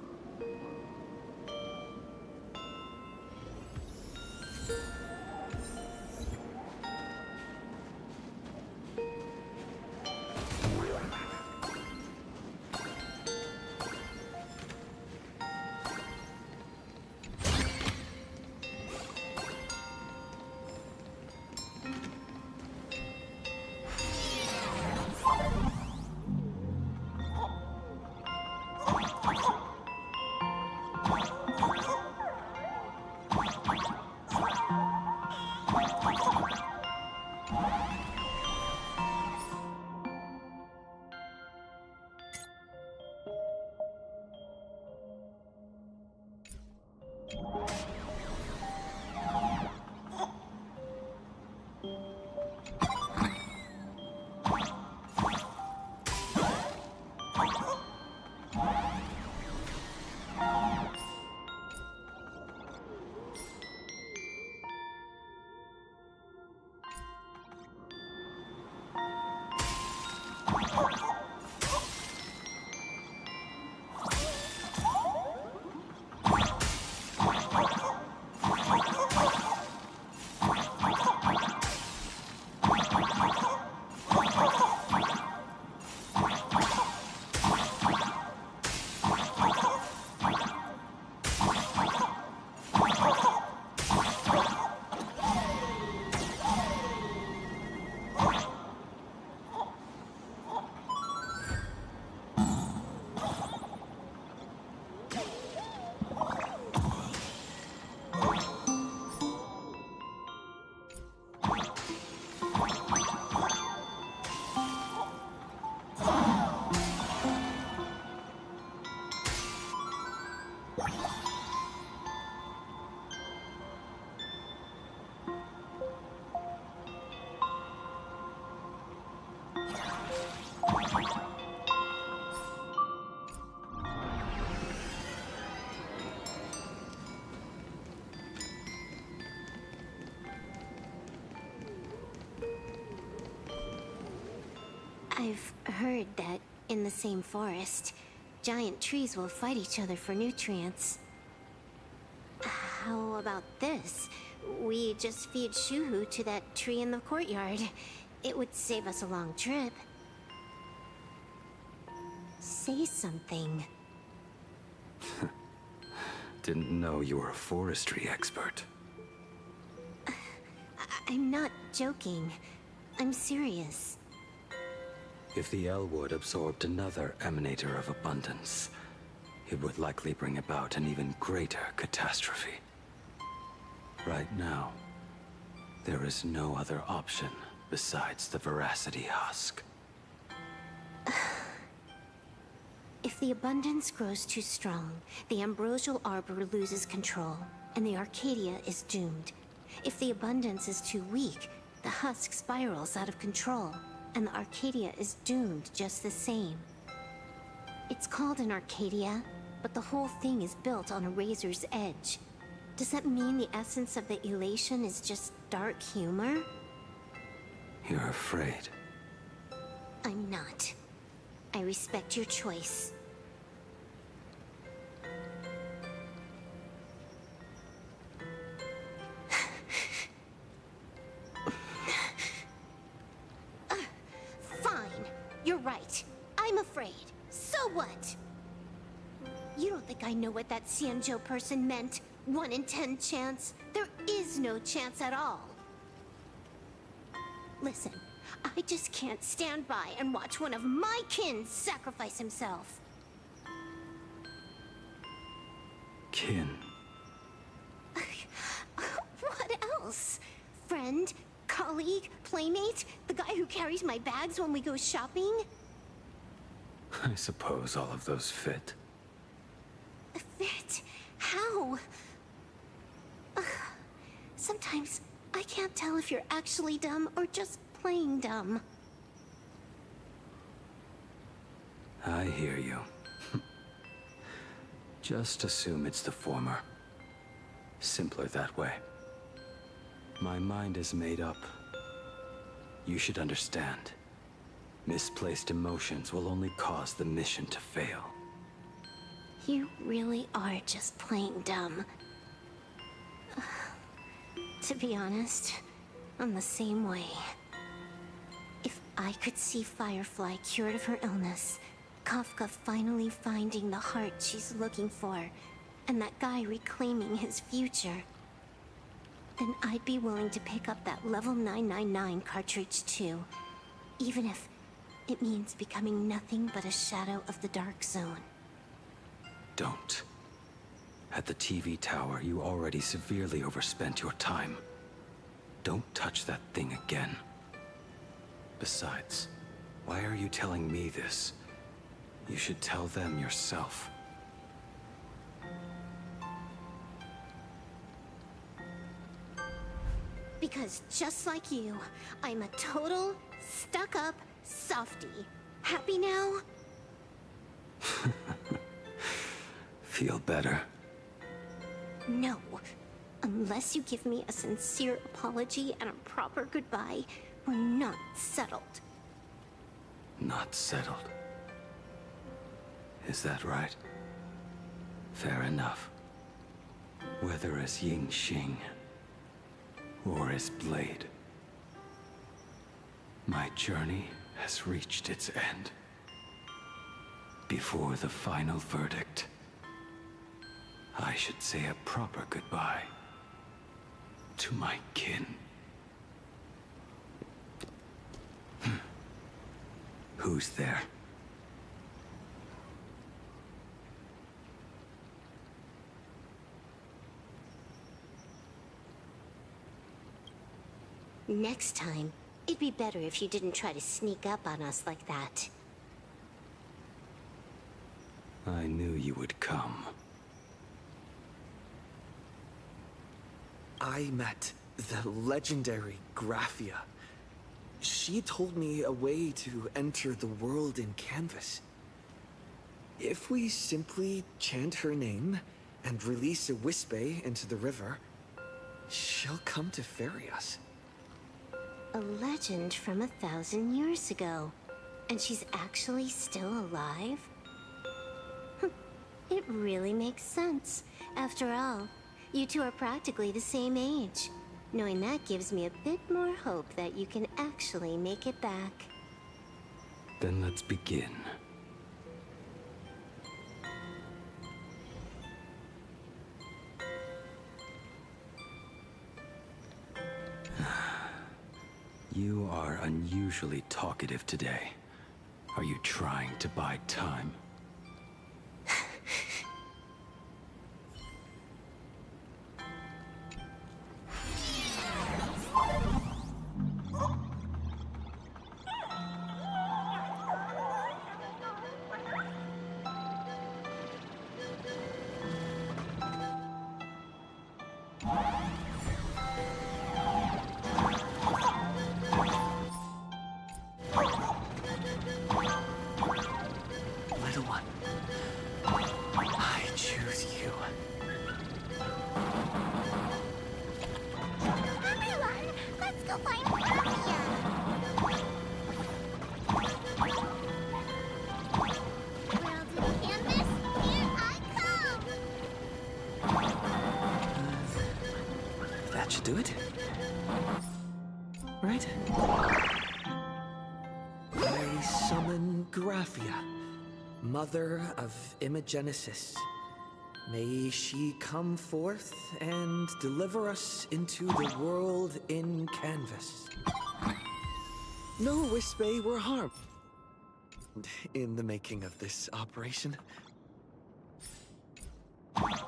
heard that in the same forest, giant trees will fight each other for nutrients. How about this? We just feed Shuhu to that tree in the courtyard. It would save us a long trip. Say something. Didn't know you were a forestry expert. I'm not joking. I'm serious. If the Elwood absorbed another emanator of abundance, it would likely bring about an even greater catastrophe. Right now, there is no other option besides the Veracity Husk. If the abundance grows too strong, the Ambrosial Arbor loses control, and the Arcadia is doomed. If the abundance is too weak, the husk spirals out of control, and the Arcadia is doomed just the same. It's called an Arcadia, but the whole thing is built on a razor's edge. Does that mean the essence of the elation is just dark humor? You're afraid. I'm not. I respect your choice. Fine. You're right. I'm afraid. So what? You don't think I know what that Xianzhou person meant? 1 in 10 chance? There is no chance at all. Listen. I just can't stand by and watch one of my kin sacrifice himself. Kin. What else? Friend? Colleague? Playmate? The guy who carries my bags when we go shopping? I suppose all of those fit. Fit? How? Sometimes I can't tell if you're actually dumb or just playing dumb. I hear you. Just assume it's the former. Simpler that way. My mind is made up. You should understand. Misplaced emotions will only cause the mission to fail. You really are just playing dumb. To be honest, I'm the same way. If I could see Firefly cured of her illness, Kafka finally finding the heart she's looking for, and that guy reclaiming his future, then I'd be willing to pick up that level 999 cartridge too, even if it means becoming nothing but a shadow of the Dark Zone. Don't. At the TV tower, you already severely overspent your time. Don't touch that thing again. Besides, why are you telling me this? You should tell them yourself. Because just like you, I'm a total, stuck-up softie. Happy now? Feel better? No. Unless you give me a sincere apology and a proper goodbye, we're not settled. Not settled. Is that right? Fair enough. Whether as Ying Xing or as Blade, my journey has reached its end. Before the final verdict, I should say a proper goodbye to my kin. Who's there? Next time, it'd be better if you didn't try to sneak up on us like that. I knew you would come. I met the legendary Graphia. She told me a way to enter the world in canvas. If we simply chant her name and release a Wispe into the river, she'll come to ferry us. A legend from 1,000 years ago. And she's actually still alive? It really makes sense. After all, you two are practically the same age. Knowing that gives me a bit more hope that you can actually make it back. Then let's begin. You are unusually talkative today. Are you trying to buy time? Little one, I choose you. Everyone, let's go find Graphia! World in canvas, here I come! That should do it. Right? I summon Graphia, Mother of Imogenesis. May she come forth and deliver us into the world in canvas. No Wispe were harmed in the making of this operation. Graphia!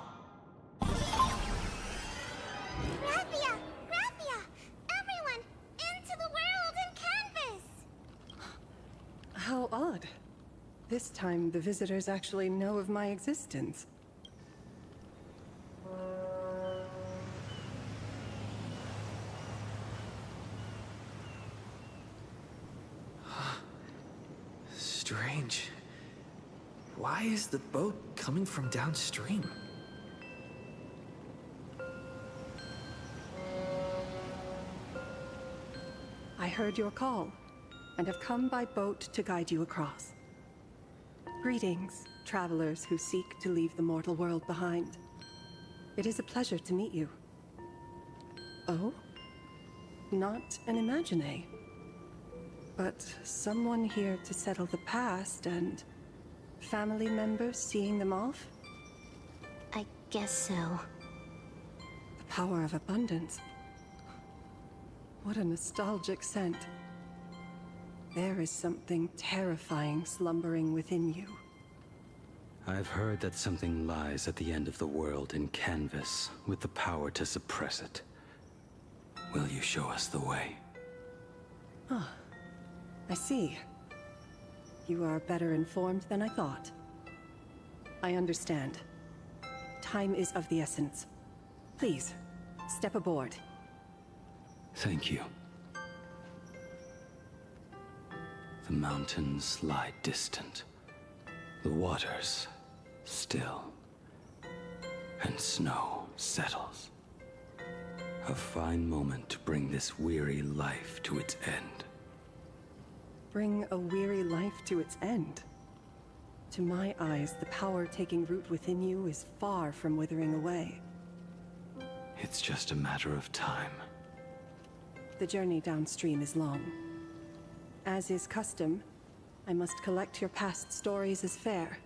Graphia! Everyone, into the world in canvas! How odd. This time, the visitors actually know of my existence. Strange. Why is the boat coming from downstream? I heard your call, and have come by boat to guide you across. Greetings, travelers who seek to leave the mortal world behind. It is a pleasure to meet you. Oh? Not an Imagine, but someone here to settle the past and family members seeing them off? I guess so. The power of abundance. What a nostalgic scent. There is something terrifying slumbering within you. I've heard that something lies at the end of the world in canvas with the power to suppress it. Will you show us the way? Ah, I see. You are better informed than I thought. I understand. Time is of the essence. Please, step aboard. Thank you. The mountains lie distant. The waters still. And snow settles. A fine moment to bring this weary life to its end. Bring a weary life to its end. To my eyes, the power taking root within you is far from withering away. It's just a matter of time. The journey downstream is long. As is custom, I must collect your past stories as fair.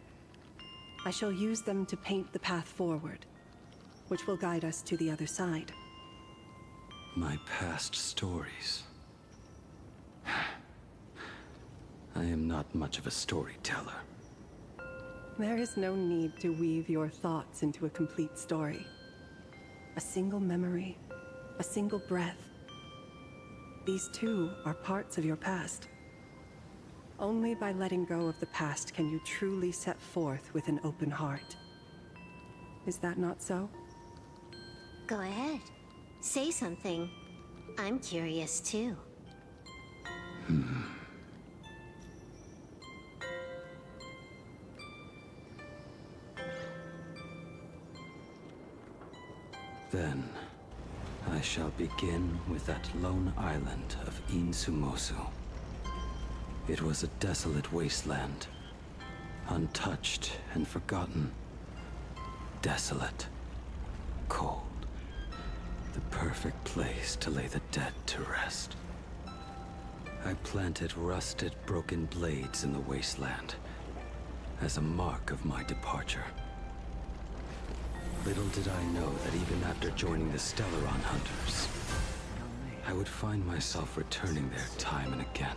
I shall use them to paint the path forward, which will guide us to the other side. My past stories. I am not much of a storyteller. There is no need to weave your thoughts into a complete story. A single memory, a single breath. These too are parts of your past. Only by letting go of the past can you truly set forth with an open heart. Is that not so? Go ahead. Say something. I'm curious too. Then, I shall begin with that lone island of Insumosu. It was a desolate wasteland, untouched and forgotten. Desolate, cold, the perfect place to lay the dead to rest. I planted rusted, broken blades in the wasteland as a mark of my departure. Little did I know that even after joining the Stellaron Hunters, I would find myself returning there time and again,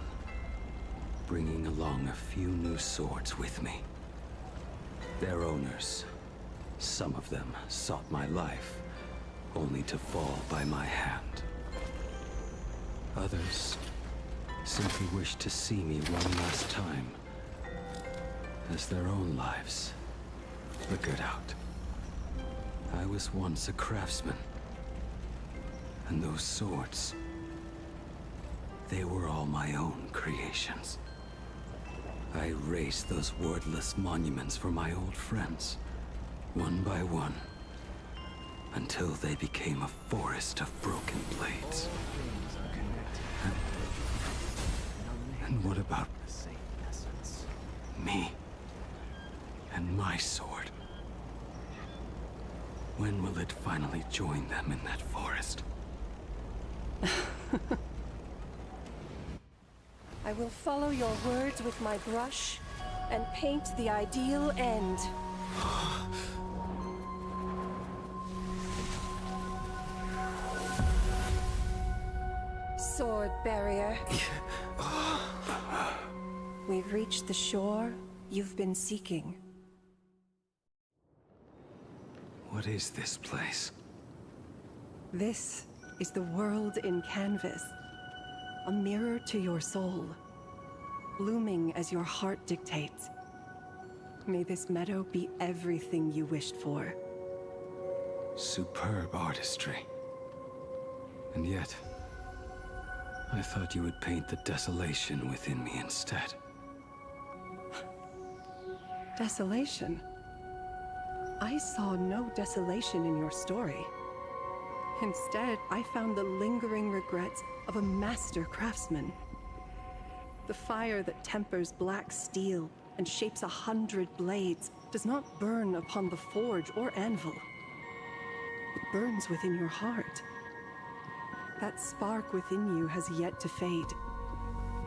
bringing along a few new swords with me. Their owners, some of them sought my life, only to fall by my hand. Others simply wished to see me one last time, as their own lives flickered out. I was once a craftsman, and those swords, they were all my own creations. I raised those wordless monuments for my old friends, one by one, until they became a forest of broken blades. And what about me and my sword? When will it finally join them in that forest? I will follow your words with my brush and paint the ideal end. Sword barrier. We've reached the shore you've been seeking. What is this place? This is the world in canvas. A mirror to your soul, blooming as your heart dictates. May this meadow be everything you wished for. Superb artistry. And yet, I thought you would paint the desolation within me instead. Desolation? I saw no desolation in your story. Instead, I found the lingering regrets of a master craftsman. The fire that tempers black steel and shapes 100 blades does not burn upon the forge or anvil. It burns within your heart. That spark within you has yet to fade.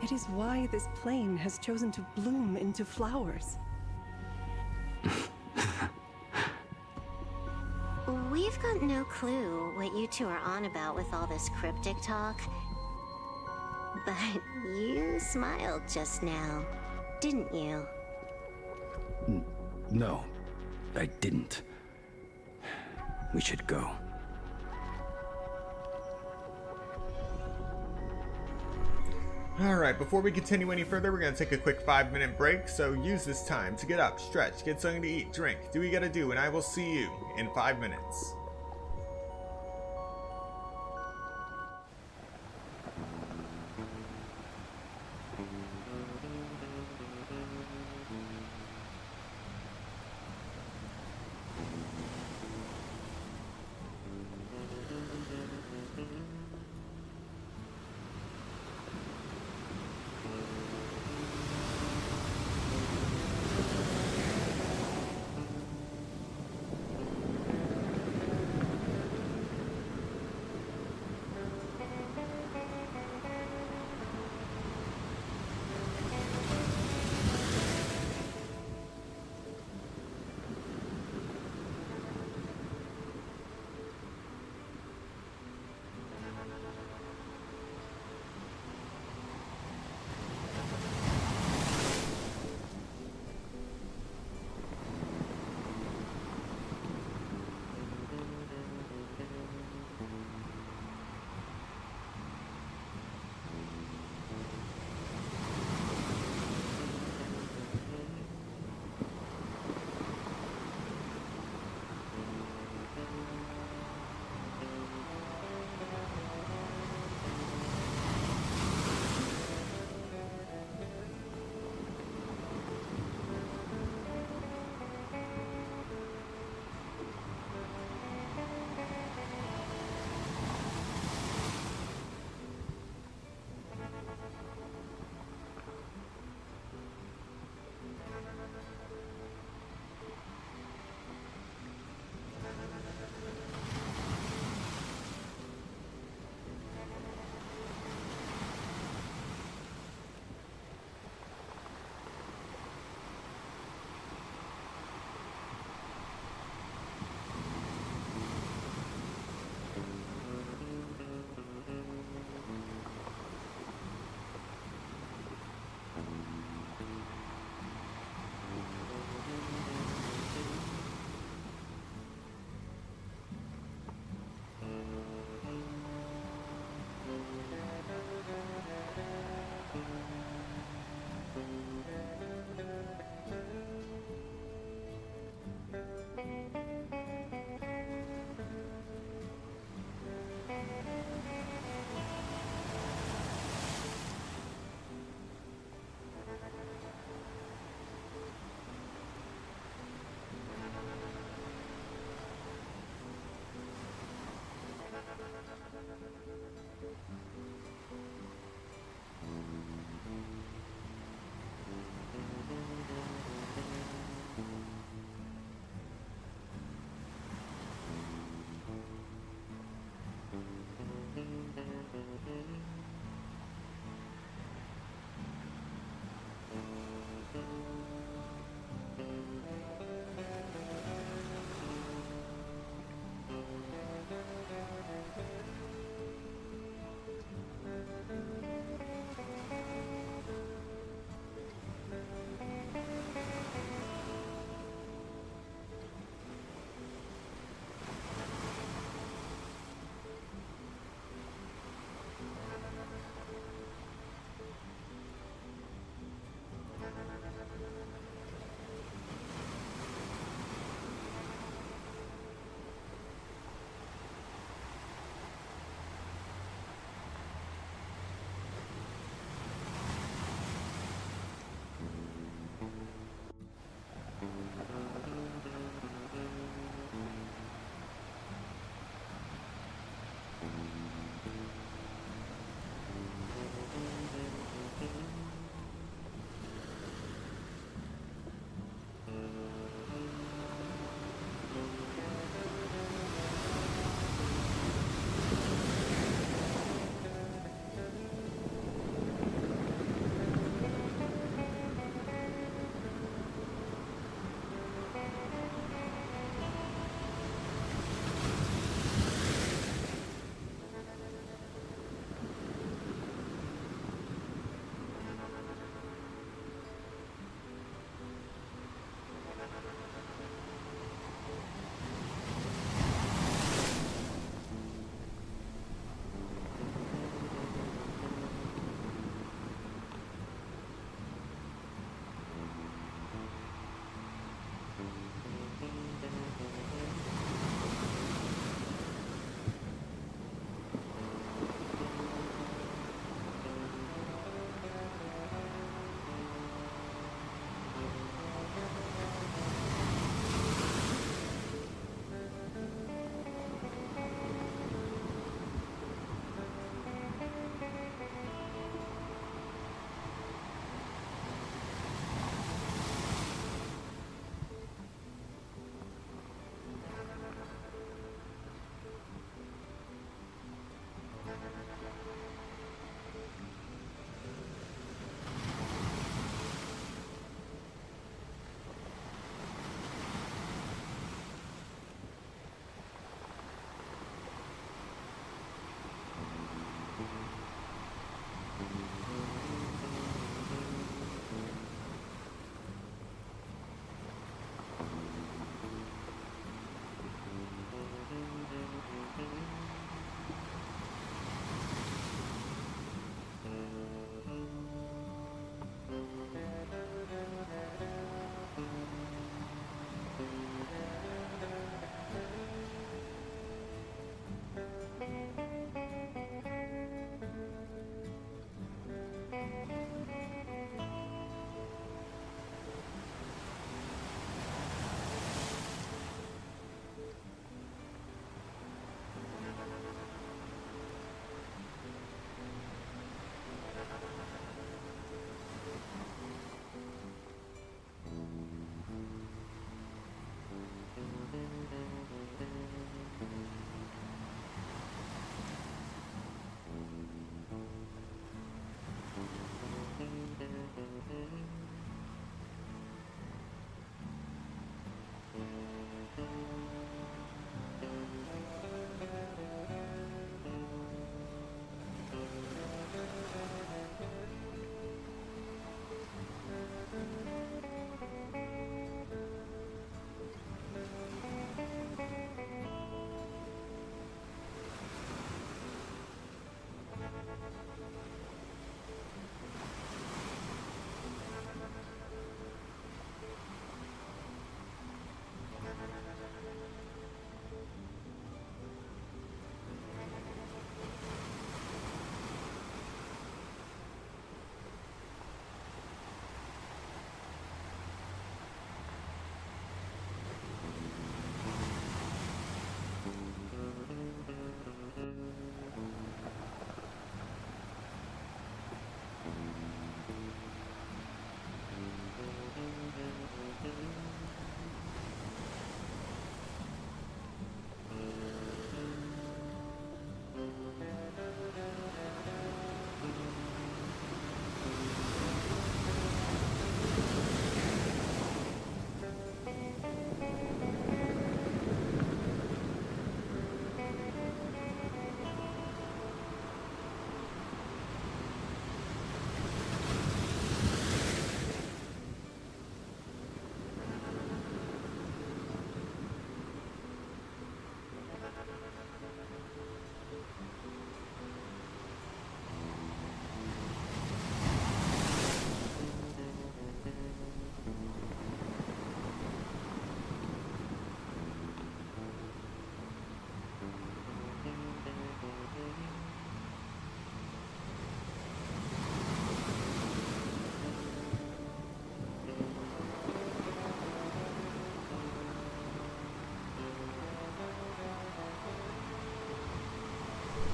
It is why this plane has chosen to bloom into flowers. We've got no clue what you two are on about with all this cryptic talk. But you smiled just now, didn't you? No, I didn't. We should go. Alright, before we continue any further, we're going to take a quick 5-minute break, so use this time to get up, stretch, get something to eat, drink, do what you gotta do, and I will see you in 5 minutes.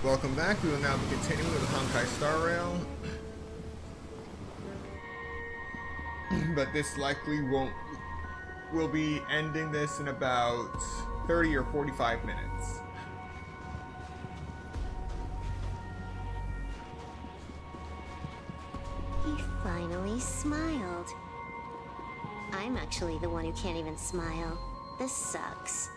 Welcome back. We will now be continuing with Honkai Star Rail. But this likely we'll be ending this in about 30 or 45 minutes. He finally smiled. I'm actually the one who can't even smile. This sucks.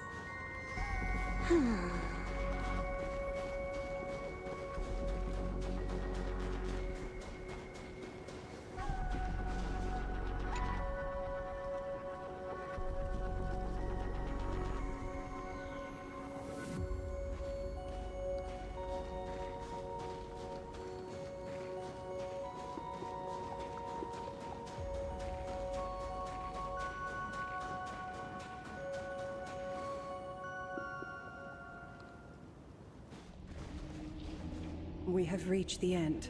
We have reached the end.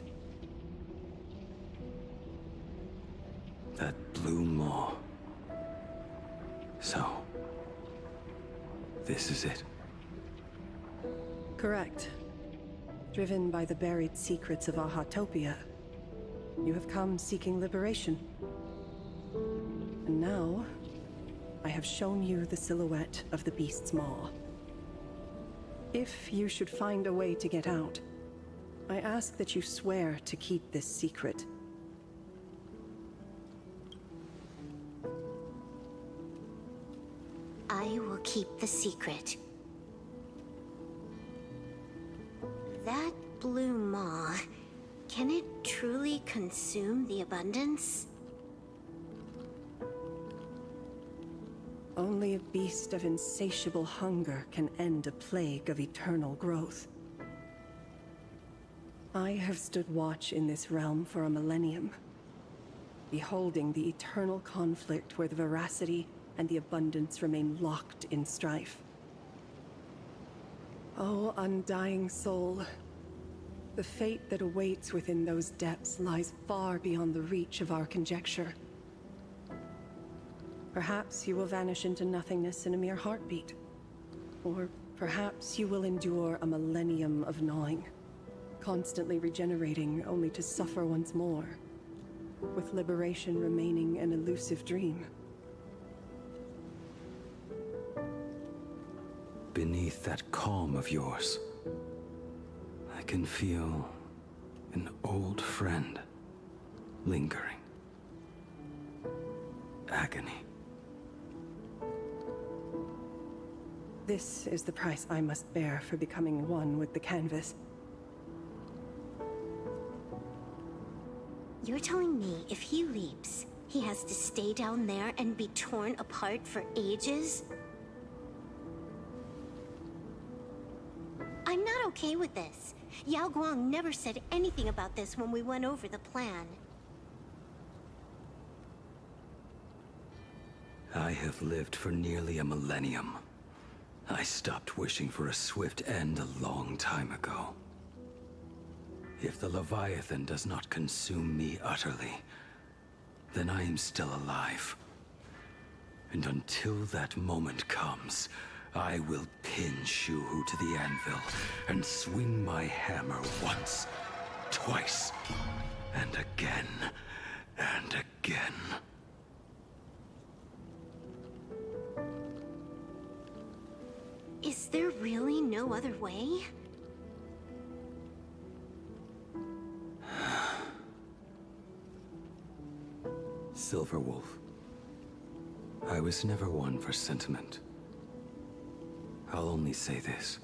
That blue maw. So, this is it. Correct. Driven by the buried secrets of Ahatopia, you have come seeking liberation. And now, I have shown you the silhouette of the beast's maw. If you should find a way to get out, I ask that you swear to keep this secret. I will keep the secret. That blue maw, can it truly consume the abundance? Only a beast of insatiable hunger can end a plague of eternal growth. I have stood watch in this realm for a millennium, beholding the eternal conflict where the veracity and the abundance remain locked in strife. Oh, undying soul, the fate that awaits within those depths lies far beyond the reach of our conjecture. Perhaps you will vanish into nothingness in a mere heartbeat, or perhaps you will endure a millennium of gnawing, constantly regenerating only to suffer once more, with liberation remaining an elusive dream. Beneath that calm of yours, I can feel an old friend lingering. Agony. This is the price I must bear for becoming one with the canvas. You're telling me if he leaps, he has to stay down there and be torn apart for ages? I'm not okay with this. Yao Guang never said anything about this when we went over the plan. I have lived for nearly a millennium. I stopped wishing for a swift end a long time ago. If the Leviathan does not consume me utterly, then I am still alive. And until that moment comes, I will pin Shuhu to the anvil and swing my hammer once, twice, and again, and again. Is there really no other way? Silver Wolf, I was never one for sentiment. I'll only say this.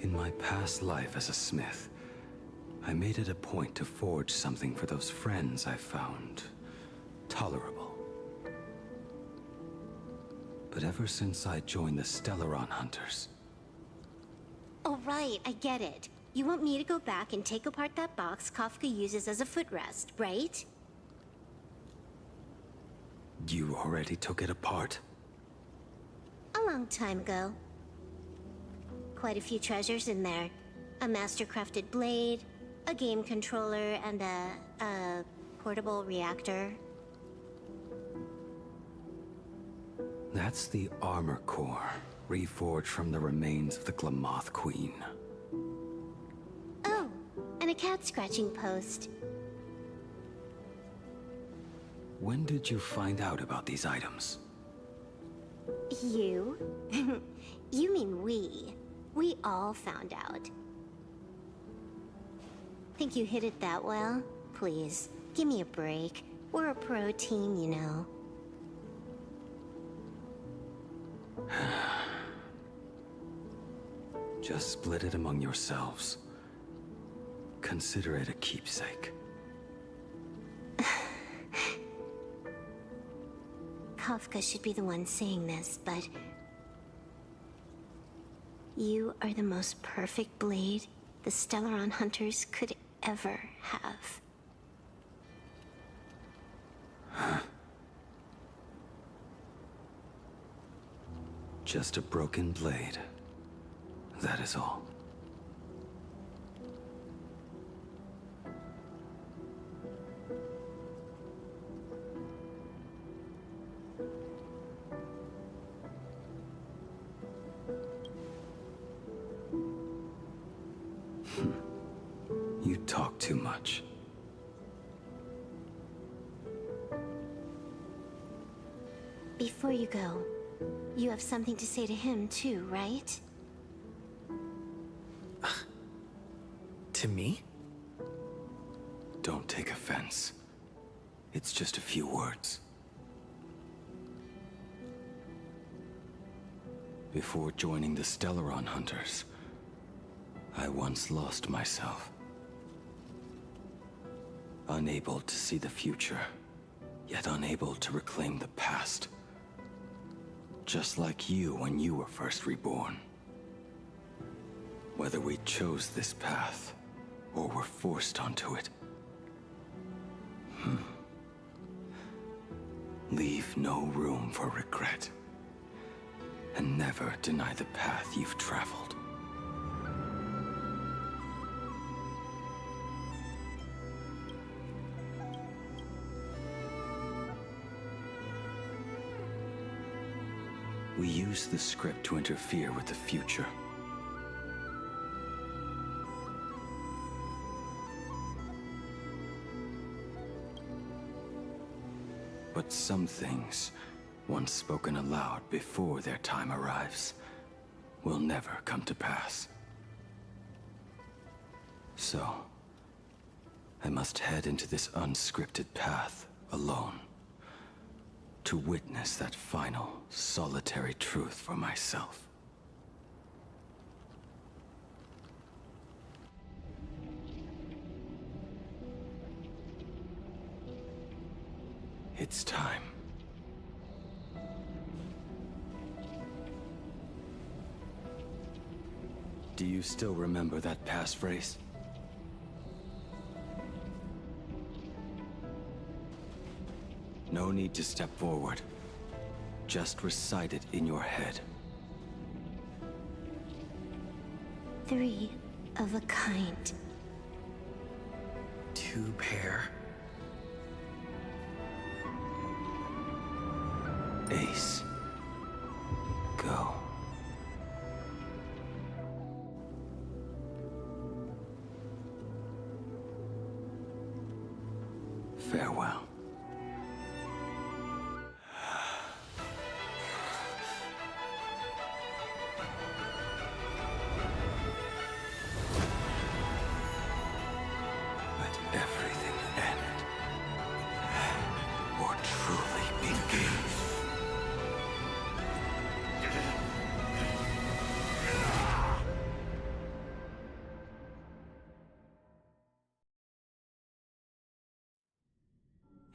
In my past life as a smith, I made it a point to forge something for those friends I found tolerable. But ever since I joined the Stellaron Hunters... Oh right, I get it. You want me to go back and take apart that box Kafka uses as a footrest, right? You already took it apart? A long time ago. Quite a few treasures in there. A master-crafted blade, a game controller, and a portable reactor. That's the armor core. reforged from the remains of the Glamoth Queen. Oh, and a cat scratching post. When did you find out about these items? You? You mean we. We all found out. Think you hid it that well? Please, give me a break. We're a pro team, you know. Just split it among yourselves. Consider it a keepsake. Kafka should be the one saying this, but... You are the most perfect blade the Stellaron hunters could ever have. Just a broken blade. That is all. You talk too much. Before you go, you have something to say to him too, right? To me? Don't take offense. It's just a few words. Before joining the Stellaron Hunters, I once lost myself. Unable to see the future, yet unable to reclaim the past. Just like you when you were first reborn. Whether we chose this path, or were forced onto it. Leave no room for regret. And never deny the path you've traveled. We use the script to interfere with the future. But some things, once spoken aloud before their time arrives, will never come to pass. So, I must head into this unscripted path alone, to witness that final, solitary truth for myself. It's time. Do you still remember that passphrase? No need to step forward. Just recite it in your head. 3 of a kind. 2 pair. Ace. Go. Farewell. Let everything end, or truly begin.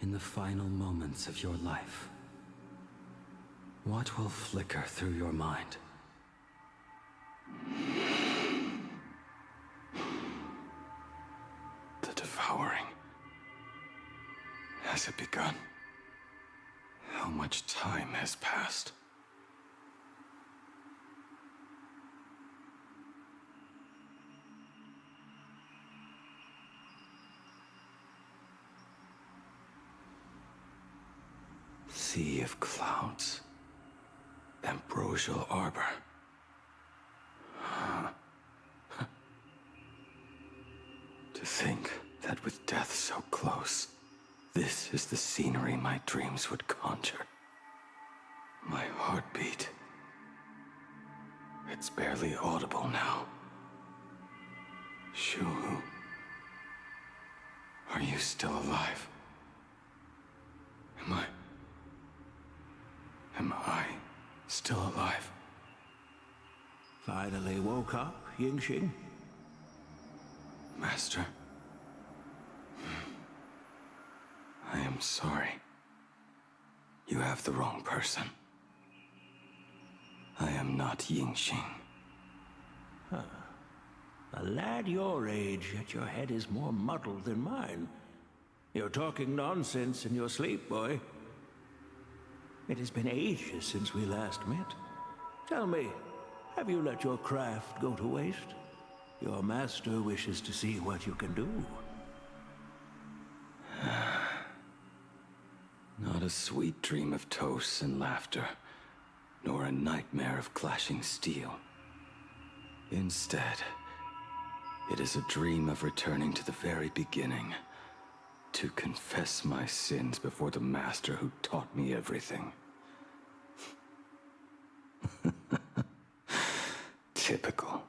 In the final moments of your life, what will flicker through your mind? The devouring. Has it begun? How much time has passed? Sea of clouds. Ambrosial Arbor. To think that with death so close, this is the scenery my dreams would conjure. My heartbeat. It's barely audible now. Shu, are you still alive? Am I still alive? Finally woke up, Yingxing? Master. I am sorry. You have the wrong person. I am not Yingxing. Huh. A lad your age, yet your head is more muddled than mine. You're talking nonsense in your sleep, boy. It has been ages since we last met. Tell me, have you let your craft go to waste? Your master wishes to see what you can do. Not a sweet dream of toasts and laughter, nor a nightmare of clashing steel. Instead, it is a dream of returning to the very beginning, to confess my sins before the master who taught me everything. Typical.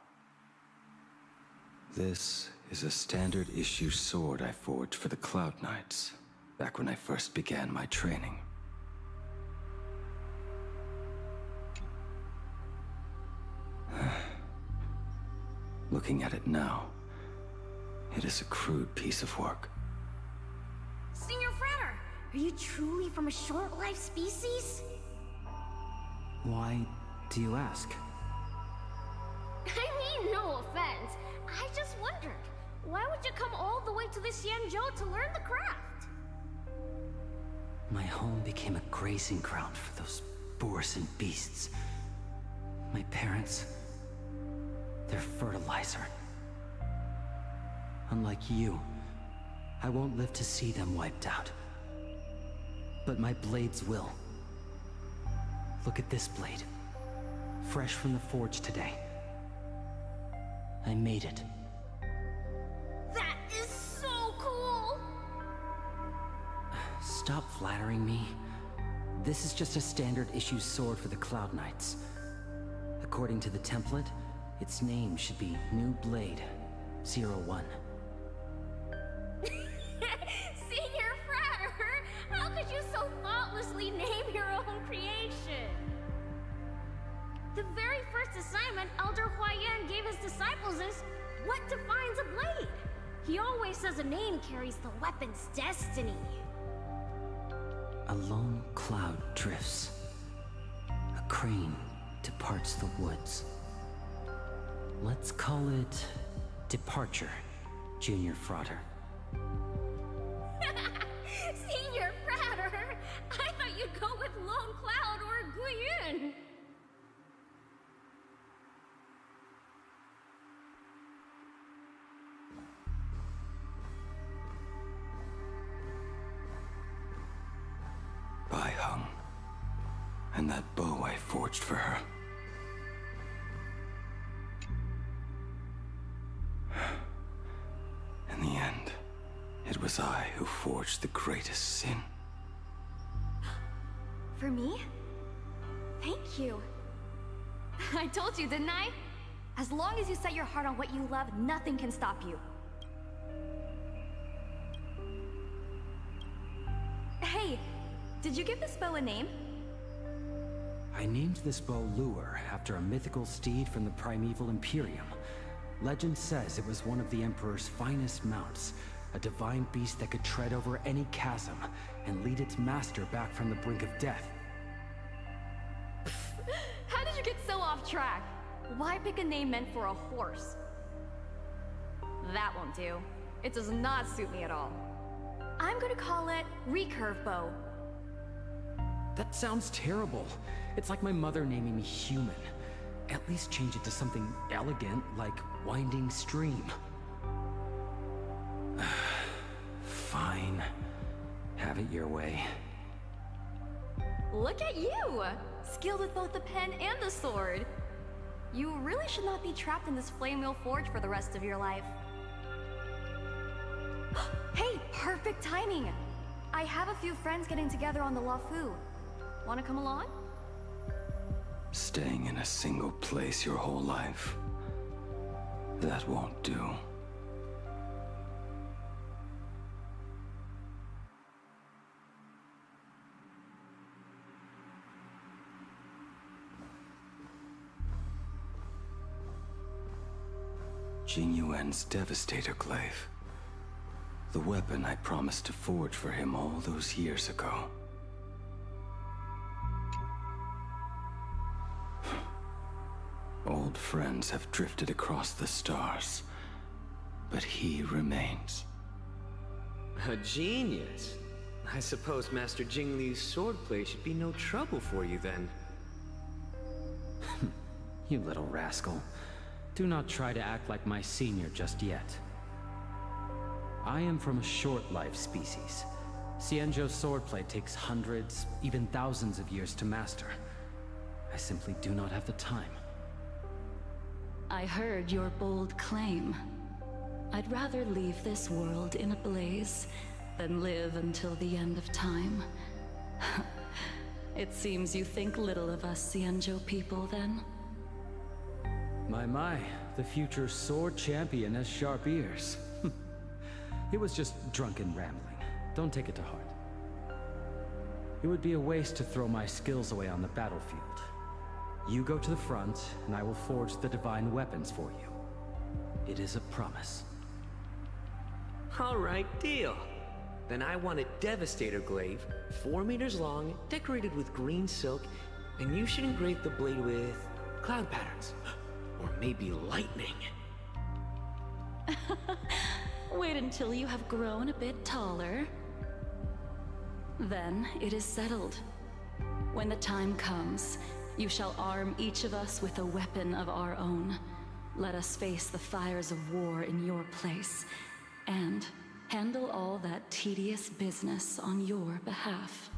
This is a standard issue sword I forged for the Cloud Knights, back when I first began my training. Looking at it now, it is a crude piece of work. Senior Frater, are you truly from a short-lived species? Why do you ask? I mean, no offense. I just wondered, why would you come all the way to the Xianzhou to learn the craft? My home became a grazing ground for those boars and beasts. My parents, they're fertilizer. Unlike you, I won't live to see them wiped out. But my blades will. Look at this blade. Fresh from the forge today. I made it. That is so cool! Stop flattering me. This is just a standard issue sword for the Cloud Knights. According to the template, its name should be New Blade 01. Senior Frater, how could you so thoughtlessly name your own creation? The very first assignment Elder Huayan gave his disciples is what defines a blade. He always says a name carries the weapon's destiny. A lone cloud drifts. A crane departs the woods. Let's call it Departure, Junior Frater. Senior Frater, I thought you'd go with Lone Cloud or Guiyun. Bai Hung, and that bow I forged for her. In the end, it was I who forged the greatest sin. For me? Thank you. I told you, didn't I? As long as you set your heart on what you love, nothing can stop you. Hey, did you give this bow a name? I named this bow Lure after a mythical steed from the primeval Imperium. Legend says it was one of the Emperor's finest mounts, a divine beast that could tread over any chasm and lead its master back from the brink of death. How did you get so off track? Why pick a name meant for a horse? That won't do. It does not suit me at all. I'm gonna call it Recurve Bow. That sounds terrible. It's like my mother naming me Human. At least change it to something elegant like Winding Stream. Fine. Have it your way. Look at you! skilled with both the pen and the sword. You really should not be trapped in this flame wheel forge for the rest of your life. Hey, perfect timing! I have a few friends getting together on the Lafu. Wanna come along? Staying in a single place your whole life, that won't do. Jing Yuan's Devastator Glaive. The weapon I promised to forge for him all those years ago. Old friends have drifted across the stars, but he remains. A genius. I suppose Master Jing Li's swordplay should be no trouble for you then. You little rascal. Do not try to act like my senior just yet. I am from a short-life species. Xianzhou's swordplay takes hundreds, even thousands of years to master. I simply do not have the time. I heard your bold claim. I'd rather leave this world in a blaze than live until the end of time. It seems you think little of us Xianzhou people, then? My, the future sword champion has sharp ears. It was just drunken rambling. Don't take it to heart. It would be a waste to throw my skills away on the battlefield. You go to the front, and I will forge the divine weapons for you. It is a promise. All right, deal. Then I want a Devastator Glaive, 4 meters long, decorated with green silk, and you should engrave the blade with cloud patterns. Or maybe lightning. Wait until you have grown a bit taller. Then it is settled. When the time comes, you shall arm each of us with a weapon of our own. Let us face the fires of war in your place, and handle all that tedious business on your behalf.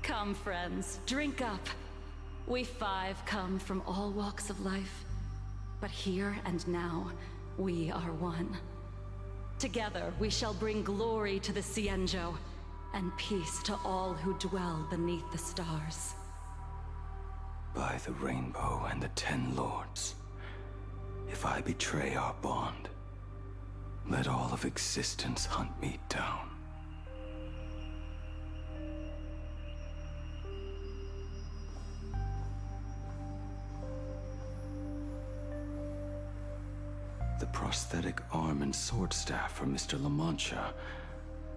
Come, friends, drink up. We 5 come from all walks of life, but here and now, we are one. Together, we shall bring glory to the Xianzhou, and peace to all who dwell beneath the stars. By the rainbow and the 10 lords, if I betray our bond, let all of existence hunt me down. The prosthetic arm and sword staff from Mr. La Mancha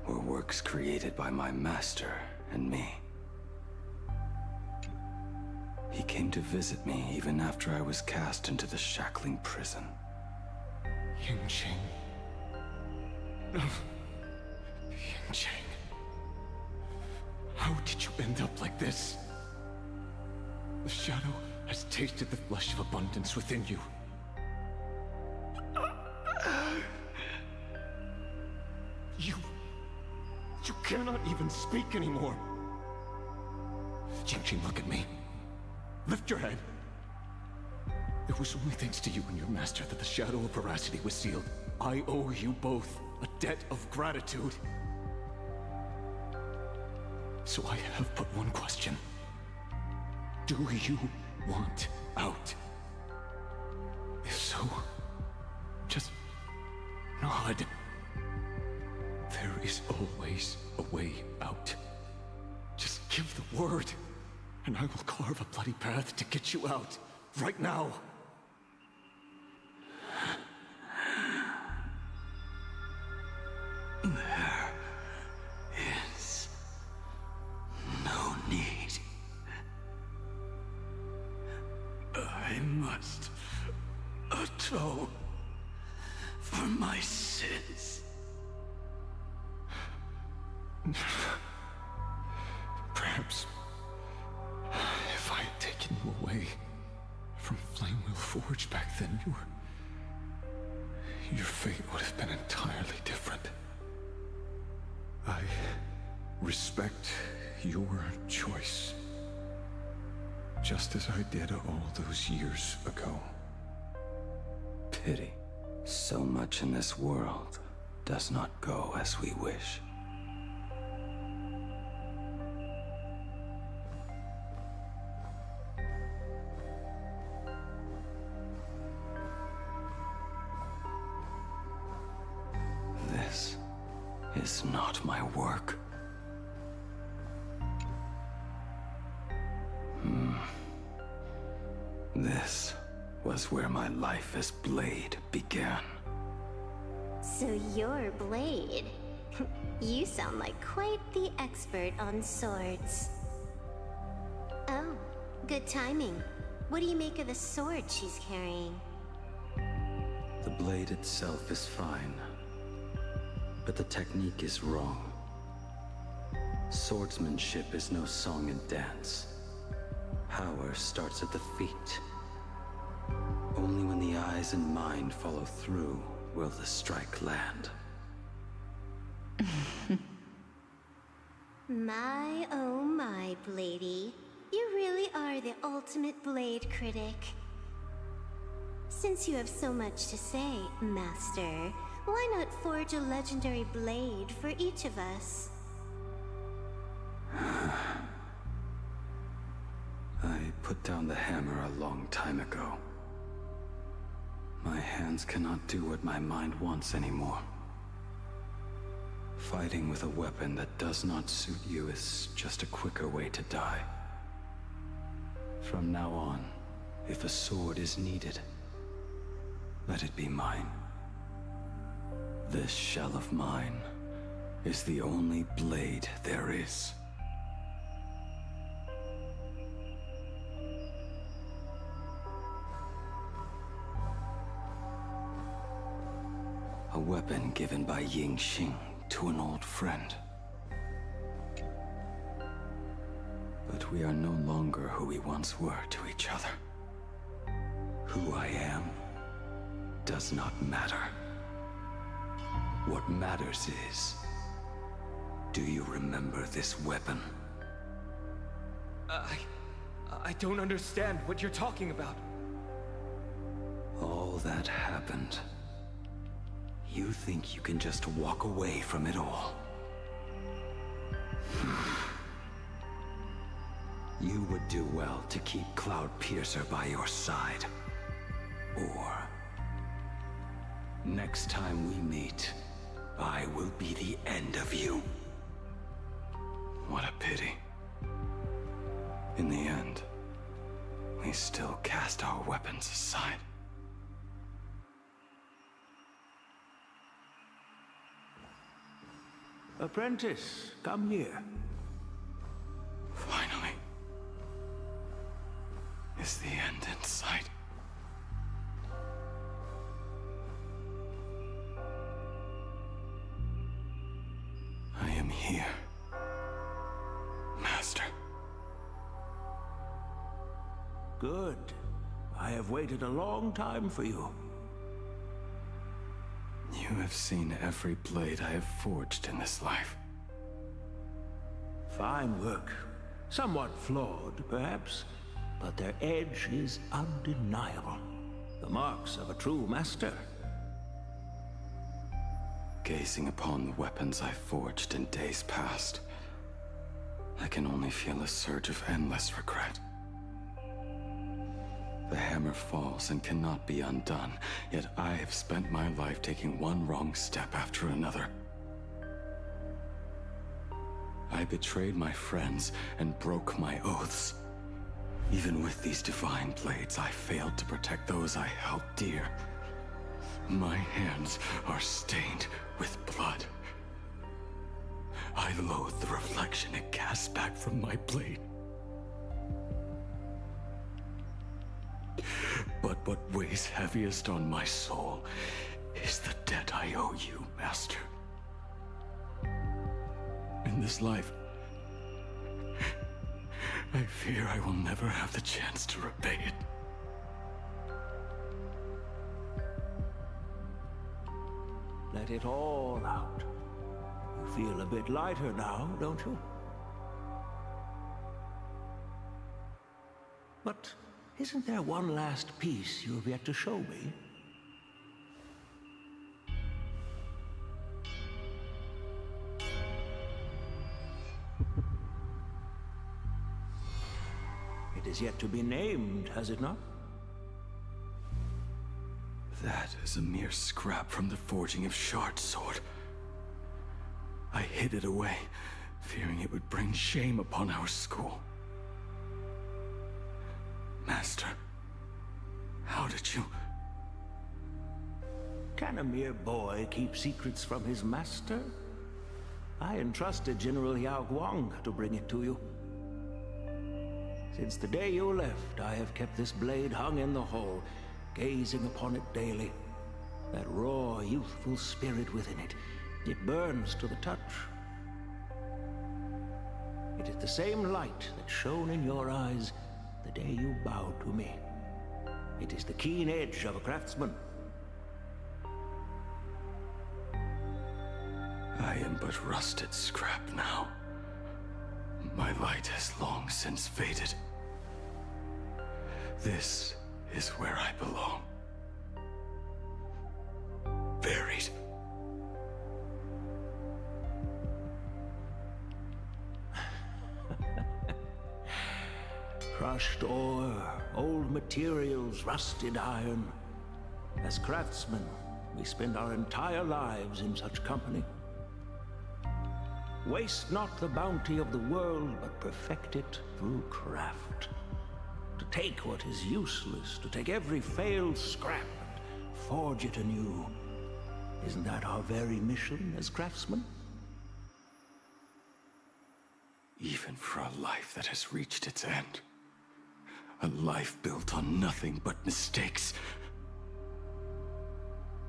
were works created by my master and me. He came to visit me even after I was cast into the shackling prison. Yingqing. Yingqing. How did you end up like this? The shadow has tasted the flesh of abundance within you. You cannot even speak anymore. Yingqing, look at me. Lift your head. It was only thanks to you and your master that the shadow of veracity was sealed. I owe you both a debt of gratitude. So I have but one question. Do you want out? If so, just nod. There is always a way out. Just give the word, and I will carve a bloody path to get you out, right now. There is no need. I must atone for my sins. Perhaps if I had taken you away from Flamewheel Forge back then, your fate would have been entirely different. I respect your choice, just as I did all those years ago. Pity. So much in this world does not go as we wish. This is not my work. This was where my life as Blade began. So you're Blade. You sound like quite the expert on swords. Oh, good timing. What do you make of the sword she's carrying? The blade itself is fine, but the technique is wrong. Swordsmanship is no song and dance. Power starts at the feet. Only when the eyes and mind follow through will the strike land. My, oh my, Bladey. You really are the ultimate blade critic. Since you have so much to say, Master, why not forge a legendary blade for each of us? I put down the hammer a long time ago. My hands cannot do what my mind wants anymore. Fighting with a weapon that does not suit you is just a quicker way to die. From now on, if a sword is needed, let it be mine. This shell of mine is the only blade there is. A weapon given by Ying Xing to an old friend. But we are no longer who we once were to each other. Who I am does not matter. What matters is, do you remember this weapon? I don't understand what you're talking about. All that happened. You think you can just walk away from it all? You would do well to keep Cloud Piercer by your side. Or, next time we meet, I will be the end of you. What a pity. In the end, we still cast our weapons aside. Apprentice, come here. Finally. Is the end in sight? I am here, Master. Good. I have waited a long time for you. You have seen every blade I have forged in this life. Fine work. Somewhat flawed, perhaps, but their edge is undeniable. The marks of a true master. Gazing upon the weapons I forged in days past, I can only feel a surge of endless regret. The hammer falls and cannot be undone, yet I have spent my life taking one wrong step after another. I betrayed my friends and broke my oaths. Even with these divine blades, I failed to protect those I held dear. My hands are stained with blood. I loathe the reflection it casts back from my blade. But what weighs heaviest on my soul is the debt I owe you, Master. In this life, I fear I will never have the chance to repay it. Let it all out. You feel a bit lighter now, don't you? But isn't there one last piece you have yet to show me? It is yet to be named, has it not? That is a mere scrap from the forging of Shard Sword. I hid it away, fearing it would bring shame upon our school. Master, how did you... Can a mere boy keep secrets from his master? I entrusted General Yao Guang to bring it to you. Since the day you left, I have kept this blade hung in the hall, gazing upon it daily. That raw, youthful spirit within it, it burns to the touch. It is the same light that shone in your eyes the day you bowed to me. It is the keen edge of a craftsman. I am but rusted scrap now. My light has long since faded. This is where I belong. Buried. Crushed ore, old materials, rusted iron. As craftsmen, we spend our entire lives in such company. Waste not the bounty of the world, but perfect it through craft. To take what is useless, to take every failed scrap and forge it anew. Isn't that our very mission as craftsmen? Even for a life that has reached its end. A life built on nothing but mistakes.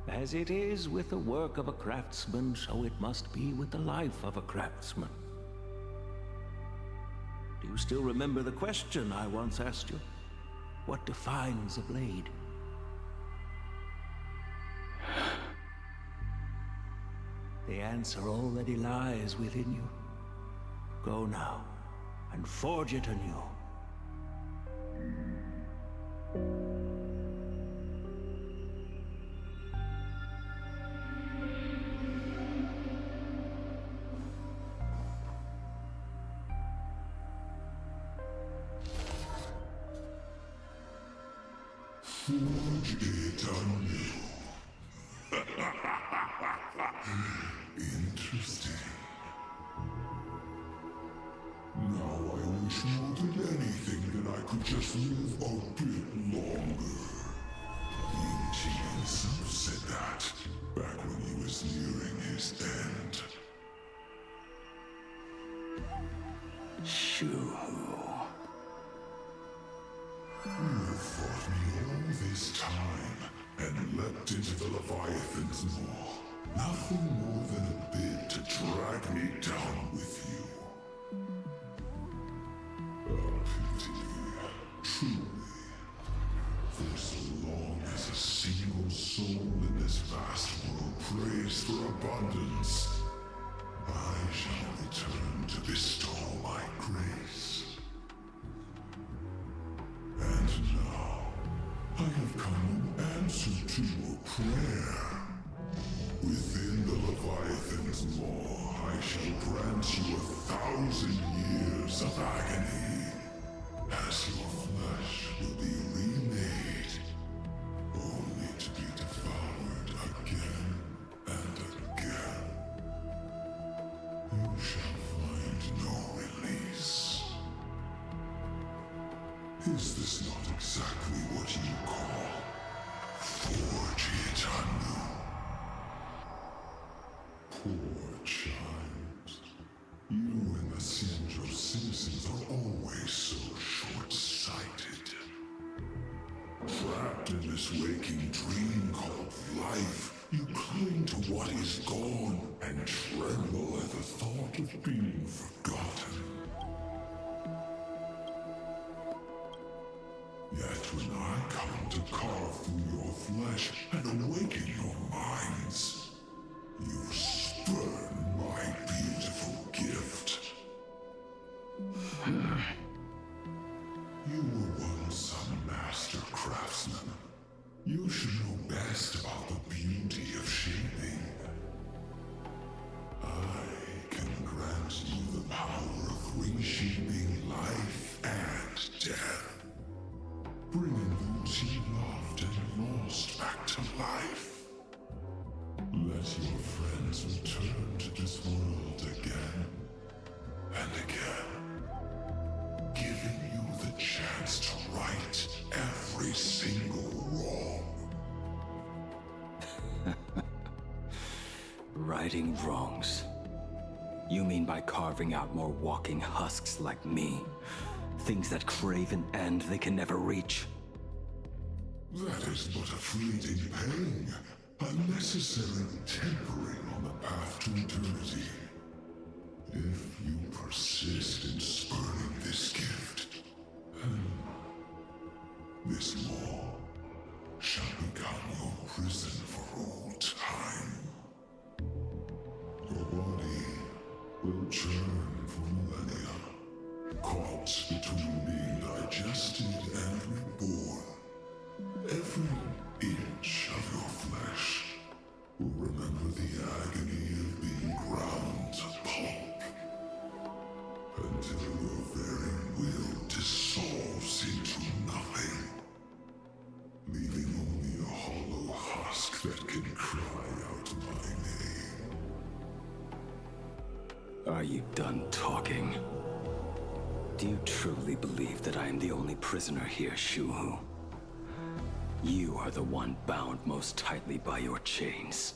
As it is with the work of a craftsman, so it must be with the life of a craftsman. Do you still remember the question I once asked you? What defines a blade? The answer already lies within you. Go now, and forge it anew. Forge it anew. Interesting. Now I wish more than anything that I could just live a bit longer. Ying Qi himself said that back when he was nearing his end. Shoo. You have fought me all this time and leapt into the Leviathan's maw. Nothing more than a bit to drag me down with you. Pity, truly. For so long as a single soul in this vast world prays for abundance, I shall return to bestow my grace. And now, I have come in answer to your prayer. Within the Leviathan's maw, I shall grant you 1,000 years of agony, as your flesh will be remade, only to be devoured again and again. You shall find no release. Is this not exactly what you call forge it anew? Poor child. You and the Xianzhou citizens are always so short-sighted. Trapped in this waking dream called life, you cling to what is gone and tremble at the thought of being forgotten. Yet when I come to carve through your flesh and awaken your minds, you spurn my beautiful gift. You were once You should know best about the beauty of shaping. I can grant you the power of reshaping life and death, bringing those you loved and lost back to life. Let your friends return to this world again and again, giving you the chance to right every single wrong. Righting wrongs. You mean by carving out more walking husks like me? Things that crave an end they can never reach? That is but a fleeting pang, a necessary tempering on the path to eternity. If you persist in spurning this gift, this law shall become your prison for all time. Your body will churn for millennia, caught between being digested and reborn. Every inch of your flesh will remember the agony of being ground to pulp, until your very will dissolves into nothing, leaving only a hollow husk that can cry out my name. Are you done talking? Do you truly believe that I am the only prisoner here, Shuhu? You are the one bound most tightly by your chains.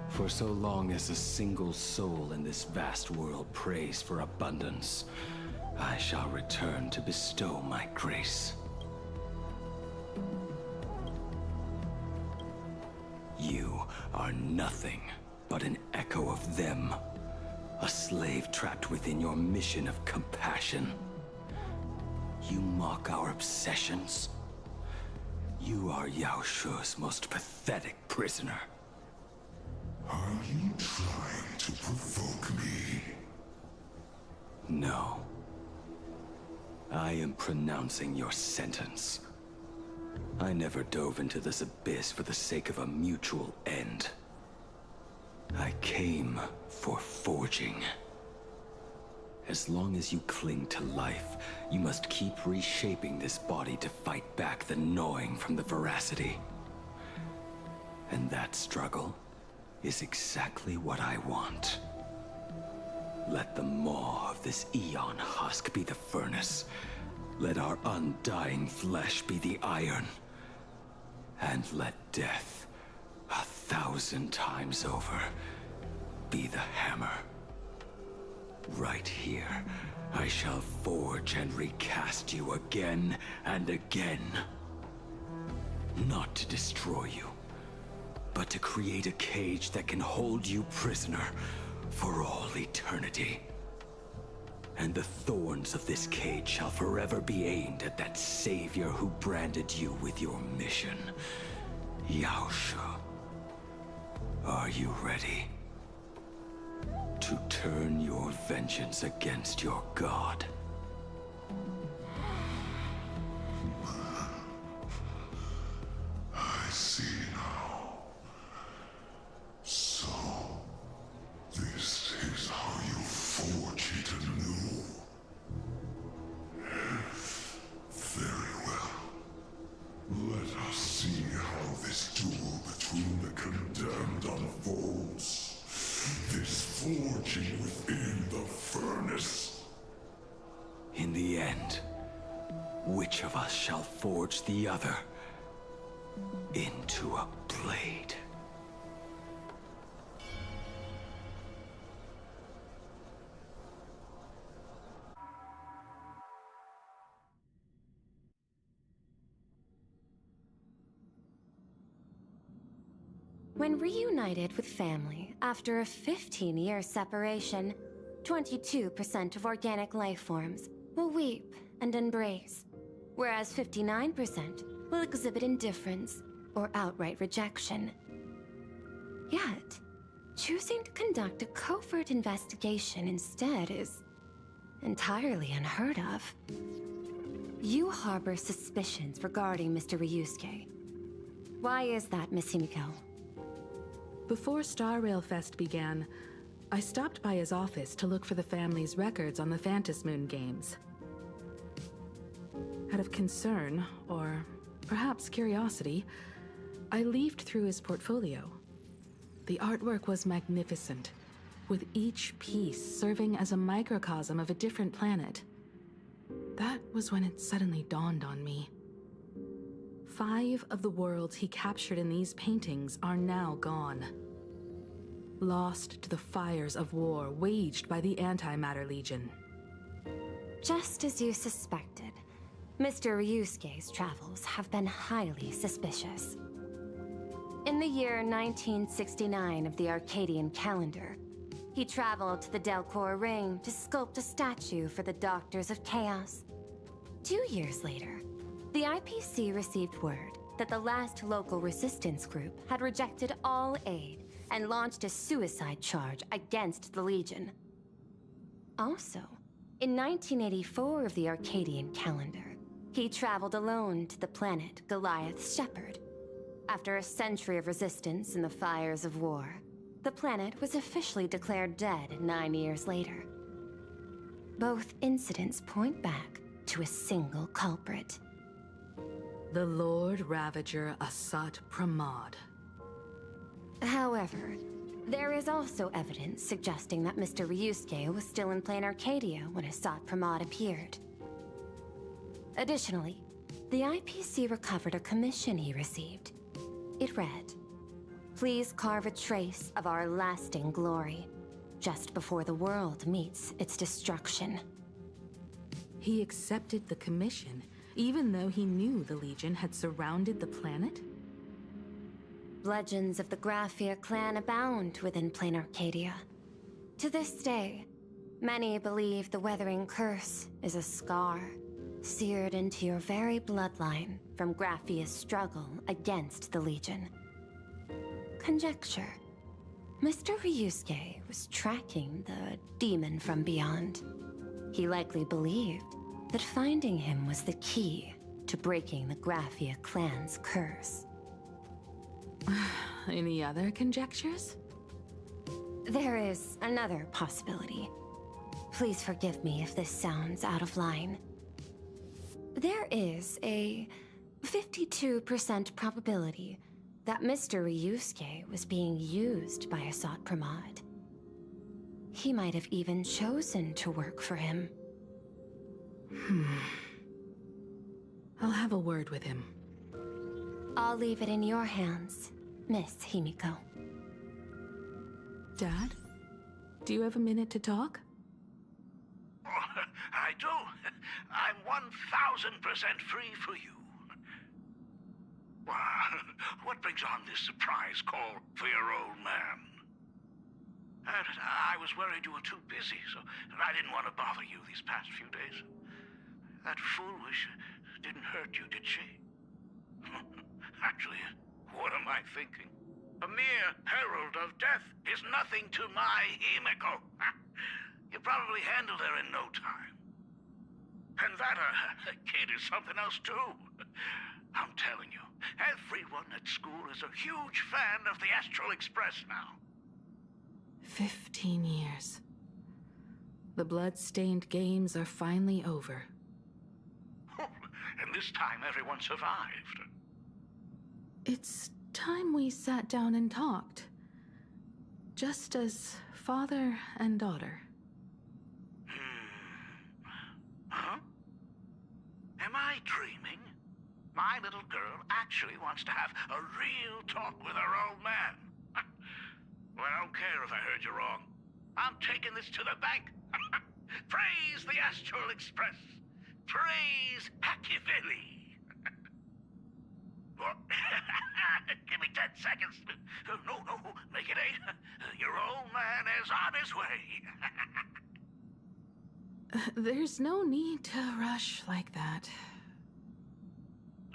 For so long as a single soul in this vast world prays for abundance, I shall return to bestow my grace. You are nothing but an echo of them. A slave trapped within your mission of compassion. You mock our obsessions. You are Yao Shu's most pathetic prisoner. Are you trying to provoke me? No. I am pronouncing your sentence. I never dove into this abyss for the sake of a mutual end. I came for forging. As long as you cling to life, you must keep reshaping this body to fight back the gnawing from the veracity. And that struggle is exactly what I want. Let the maw of this Eon husk be the furnace. Let our undying flesh be the iron. And let death, 1,000 times over, be the hammer. Right here, I shall forge and recast you again and again. Not to destroy you, but to create a cage that can hold you prisoner for all eternity. And the thorns of this cage shall forever be aimed at that savior who branded you with your mission. Yao Shu. Are you ready? To turn your vengeance against your god. I see now. So, this is how you forge it anew. Very well. Let us see how this duel between the condemned unfolds. This forging within the furnace. In the end, which of us shall forge the other into a blade? When reunited with family after a 15-year separation, 22% of organic life forms will weep and embrace, whereas 59% will exhibit indifference or outright rejection. Yet, choosing to conduct a covert investigation instead is entirely unheard of. You harbor suspicions regarding Mr. Ryusuke, Why is that, Miss Himiko? Before Star Rail Fest began, I stopped by his office to look for the family's records on the Phantom Moon games. Out of concern, or perhaps curiosity, I leafed through his portfolio. The artwork was magnificent, with each piece serving as a microcosm of a different planet. That was when it suddenly dawned on me. 5 of the worlds he captured in these paintings are now gone. Lost to the fires of war waged by the Antimatter Legion. Just as you suspected, Mr. Ryusuke's travels have been highly suspicious. In the year 1969 of the Arcadian calendar, he traveled to the Delcor Ring to sculpt a statue for the Doctors of Chaos. 2 years later, the IPC received word that the last local resistance group had rejected all aid and launched a suicide charge against the Legion. Also, in 1984 of the Arcadian calendar, he traveled alone to the planet Goliath's Shepherd. After a century of resistance in the fires of war, the planet was officially declared dead 9 years later. Both incidents point back to a single culprit. The Lord Ravager Asat Pramod. However, there is also evidence suggesting that Mr. Ryusuke was still in plain Arcadia when Asat Pramod appeared. Additionally, the IPC recovered a commission he received. It read, "Please carve a trace of our lasting glory, just before the world meets its destruction." He accepted the commission, even though he knew the Legion had surrounded the planet? Legends of the Graphia clan abound within plain Arcadia. To this day, many believe the Weathering Curse is a scar seared into your very bloodline from Graphia's struggle against the Legion. Conjecture. Mr. Ryusuke was tracking the demon from beyond. He likely believed that finding him was the key to breaking the Graphia clan's curse. Any other conjectures? There is another possibility. Please forgive me if this sounds out of line. There is a 52% probability that Mr. Ryusuke was being used by Asat Pramod. He might have even chosen to work for him. I'll have a word with him. I'll leave it in your hands, Miss Himiko. Dad, do you have a minute to talk? I do. I'm 1000% free for you. What brings on this surprise call for your old man? I was worried you were too busy, so I didn't want to bother you these past few days. That foolish didn't hurt you, did she? Actually, what am I thinking? A mere herald of death is nothing to my Himiko. You probably handled her in no time. And that kid is something else too. I'm telling you, everyone at school is a huge fan of the Astral Express now. 15 years. The blood-stained games are finally over. And this time everyone survived. It's time we sat down and talked. Just as father and daughter. Huh? Am I dreaming? My little girl actually wants to have a real talk with her old man. Well, I don't care if I heard you wrong. I'm taking this to the bank. Praise the Astral Express. Praise Machiavelli. Give me 10 seconds. No, make it 8. Your old man is on his way. There's no need to rush like that.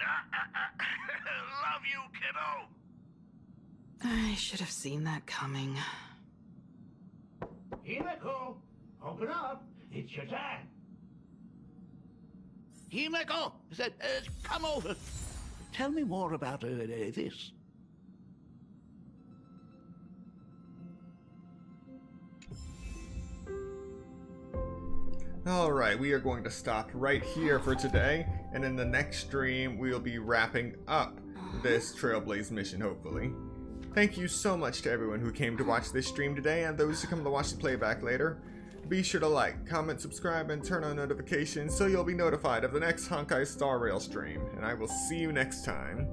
Love you, kiddo. I should have seen that coming. Himiko, open up. It's your dad. Himiko, come over. tell me more about this. Alright, we are going to stop right here for today, and in the next stream we will be wrapping up this Trailblaze mission, hopefully. Thank you so much to everyone who came to watch this stream today, and those who come to watch the playback later. Be sure to like, comment, subscribe, and turn on notifications so you'll be notified of the next Honkai Star Rail stream, and I will see you next time.